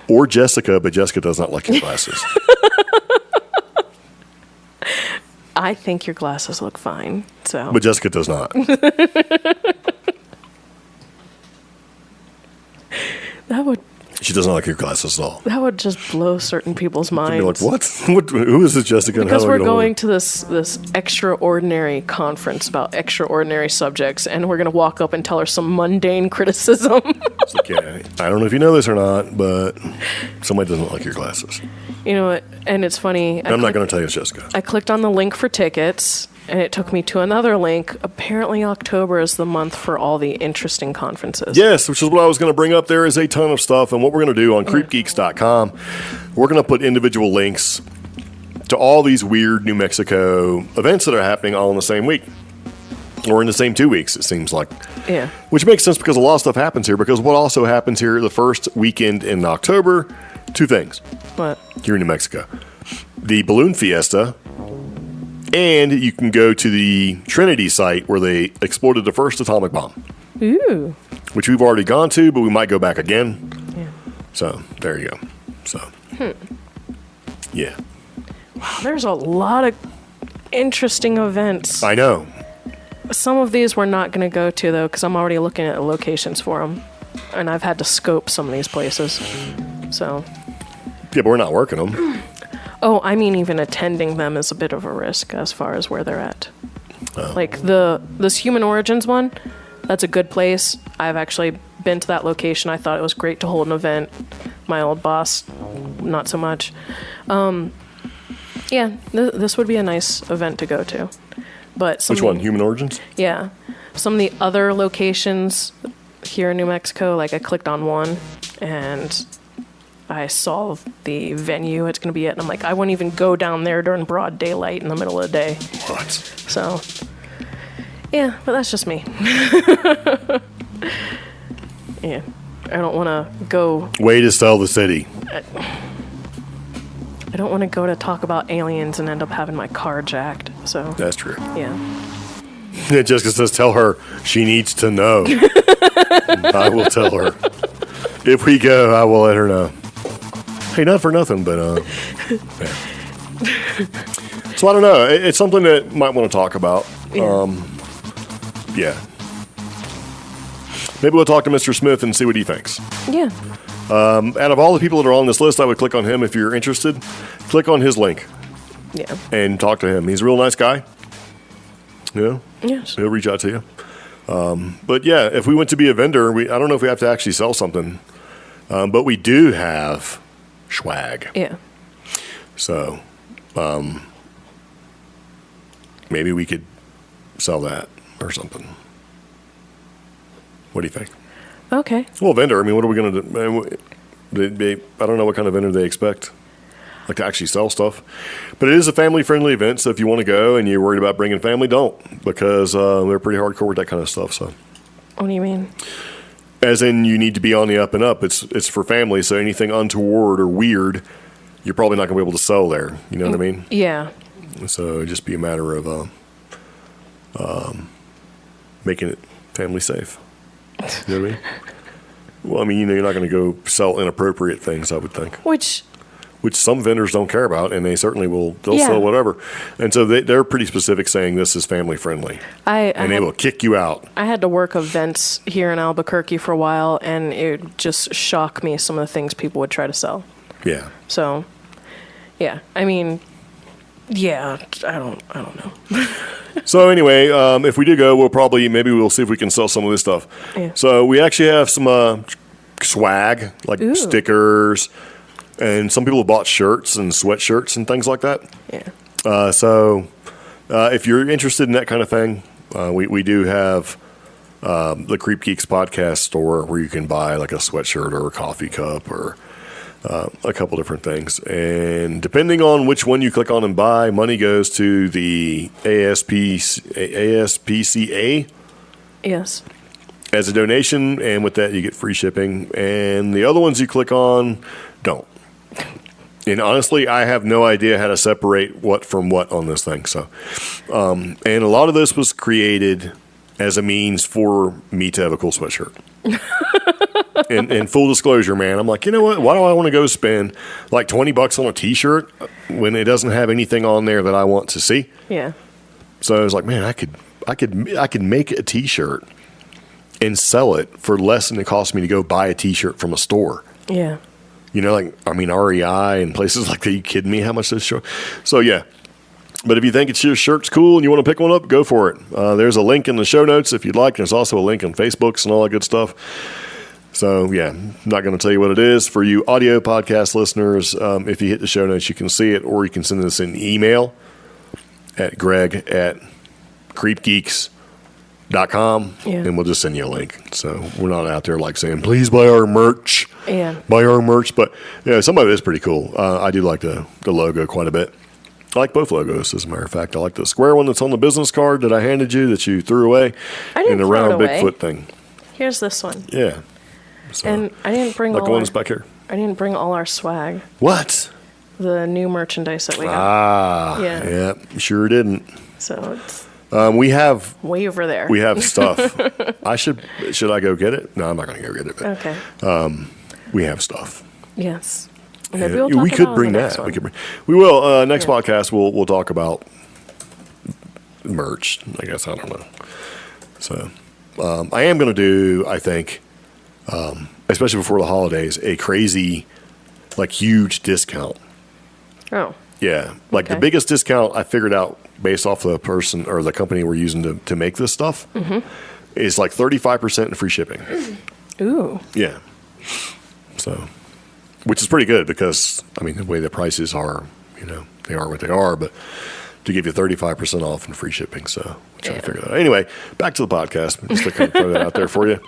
Speaker 2: or Jessica, but Jessica does not like your glasses.
Speaker 3: I think your glasses look fine. So,
Speaker 2: but Jessica does not. She doesn't like your glasses at all.
Speaker 3: That would just blow certain people's minds.
Speaker 2: Be like, what? Who is this Jessica?
Speaker 3: Because we're going to this extraordinary conference about extraordinary subjects, and we're going to walk up and tell her some mundane criticism.
Speaker 2: It's okay. I don't know if you know this or not, but somebody doesn't like your glasses.
Speaker 3: You know what? And it's funny.
Speaker 2: I'm not going to tell you it's Jessica.
Speaker 3: I clicked on the link for tickets, and it took me to another link. Apparently, October is the month for all the interesting conferences.
Speaker 2: Yes, which is what I was going to bring up. There is a ton of stuff, and what we're going to do on CreepGeeks.com, we're going to put individual links to all these weird New Mexico events that are happening all in the same week. Or in the same 2 weeks, it seems like.
Speaker 3: Yeah.
Speaker 2: Which makes sense because a lot of stuff happens here. Because what also happens here the first weekend in October, two things.
Speaker 3: What?
Speaker 2: Here in New Mexico. The Balloon Fiesta, and you can go to the Trinity site where they exploded the first atomic bomb.
Speaker 3: Ooh.
Speaker 2: Which we've already gone to, but we might go back again.
Speaker 3: Yeah.
Speaker 2: So, there you go. So, yeah.
Speaker 3: Wow, there's a lot of interesting events.
Speaker 2: I know.
Speaker 3: Some of these we're not going to go to, though, because I'm already looking at locations for them. And I've had to scope some of these places. So.
Speaker 2: Yeah, but we're not working them.
Speaker 3: Oh, I mean, even attending them is a bit of a risk as far as where they're at. Oh. Like this Human Origins one, that's a good place. I've actually been to that location. I thought it was great to hold an event. My old boss, not so much. Yeah, this would be a nice event to go to. But
Speaker 2: which one? Human Origins?
Speaker 3: Yeah. Some of the other locations here in New Mexico, like I clicked on one and I saw the venue it's going to be at, and I'm like, I wouldn't even go down there during broad daylight in the middle of the day.
Speaker 2: What?
Speaker 3: So, yeah, but that's just me. Yeah, I don't want to go.
Speaker 2: Way to sell the city.
Speaker 3: I don't want to go to talk about aliens and end up having my car jacked. So
Speaker 2: that's true.
Speaker 3: Yeah.
Speaker 2: Jessica says, tell her she needs to know. I will tell her. If we go, I will let her know. Hey, not for nothing, but yeah. So I don't know. It's something that might want to talk about. Yeah. Maybe we'll talk to Mr. Smith and see what he thinks.
Speaker 3: Yeah.
Speaker 2: Out of all the people that are on this list, I would click on him if you're interested. Click on his link.
Speaker 3: Yeah.
Speaker 2: And talk to him. He's a real nice guy. Yeah.
Speaker 3: Yes.
Speaker 2: He'll reach out to you. But yeah, if we went to be a vendor, I don't know if we have to actually sell something. But we do have swag.
Speaker 3: Yeah.
Speaker 2: So, maybe we could sell that or something. What do you think?
Speaker 3: Okay.
Speaker 2: Well, vendor, I mean, what are we going to do? I don't know what kind of vendor they expect, like to actually sell stuff. But it is a family-friendly event, so if you want to go and you're worried about bringing family, don't, because they're pretty hardcore with that kind of stuff. So,
Speaker 3: what do you mean?
Speaker 2: As in, you need to be on the up and up. It's for family, so anything untoward or weird, you're probably not going to be able to sell there. You know what I mean?
Speaker 3: Yeah.
Speaker 2: So it'd just be a matter of making it family safe. You know what I mean? Well, I mean, you're not going to go sell inappropriate things, I would think.
Speaker 3: Which
Speaker 2: some vendors don't care about, and they certainly will. They'll sell whatever. And so they're pretty specific, saying this is family friendly. They will kick you out.
Speaker 3: I had to work events here in Albuquerque for a while, and it just shocked me some of the things people would try to sell.
Speaker 2: Yeah.
Speaker 3: So, yeah. I mean, yeah. I don't know.
Speaker 2: So anyway, if we do go, we'll see if we can sell some of this stuff.
Speaker 3: Yeah. So
Speaker 2: we actually have some swag, like stickers, and some people have bought shirts and sweatshirts and things like that.
Speaker 3: Yeah.
Speaker 2: So if you're interested in that kind of thing, we do have the CreepGeeks podcast store where you can buy like a sweatshirt or a coffee cup or a couple different things. And depending on which one you click on and buy, money goes to the ASPCA.
Speaker 3: Yes.
Speaker 2: As a donation, and with that you get free shipping. And the other ones you click on don't. And honestly, I have no idea how to separate what from what on this thing. So, and a lot of this was created as a means for me to have a cool sweatshirt. And full disclosure, man, I'm like, you know what? Why do I want to go spend like $20 on a T-shirt when it doesn't have anything on there that I want to see?
Speaker 3: Yeah.
Speaker 2: So I was like, man, I could make a T-shirt and sell it for less than it cost me to go buy a T-shirt from a store.
Speaker 3: Yeah.
Speaker 2: You know, like, I mean, REI and places like that. Are you kidding me? How much this shirt? So, yeah. But if you think your shirt's cool and you want to pick one up, go for it. There's a link in the show notes if you'd like. There's also a link on Facebooks and all that good stuff. So, yeah, I'm not going to tell you what it is. For you audio podcast listeners, if you hit the show notes, you can see it, or you can send us an email at greg@creepgeeks.com, and we'll just send you a link. So we're not out there like saying, please buy our merch.
Speaker 3: Yeah.
Speaker 2: Buy our merch. But, yeah, some of it is pretty cool. I do like the logo quite a bit. I like both logos, as a matter of fact. I like the square one that's on the business card that I handed you that you threw away, and the round Bigfoot thing.
Speaker 3: Here's this one.
Speaker 2: Yeah. So,
Speaker 3: and I didn't bring
Speaker 2: like the ones back here.
Speaker 3: I didn't bring all our swag.
Speaker 2: What?
Speaker 3: The new merchandise that we got.
Speaker 2: Yeah, sure didn't.
Speaker 3: So it's
Speaker 2: we have
Speaker 3: way over there.
Speaker 2: We have stuff. Should I go get it? No, I'm not going to go get it. But,
Speaker 3: okay.
Speaker 2: We have stuff.
Speaker 3: Yes.
Speaker 2: Maybe we could bring that. We will. Next podcast, we'll talk about merch. I guess, I don't know. So I am going to do, I think, especially before the holidays, a crazy, like, huge discount.
Speaker 3: Oh.
Speaker 2: Yeah, like the biggest discount I figured out based off the person or the company we're using to make this stuff is like 35% in free shipping.
Speaker 3: Ooh.
Speaker 2: Yeah. So, which is pretty good because, I mean, the way the prices are, you know, they are what they are, but to give you 35% off and free shipping. So, we're trying to figure that out. Anyway, back to the podcast. Just to kind of throw that out there for you,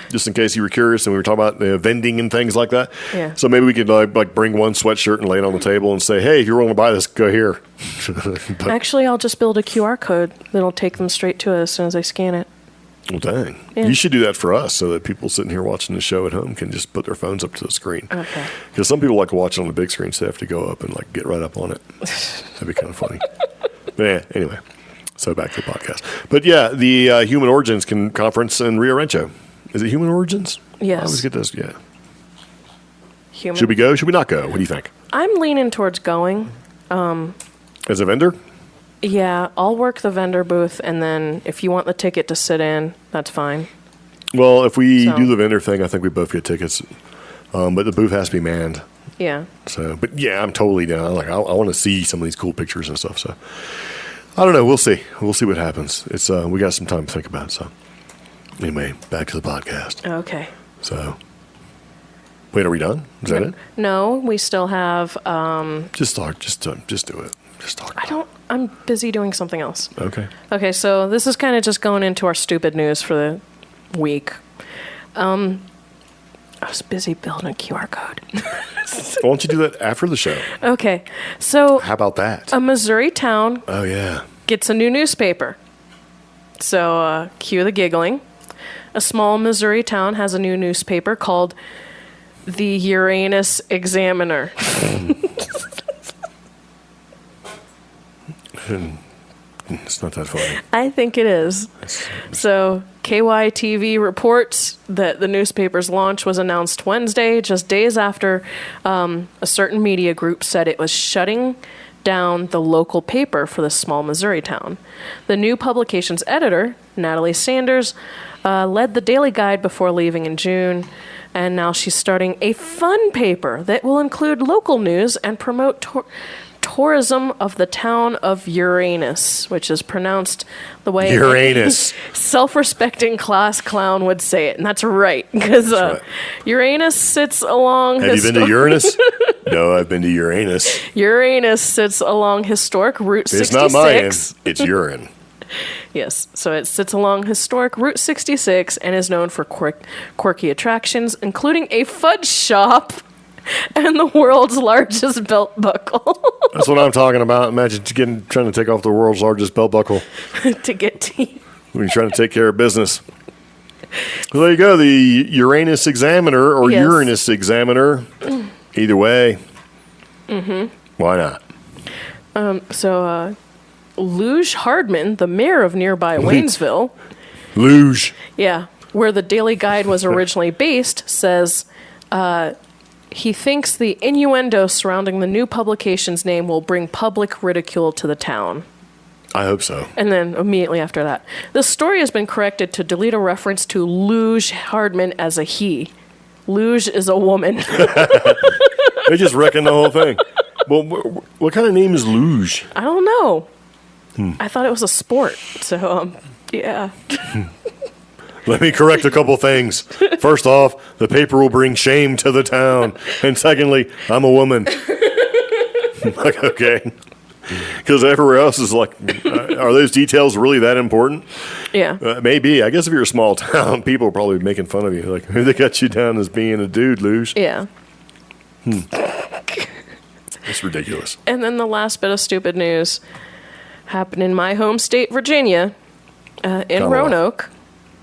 Speaker 2: just in case you were curious and we were talking about vending and things like that.
Speaker 3: Yeah.
Speaker 2: So maybe we could like bring one sweatshirt and lay it on the table and say, hey, if you're willing to buy this, go here. But,
Speaker 3: actually, I'll just build a QR code that'll take them straight to it as soon as I scan it.
Speaker 2: Well, dang. Yeah. You should do that for us so that people sitting here watching the show at home can just put their phones up to the screen.
Speaker 3: Okay.
Speaker 2: Because some people like to watch it on the big screen, so they have to go up and like get right up on it. That'd be kind of funny. But yeah, anyway. So back to the podcast. But yeah, the Human Origins Conference in Rio Rancho. Is it Human Origins?
Speaker 3: Yes.
Speaker 2: I always get this, yeah.
Speaker 3: Human.
Speaker 2: Should we go? Should we not go? What do you think?
Speaker 3: I'm leaning towards going.
Speaker 2: As a vendor?
Speaker 3: Yeah, I'll work the vendor booth, and then if you want the ticket to sit in, that's fine.
Speaker 2: Well, if we do the vendor thing, I think we both get tickets. But the booth has to be manned.
Speaker 3: Yeah.
Speaker 2: So, but yeah, I'm totally down. Like, I want to see some of these cool pictures and stuff. So, I don't know. We'll see. We'll see what happens. It's we got some time to think about it. So, anyway, back to the podcast.
Speaker 3: Okay.
Speaker 2: So, wait, are we done? Is that it?
Speaker 3: No, we still have.
Speaker 2: Just do it. Just talk.
Speaker 3: I'm busy doing something else.
Speaker 2: Okay.
Speaker 3: Okay, so this is kind of just going into our stupid news for the week. I was busy building a QR code.
Speaker 2: Why don't you do that after the show?
Speaker 3: Okay. So
Speaker 2: how about that?
Speaker 3: A Missouri town gets a new newspaper. So cue the giggling. A small Missouri town has a new newspaper called the Uranus Examiner.
Speaker 2: It's not that funny.
Speaker 3: I think it is. So KYTV reports that the newspaper's launch was announced Wednesday, just days after a certain media group said it was shutting down the local paper for the small Missouri town. The new publication's editor, Natalie Sanders, led the Daily Guide before leaving in June, and now she's starting a fun paper that will include local news and promote tourism of the town of Uranus, which is pronounced the way
Speaker 2: Uranus.
Speaker 3: Self-respecting class clown would say it, and that's right, because Uranus sits along...
Speaker 2: Have you been to Uranus? No, I've been to Uranus.
Speaker 3: Uranus sits along historic Route 66.
Speaker 2: It's not mine, it's urine.
Speaker 3: Yes, so it sits along historic Route 66 and is known for quirky attractions, including a fudge shop and the world's largest belt buckle.
Speaker 2: That's what I'm talking about. Imagine trying to take off the world's largest belt buckle.
Speaker 3: To get tea.
Speaker 2: When you're trying to take care of business. Well, there you go. The Uranus Examiner or Uranus Examiner. Either way. Mm-hmm. Why not?
Speaker 3: So, Luge Hardman, the mayor of nearby Waynesville.
Speaker 2: Luge.
Speaker 3: Yeah. Where the Daily Guide was originally based, says... he thinks the innuendo surrounding the new publication's name will bring public ridicule to the town.
Speaker 2: I hope so. And
Speaker 3: then immediately after that, the story has been corrected to delete a reference to Luge Hardman as a he. Luge is a woman.
Speaker 2: They just wrecking the whole thing. Well, what kind of name is Luge?
Speaker 3: I don't know. I thought it was a sport. So, yeah.
Speaker 2: Let me correct a couple things. First off, the paper will bring shame to the town. And secondly, I'm a woman. Like, okay. Because everywhere else is like, are those details really that important?
Speaker 3: Yeah.
Speaker 2: Maybe. I guess if you're a small town, people are probably making fun of you. Like, they got you down as being a dude, Luge.
Speaker 3: Yeah.
Speaker 2: It's ridiculous.
Speaker 3: And then the last bit of stupid news happened in my home state, Virginia, in Roanoke.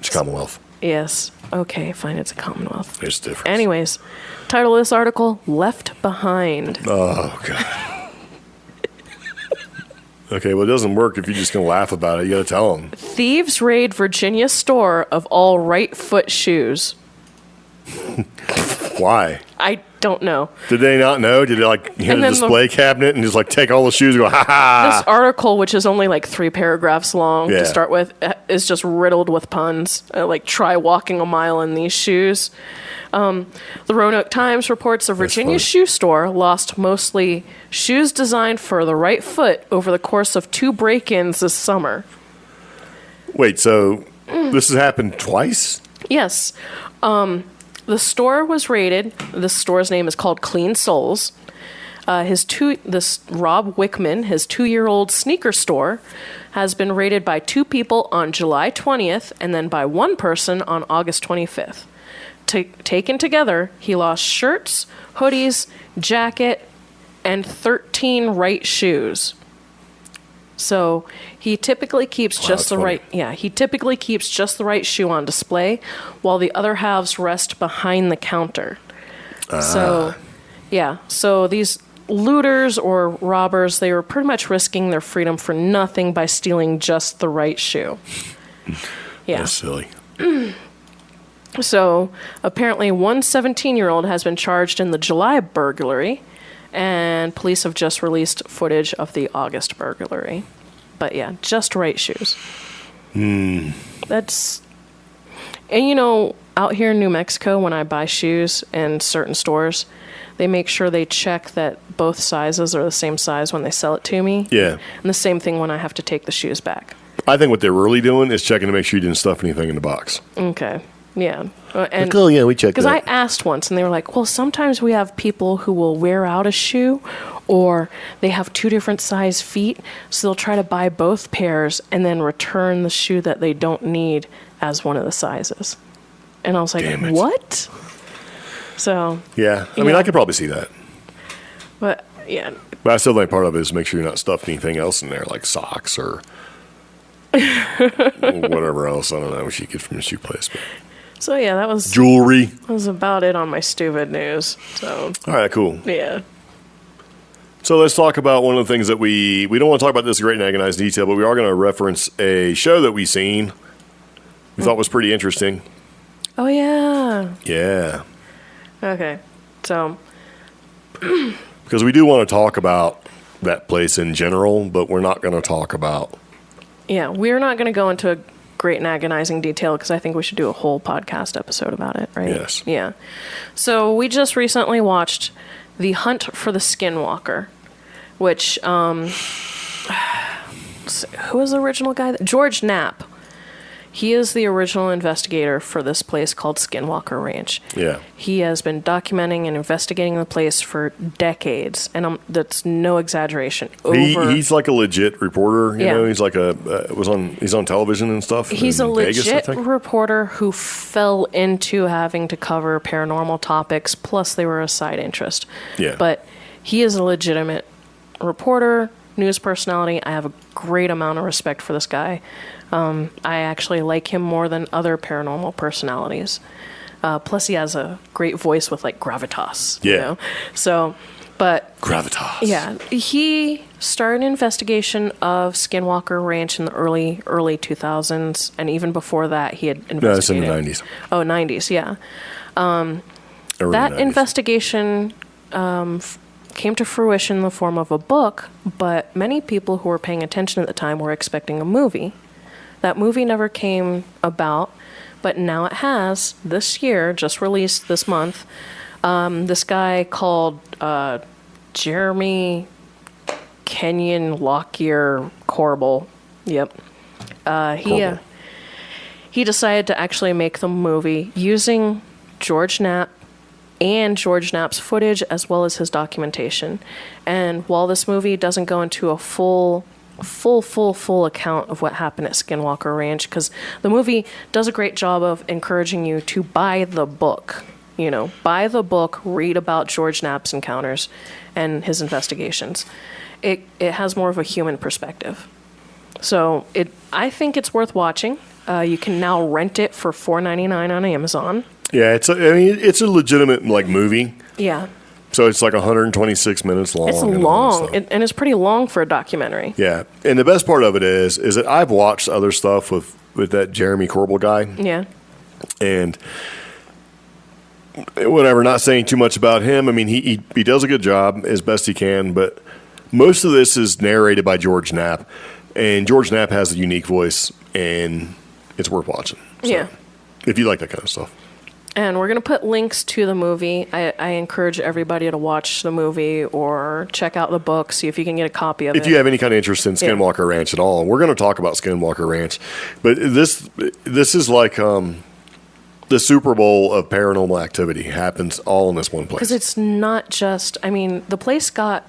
Speaker 2: It's Commonwealth.
Speaker 3: Yes. Okay, fine. It's a Commonwealth.
Speaker 2: There's a difference.
Speaker 3: Anyways, title of this article, Left Behind.
Speaker 2: Oh, God. Okay, well, it doesn't work if you're just going to laugh about it. You got to tell them.
Speaker 3: Thieves raid Virginia store of all right foot shoes.
Speaker 2: Why?
Speaker 3: I don't know.
Speaker 2: Did they not know? Did they hit a display cabinet and just take all the shoes and go, ha ha?
Speaker 3: This article, which is only 3 paragraphs long to start with, is just riddled with puns. Try walking a mile in these shoes. The Roanoke Times reports a Virginia shoe store lost mostly shoes designed for the right foot over the course of 2 break-ins this summer.
Speaker 2: Wait, so this has happened twice?
Speaker 3: Yes. The store was raided. The store's name is called Clean Soles. Rob Wickman, his 2-year-old sneaker store, has been raided by 2 people on July 20th and then by 1 person on August 25th. Taken together, he lost shirts, hoodies, jacket, and 13 right shoes. So he typically keeps just the right. Yeah, he typically keeps just the right shoe on display, while the other halves rest behind the counter. So these looters or robbers, they were pretty much risking their freedom for nothing by stealing just the right shoe. Yeah,
Speaker 2: that's silly.
Speaker 3: So apparently, one 17-year-old has been charged in the July burglary. And police have just released footage of the August burglary. But yeah, just right shoes. That's... And out here in New Mexico, when I buy shoes in certain stores, they make sure they check that both sizes are the same size when they sell it to me.
Speaker 2: Yeah.
Speaker 3: And the same thing when I have to take the shoes back.
Speaker 2: I think what they're really doing is checking to make sure you didn't stuff anything in the box.
Speaker 3: Okay. Yeah. And
Speaker 2: we checked that.
Speaker 3: Because I asked once, and they were like, well, sometimes we have people who will wear out a shoe, or they have 2 different size feet, so they'll try to buy both pairs and then return the shoe that they don't need as one of the sizes. And I was like, what? So
Speaker 2: yeah, I mean, I could probably see that.
Speaker 3: But yeah.
Speaker 2: But I still think part of it is make sure you're not stuffing anything else in there, like socks or whatever else. I don't know what you get from the shoe place. But.
Speaker 3: So yeah, that was
Speaker 2: jewelry.
Speaker 3: That was about it on my stupid news. So
Speaker 2: all right, cool.
Speaker 3: Yeah.
Speaker 2: So let's talk about one of the things that we don't want to talk about this in great and agonized detail, but we are going to reference a show that we seen. We thought was pretty interesting.
Speaker 3: Oh yeah.
Speaker 2: Yeah.
Speaker 3: Okay. So.
Speaker 2: Because we do want to talk about that place in general, but we're not going to talk about.
Speaker 3: Yeah, we're not going to go into a great and agonizing detail because I think we should do a whole podcast episode about it, right?
Speaker 2: Yes.
Speaker 3: Yeah. So we just recently watched The Hunt for the Skinwalker, which, who was the original guy? George Knapp. He is the original investigator for this place called Skinwalker Ranch.
Speaker 2: Yeah.
Speaker 3: He has been documenting and investigating the place for decades, and that's no exaggeration.
Speaker 2: He's like a legit reporter, you
Speaker 3: Yeah.
Speaker 2: know. He's like he's on television and stuff.
Speaker 3: He's a
Speaker 2: Vegas,
Speaker 3: legit reporter who fell into having to cover paranormal topics, plus they were a side interest.
Speaker 2: Yeah.
Speaker 3: But he is a legitimate reporter, news personality. I have a great amount of respect for this guy. I actually like him more than other paranormal personalities. Plus, he has a great voice with like gravitas.
Speaker 2: Yeah.
Speaker 3: You know? So, but
Speaker 2: gravitas.
Speaker 3: Yeah, he started an investigation of Skinwalker Ranch in the early 2000s, and even before that, he had investigated.
Speaker 2: No, it's in the 90s.
Speaker 3: Oh, 90s, yeah. That
Speaker 2: 90s.
Speaker 3: investigation came to fruition in the form of a book, but many people who were paying attention at the time were expecting a movie. That movie never came about, but now it has, this year, just released this month. This guy called Jeremy Kenyon Lockyer Corbel. Yep. He decided to actually make the movie using George Knapp and George Knapp's footage as well as his documentation. And while this movie doesn't go into a full account of what happened at Skinwalker Ranch, because the movie does a great job of encouraging you to buy the book. You know, buy the book, read about George Knapp's encounters and his investigations. It has more of a human perspective. So I think it's worth watching. You can now rent it for $4.99 on Amazon.
Speaker 2: Yeah, it's a legitimate like movie.
Speaker 3: Yeah.
Speaker 2: So it's like 126 minutes long.
Speaker 3: It's long, and it's pretty long for a documentary.
Speaker 2: Yeah, and the best part of it is that I've watched other stuff with that Jeremy Corbel guy.
Speaker 3: Yeah.
Speaker 2: And whatever, not saying too much about him. I mean, he does a good job as best he can, but most of this is narrated by George Knapp, and George Knapp has a unique voice, and it's worth watching. So,
Speaker 3: yeah.
Speaker 2: If you like that kind of stuff.
Speaker 3: And we're going to put links to the movie. I encourage everybody to watch the movie or check out the book, see if you can get a copy of it.
Speaker 2: If you have any kind of interest in Skinwalker Ranch at all, we're going to talk about Skinwalker Ranch. But this is like the Super Bowl of paranormal activity. Happens all in this one place.
Speaker 3: Because it's not just, I mean, the place got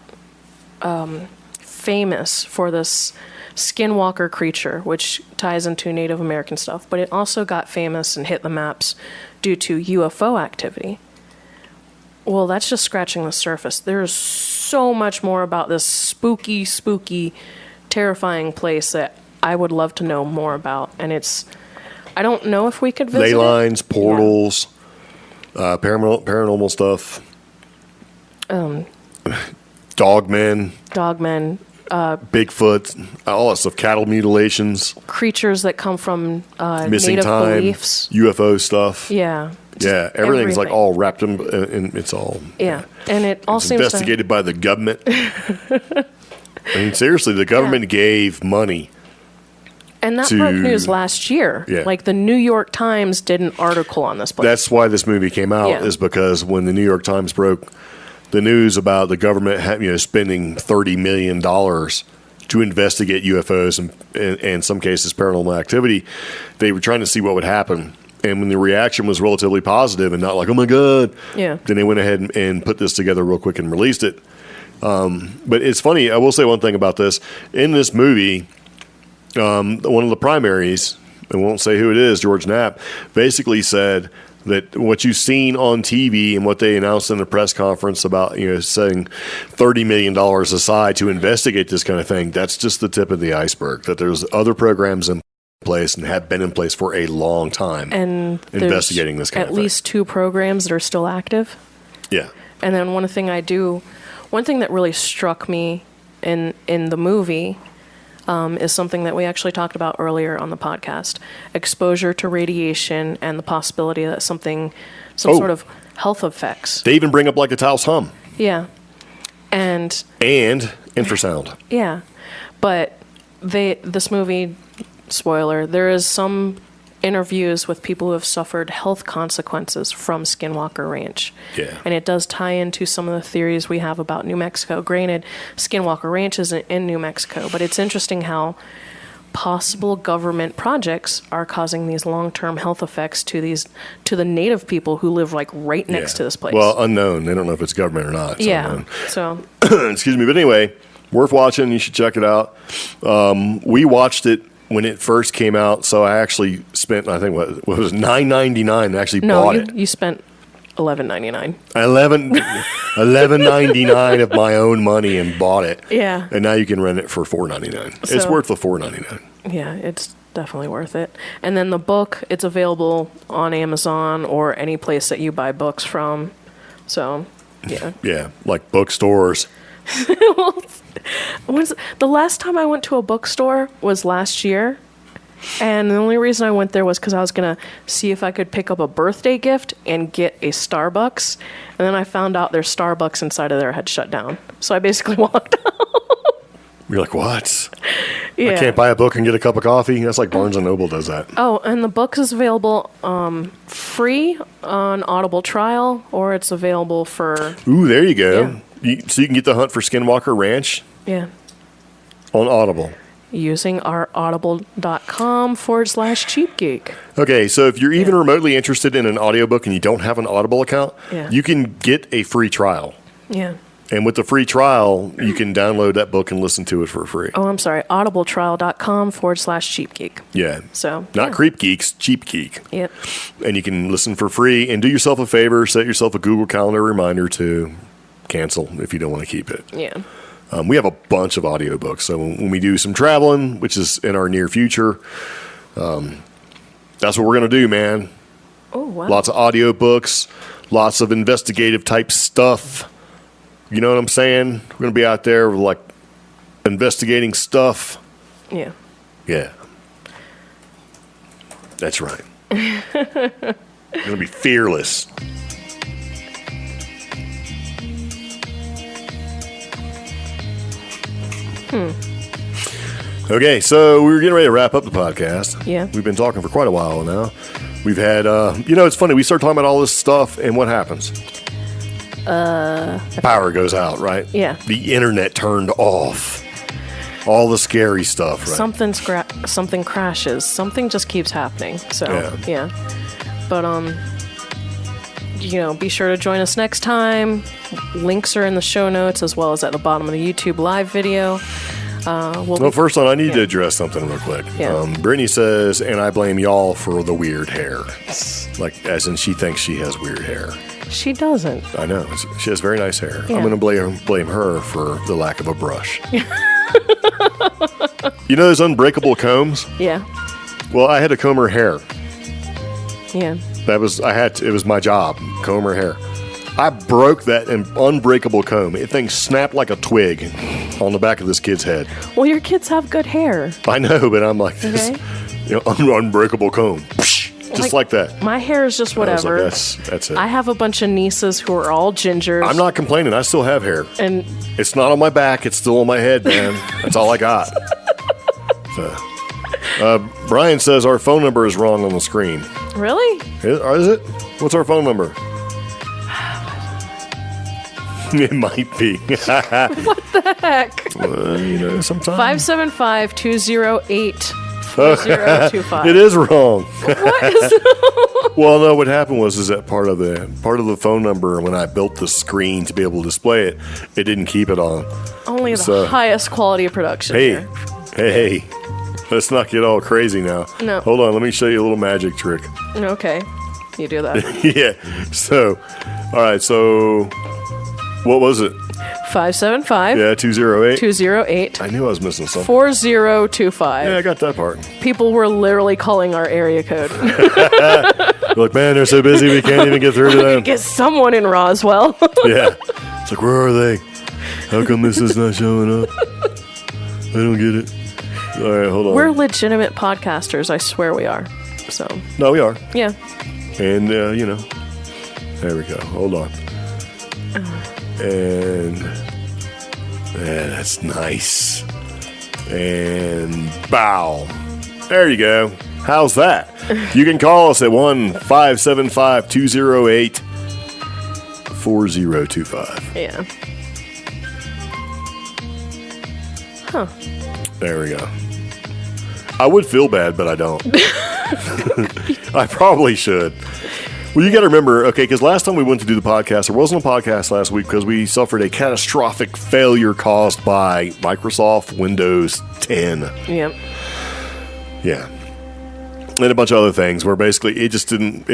Speaker 3: famous for this Skinwalker creature, which ties into Native American stuff, but it also got famous and hit the maps due to UFO activity. Well, that's just scratching the surface. There's so much more about this spooky, terrifying place that I would love to know more about. And I don't know if we could visit
Speaker 2: ley lines, portals, paranormal stuff. Dogmen. Bigfoot, all that stuff, cattle mutilations,
Speaker 3: creatures that come from
Speaker 2: missing
Speaker 3: native
Speaker 2: time,
Speaker 3: beliefs,
Speaker 2: UFO stuff.
Speaker 3: Yeah,
Speaker 2: everything's like all wrapped in, and it's all
Speaker 3: and it all seems
Speaker 2: investigated by the government. I mean, seriously, the government gave money.
Speaker 3: And that broke news last year.
Speaker 2: Yeah.
Speaker 3: Like the New York Times did an article on this place.
Speaker 2: That's why this movie came out, is because when the New York Times broke the news about the government spending $30 million to investigate UFOs and in some cases paranormal activity, they were trying to see what would happen. And when the reaction was relatively positive and not like, oh my God, then they went ahead and put this together real quick and released it. But it's funny, I will say one thing about this. In this movie, one of the primaries, I won't say who it is, George Knapp, basically said that what you've seen on TV and what they announced in the press conference about, setting $30 million aside to investigate this kind of thing, that's just the tip of the iceberg. That there's other programs in place and have been in place for a long time
Speaker 3: and
Speaker 2: investigating this kind of thing.
Speaker 3: At least 2 programs that are still active.
Speaker 2: Yeah.
Speaker 3: And then one thing that really struck me in the movie is something that we actually talked about earlier on the podcast: exposure to radiation and the possibility that some sort of health effects.
Speaker 2: They even bring up like a Taos hum.
Speaker 3: Yeah. And
Speaker 2: infrasound.
Speaker 3: Yeah. But this movie, spoiler, there is some interviews with people who have suffered health consequences from Skinwalker Ranch.
Speaker 2: Yeah.
Speaker 3: And it does tie into some of the theories we have about New Mexico. Granted, Skinwalker Ranch isn't in New Mexico, but it's interesting how possible government projects are causing these long-term health effects to the native people who live like right next to this place.
Speaker 2: Well, unknown. They don't know if it's government or not. It's unknown.
Speaker 3: So
Speaker 2: excuse me. But anyway, worth watching. You should check it out. We watched it when it first came out, so I actually spent, I think, what was it, $9.99 and actually bought it.
Speaker 3: You spent $11.99.
Speaker 2: $11.99 of my own money and bought it.
Speaker 3: Yeah.
Speaker 2: And now you can rent it for $4.99. It's worth the $4.99.
Speaker 3: Yeah, it's definitely worth it. And then the book, it's available on Amazon or any place that you buy books from. So, yeah.
Speaker 2: Yeah, like bookstores.
Speaker 3: The last time I went to a bookstore was last year, and the only reason I went there was because I was going to see if I could pick up a birthday gift and get a Starbucks, and then I found out their Starbucks inside of there had shut down, so I basically walked out.
Speaker 2: You're like, what?
Speaker 3: Yeah.
Speaker 2: I can't buy a book and get a cup of coffee? That's like Barnes & Noble does that.
Speaker 3: Oh, and the book is available free on Audible trial, or it's available for...
Speaker 2: Ooh, there you go. Yeah. So you can get The Hunt for Skinwalker Ranch?
Speaker 3: Yeah.
Speaker 2: On Audible.
Speaker 3: Using our audible.com/cheapgeek.
Speaker 2: Okay, so if you're even remotely interested in an audiobook and you don't have an Audible account, you can get a free trial.
Speaker 3: Yeah.
Speaker 2: And with the free trial, you can download that book and listen to it for free.
Speaker 3: Oh, I'm sorry. audibletrial.com/cheapgeek.
Speaker 2: Yeah.
Speaker 3: So
Speaker 2: not CreepGeeks, CheapGeek.
Speaker 3: Yep.
Speaker 2: And you can listen for free and do yourself a favor, set yourself a Google Calendar reminder to cancel if you don't want to keep it.
Speaker 3: Yeah.
Speaker 2: We have a bunch of audiobooks. So when we do some traveling, which is in our near future, that's what we're going to do, man.
Speaker 3: Oh, wow.
Speaker 2: Lots of audiobooks, lots of investigative type stuff. You know what I'm saying? We're going to be out there with, like, investigating stuff.
Speaker 3: Yeah.
Speaker 2: Yeah. That's right. We're going to be fearless. Okay, so we're getting ready to wrap up the podcast.
Speaker 3: Yeah.
Speaker 2: We've been talking for quite a while now. We've had, it's funny. We start talking about all this stuff, and what happens? Power goes out, right?
Speaker 3: Yeah.
Speaker 2: The internet turned off. All the scary stuff, right?
Speaker 3: Something crashes. Something just keeps happening. So, yeah. But, be sure to join us next time. Links are in the show notes as well as at the bottom of the YouTube live video.
Speaker 2: First on, I need to address something real quick.
Speaker 3: Yeah.
Speaker 2: Brittany says, and I blame y'all for the weird hair. Like, as in she thinks she has weird hair.
Speaker 3: She doesn't.
Speaker 2: I know. She has very nice hair.
Speaker 3: Yeah.
Speaker 2: I'm going to blame her for the lack of a brush. You know those unbreakable combs?
Speaker 3: Yeah.
Speaker 2: Well, I had to comb her hair.
Speaker 3: Yeah.
Speaker 2: It was my job, comb her hair. I broke that unbreakable comb. It thing snapped like a twig on the back of this kid's head.
Speaker 3: Well, your kids have good hair.
Speaker 2: I know, but I'm like this, unbreakable comb. Just like that.
Speaker 3: My hair is just whatever.
Speaker 2: Like, that's it.
Speaker 3: I have a bunch of nieces who are all gingers.
Speaker 2: I'm not complaining. I still have hair.
Speaker 3: And
Speaker 2: it's not on my back. It's still on my head, man. That's all I got. Brian says our phone number is wrong on the screen.
Speaker 3: Really?
Speaker 2: Is it? What's our phone number? It might be.
Speaker 3: What the heck?
Speaker 2: Sometimes.
Speaker 3: 575-208-4025.
Speaker 2: It is wrong.
Speaker 3: What is
Speaker 2: Well, no, what happened was that part of the phone number, when I built the screen to be able to display it, it didn't keep it on.
Speaker 3: Only the highest quality of production.
Speaker 2: Hey. Let's not get all crazy now.
Speaker 3: No.
Speaker 2: Hold on, let me show you a little magic trick.
Speaker 3: Okay. You do that.
Speaker 2: Yeah. So, all right. So, what was it?
Speaker 3: 575.
Speaker 2: Yeah, 208.
Speaker 3: 208.
Speaker 2: I knew I was missing something.
Speaker 3: 4025.
Speaker 2: Yeah, I got that part.
Speaker 3: People were literally calling our area code.
Speaker 2: Look, man, they're so busy we can't even get through to them.
Speaker 3: Get someone in Roswell.
Speaker 2: Yeah. It's like, where are they? How come this is not showing up? I don't get it. All right, hold on.
Speaker 3: We're legitimate podcasters. I swear we are. So.
Speaker 2: No, we are.
Speaker 3: Yeah.
Speaker 2: And, there we go. Hold on. And that's nice. And bow. There you go. How's that? You can call us at 1-575-208-4025.
Speaker 3: Yeah. Huh.
Speaker 2: There we go. I would feel bad, but I don't. I probably should. Well, you got to remember, okay, because last time we went to do the podcast, there wasn't a podcast last week because we suffered a catastrophic failure caused by Microsoft Windows 10.
Speaker 3: Yep.
Speaker 2: Yeah. And a bunch of other things where basically it just didn't,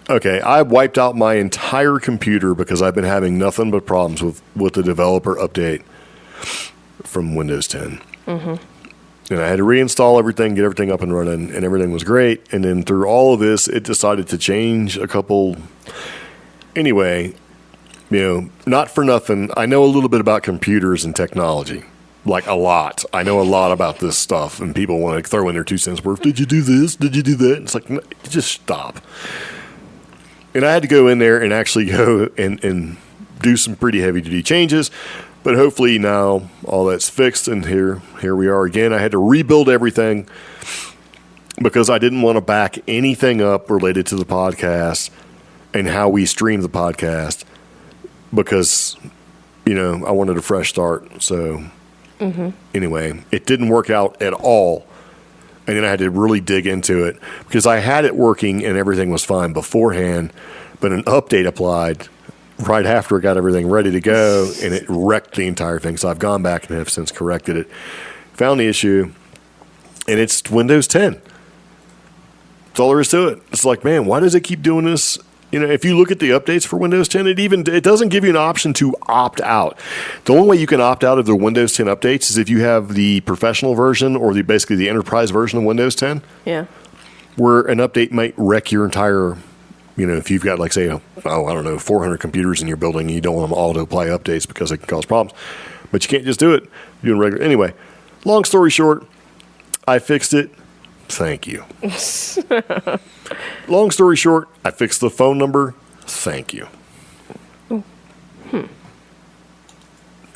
Speaker 2: okay, I wiped out my entire computer because I've been having nothing but problems with the developer update from Windows 10. Mm-hmm. And I had to reinstall everything, get everything up and running, and everything was great. And then through all of this, it decided to change a couple. Anyway, not for nothing, I know a little bit about computers and technology. Like a lot. I know a lot about this stuff, and people want to throw in their 2 cents worth. Did you do this? Did you do that? It's like, no, just stop. And I had to go in there and actually go and do some pretty heavy-duty changes. But hopefully now all that's fixed, and here we are again. I had to rebuild everything because I didn't want to back anything up related to the podcast and how we stream the podcast because, I wanted a fresh start. So anyway, it didn't work out at all. And then I had to really dig into it because I had it working and everything was fine beforehand, but an update applied right after I got everything ready to go, and it wrecked the entire thing. So I've gone back and have since corrected it. Found the issue, and it's Windows 10. That's all there is to it. It's like, man, why does it keep doing this? If you look at the updates for Windows 10, it doesn't give you an option to opt out. The only way you can opt out of the Windows 10 updates is if you have the professional version or basically the enterprise version of Windows 10.
Speaker 3: Yeah. Where
Speaker 2: an update might wreck your entire. If you've got, 400 computers in your building and you don't want them all to apply updates because it can cause problems. But you can't just do it doing regular. Anyway, long story short, I fixed it. Thank you. Long story short, I fixed the phone number. Thank you.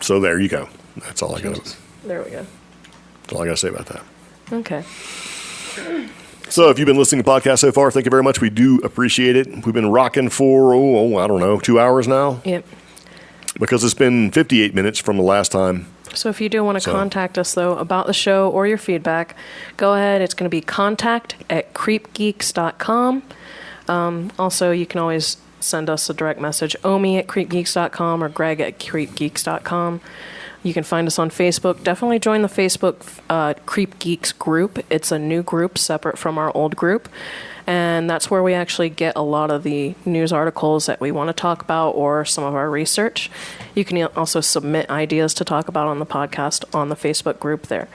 Speaker 2: So there you go. That's all I got.
Speaker 3: There we go.
Speaker 2: That's all I got to say about that.
Speaker 3: Okay.
Speaker 2: So if you've been listening to the podcast so far, thank you very much. We do appreciate it. We've been rocking for, 2 hours now.
Speaker 3: Yep.
Speaker 2: Because it's been 58 minutes from the last time.
Speaker 3: So if you do want to contact us, though, about the show or your feedback, go ahead. It's going to be contact@creepgeeks.com. Also, you can always send us a direct message, omi@creepgeeks.com or greg@creepgeeks.com. You can find us on Facebook. Definitely join the Facebook Creep Geeks group. It's a new group separate from our old group. And that's where we actually get a lot of the news articles that we want to talk about or some of our research. You can also submit ideas to talk about on the podcast on the Facebook group there.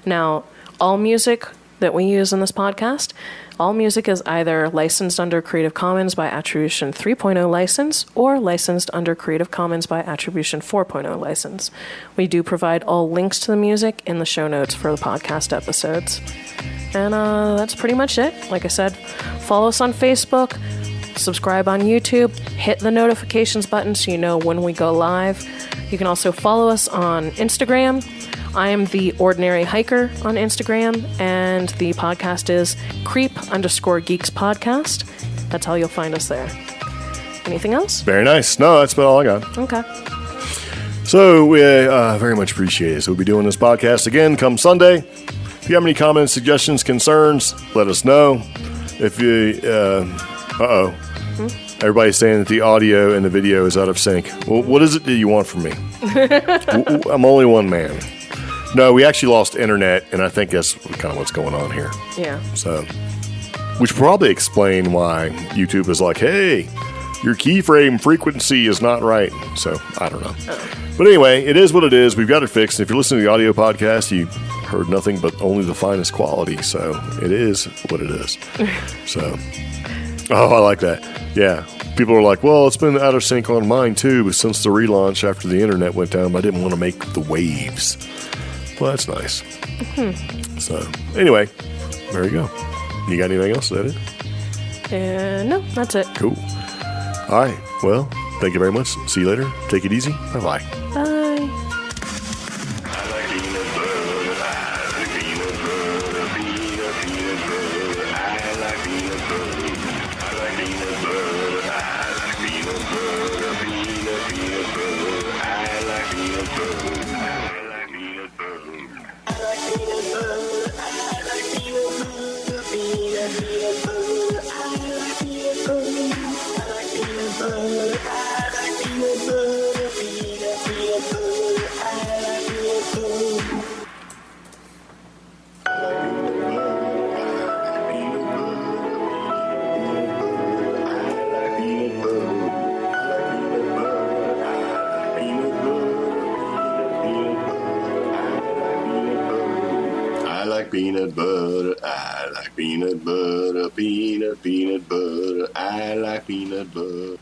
Speaker 3: Now, all music that we use in this podcast, all music is either licensed under Creative Commons by Attribution 3.0 license or licensed under Creative Commons by Attribution 4.0 license. We do provide all links to the music in the show notes for the podcast episodes. And that's pretty much it. Like I said, follow us on Facebook, subscribe on YouTube, hit the notifications button so you know when we go live. You can also follow us on Instagram. I am the Ordinary Hiker on Instagram, and the podcast is Creep_Geeks Podcast. That's how you'll find us there. Anything else?
Speaker 2: Very nice. No, that's about all I got.
Speaker 3: Okay.
Speaker 2: So we very much appreciate it. So we'll be doing this podcast again come Sunday. If you have any comments, suggestions, concerns, let us know. If you, everybody's saying that the audio and the video is out of sync. Well, what is it that you want from me? I'm only one man. No, we actually lost internet, and I think that's kind of what's going on here.
Speaker 3: Yeah.
Speaker 2: So Which probably explain why YouTube is like, hey, your keyframe frequency is not right. So, I don't know. But anyway, it is what it is. We've got it fixed. If you're listening to the audio podcast, you heard nothing but only the finest quality. So, it is what it is. So, I like that. Yeah. People are like, well, it's been out of sync on mine too, but since the relaunch after the internet went down, I didn't want to make the waves. Well, that's nice. Mm-hmm. So, anyway, there you go. You got anything else? Is that
Speaker 3: it? No, that's it.
Speaker 2: Cool. All right. Well, thank you very much. See you later. Take it easy. Bye-bye.
Speaker 3: Bye.
Speaker 1: Peanut butter, I like peanut butter, peanut butter, I like peanut butter.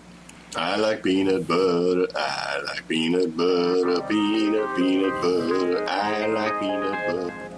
Speaker 1: I like peanut butter, I like peanut butter, peanut butter, I like peanut butter.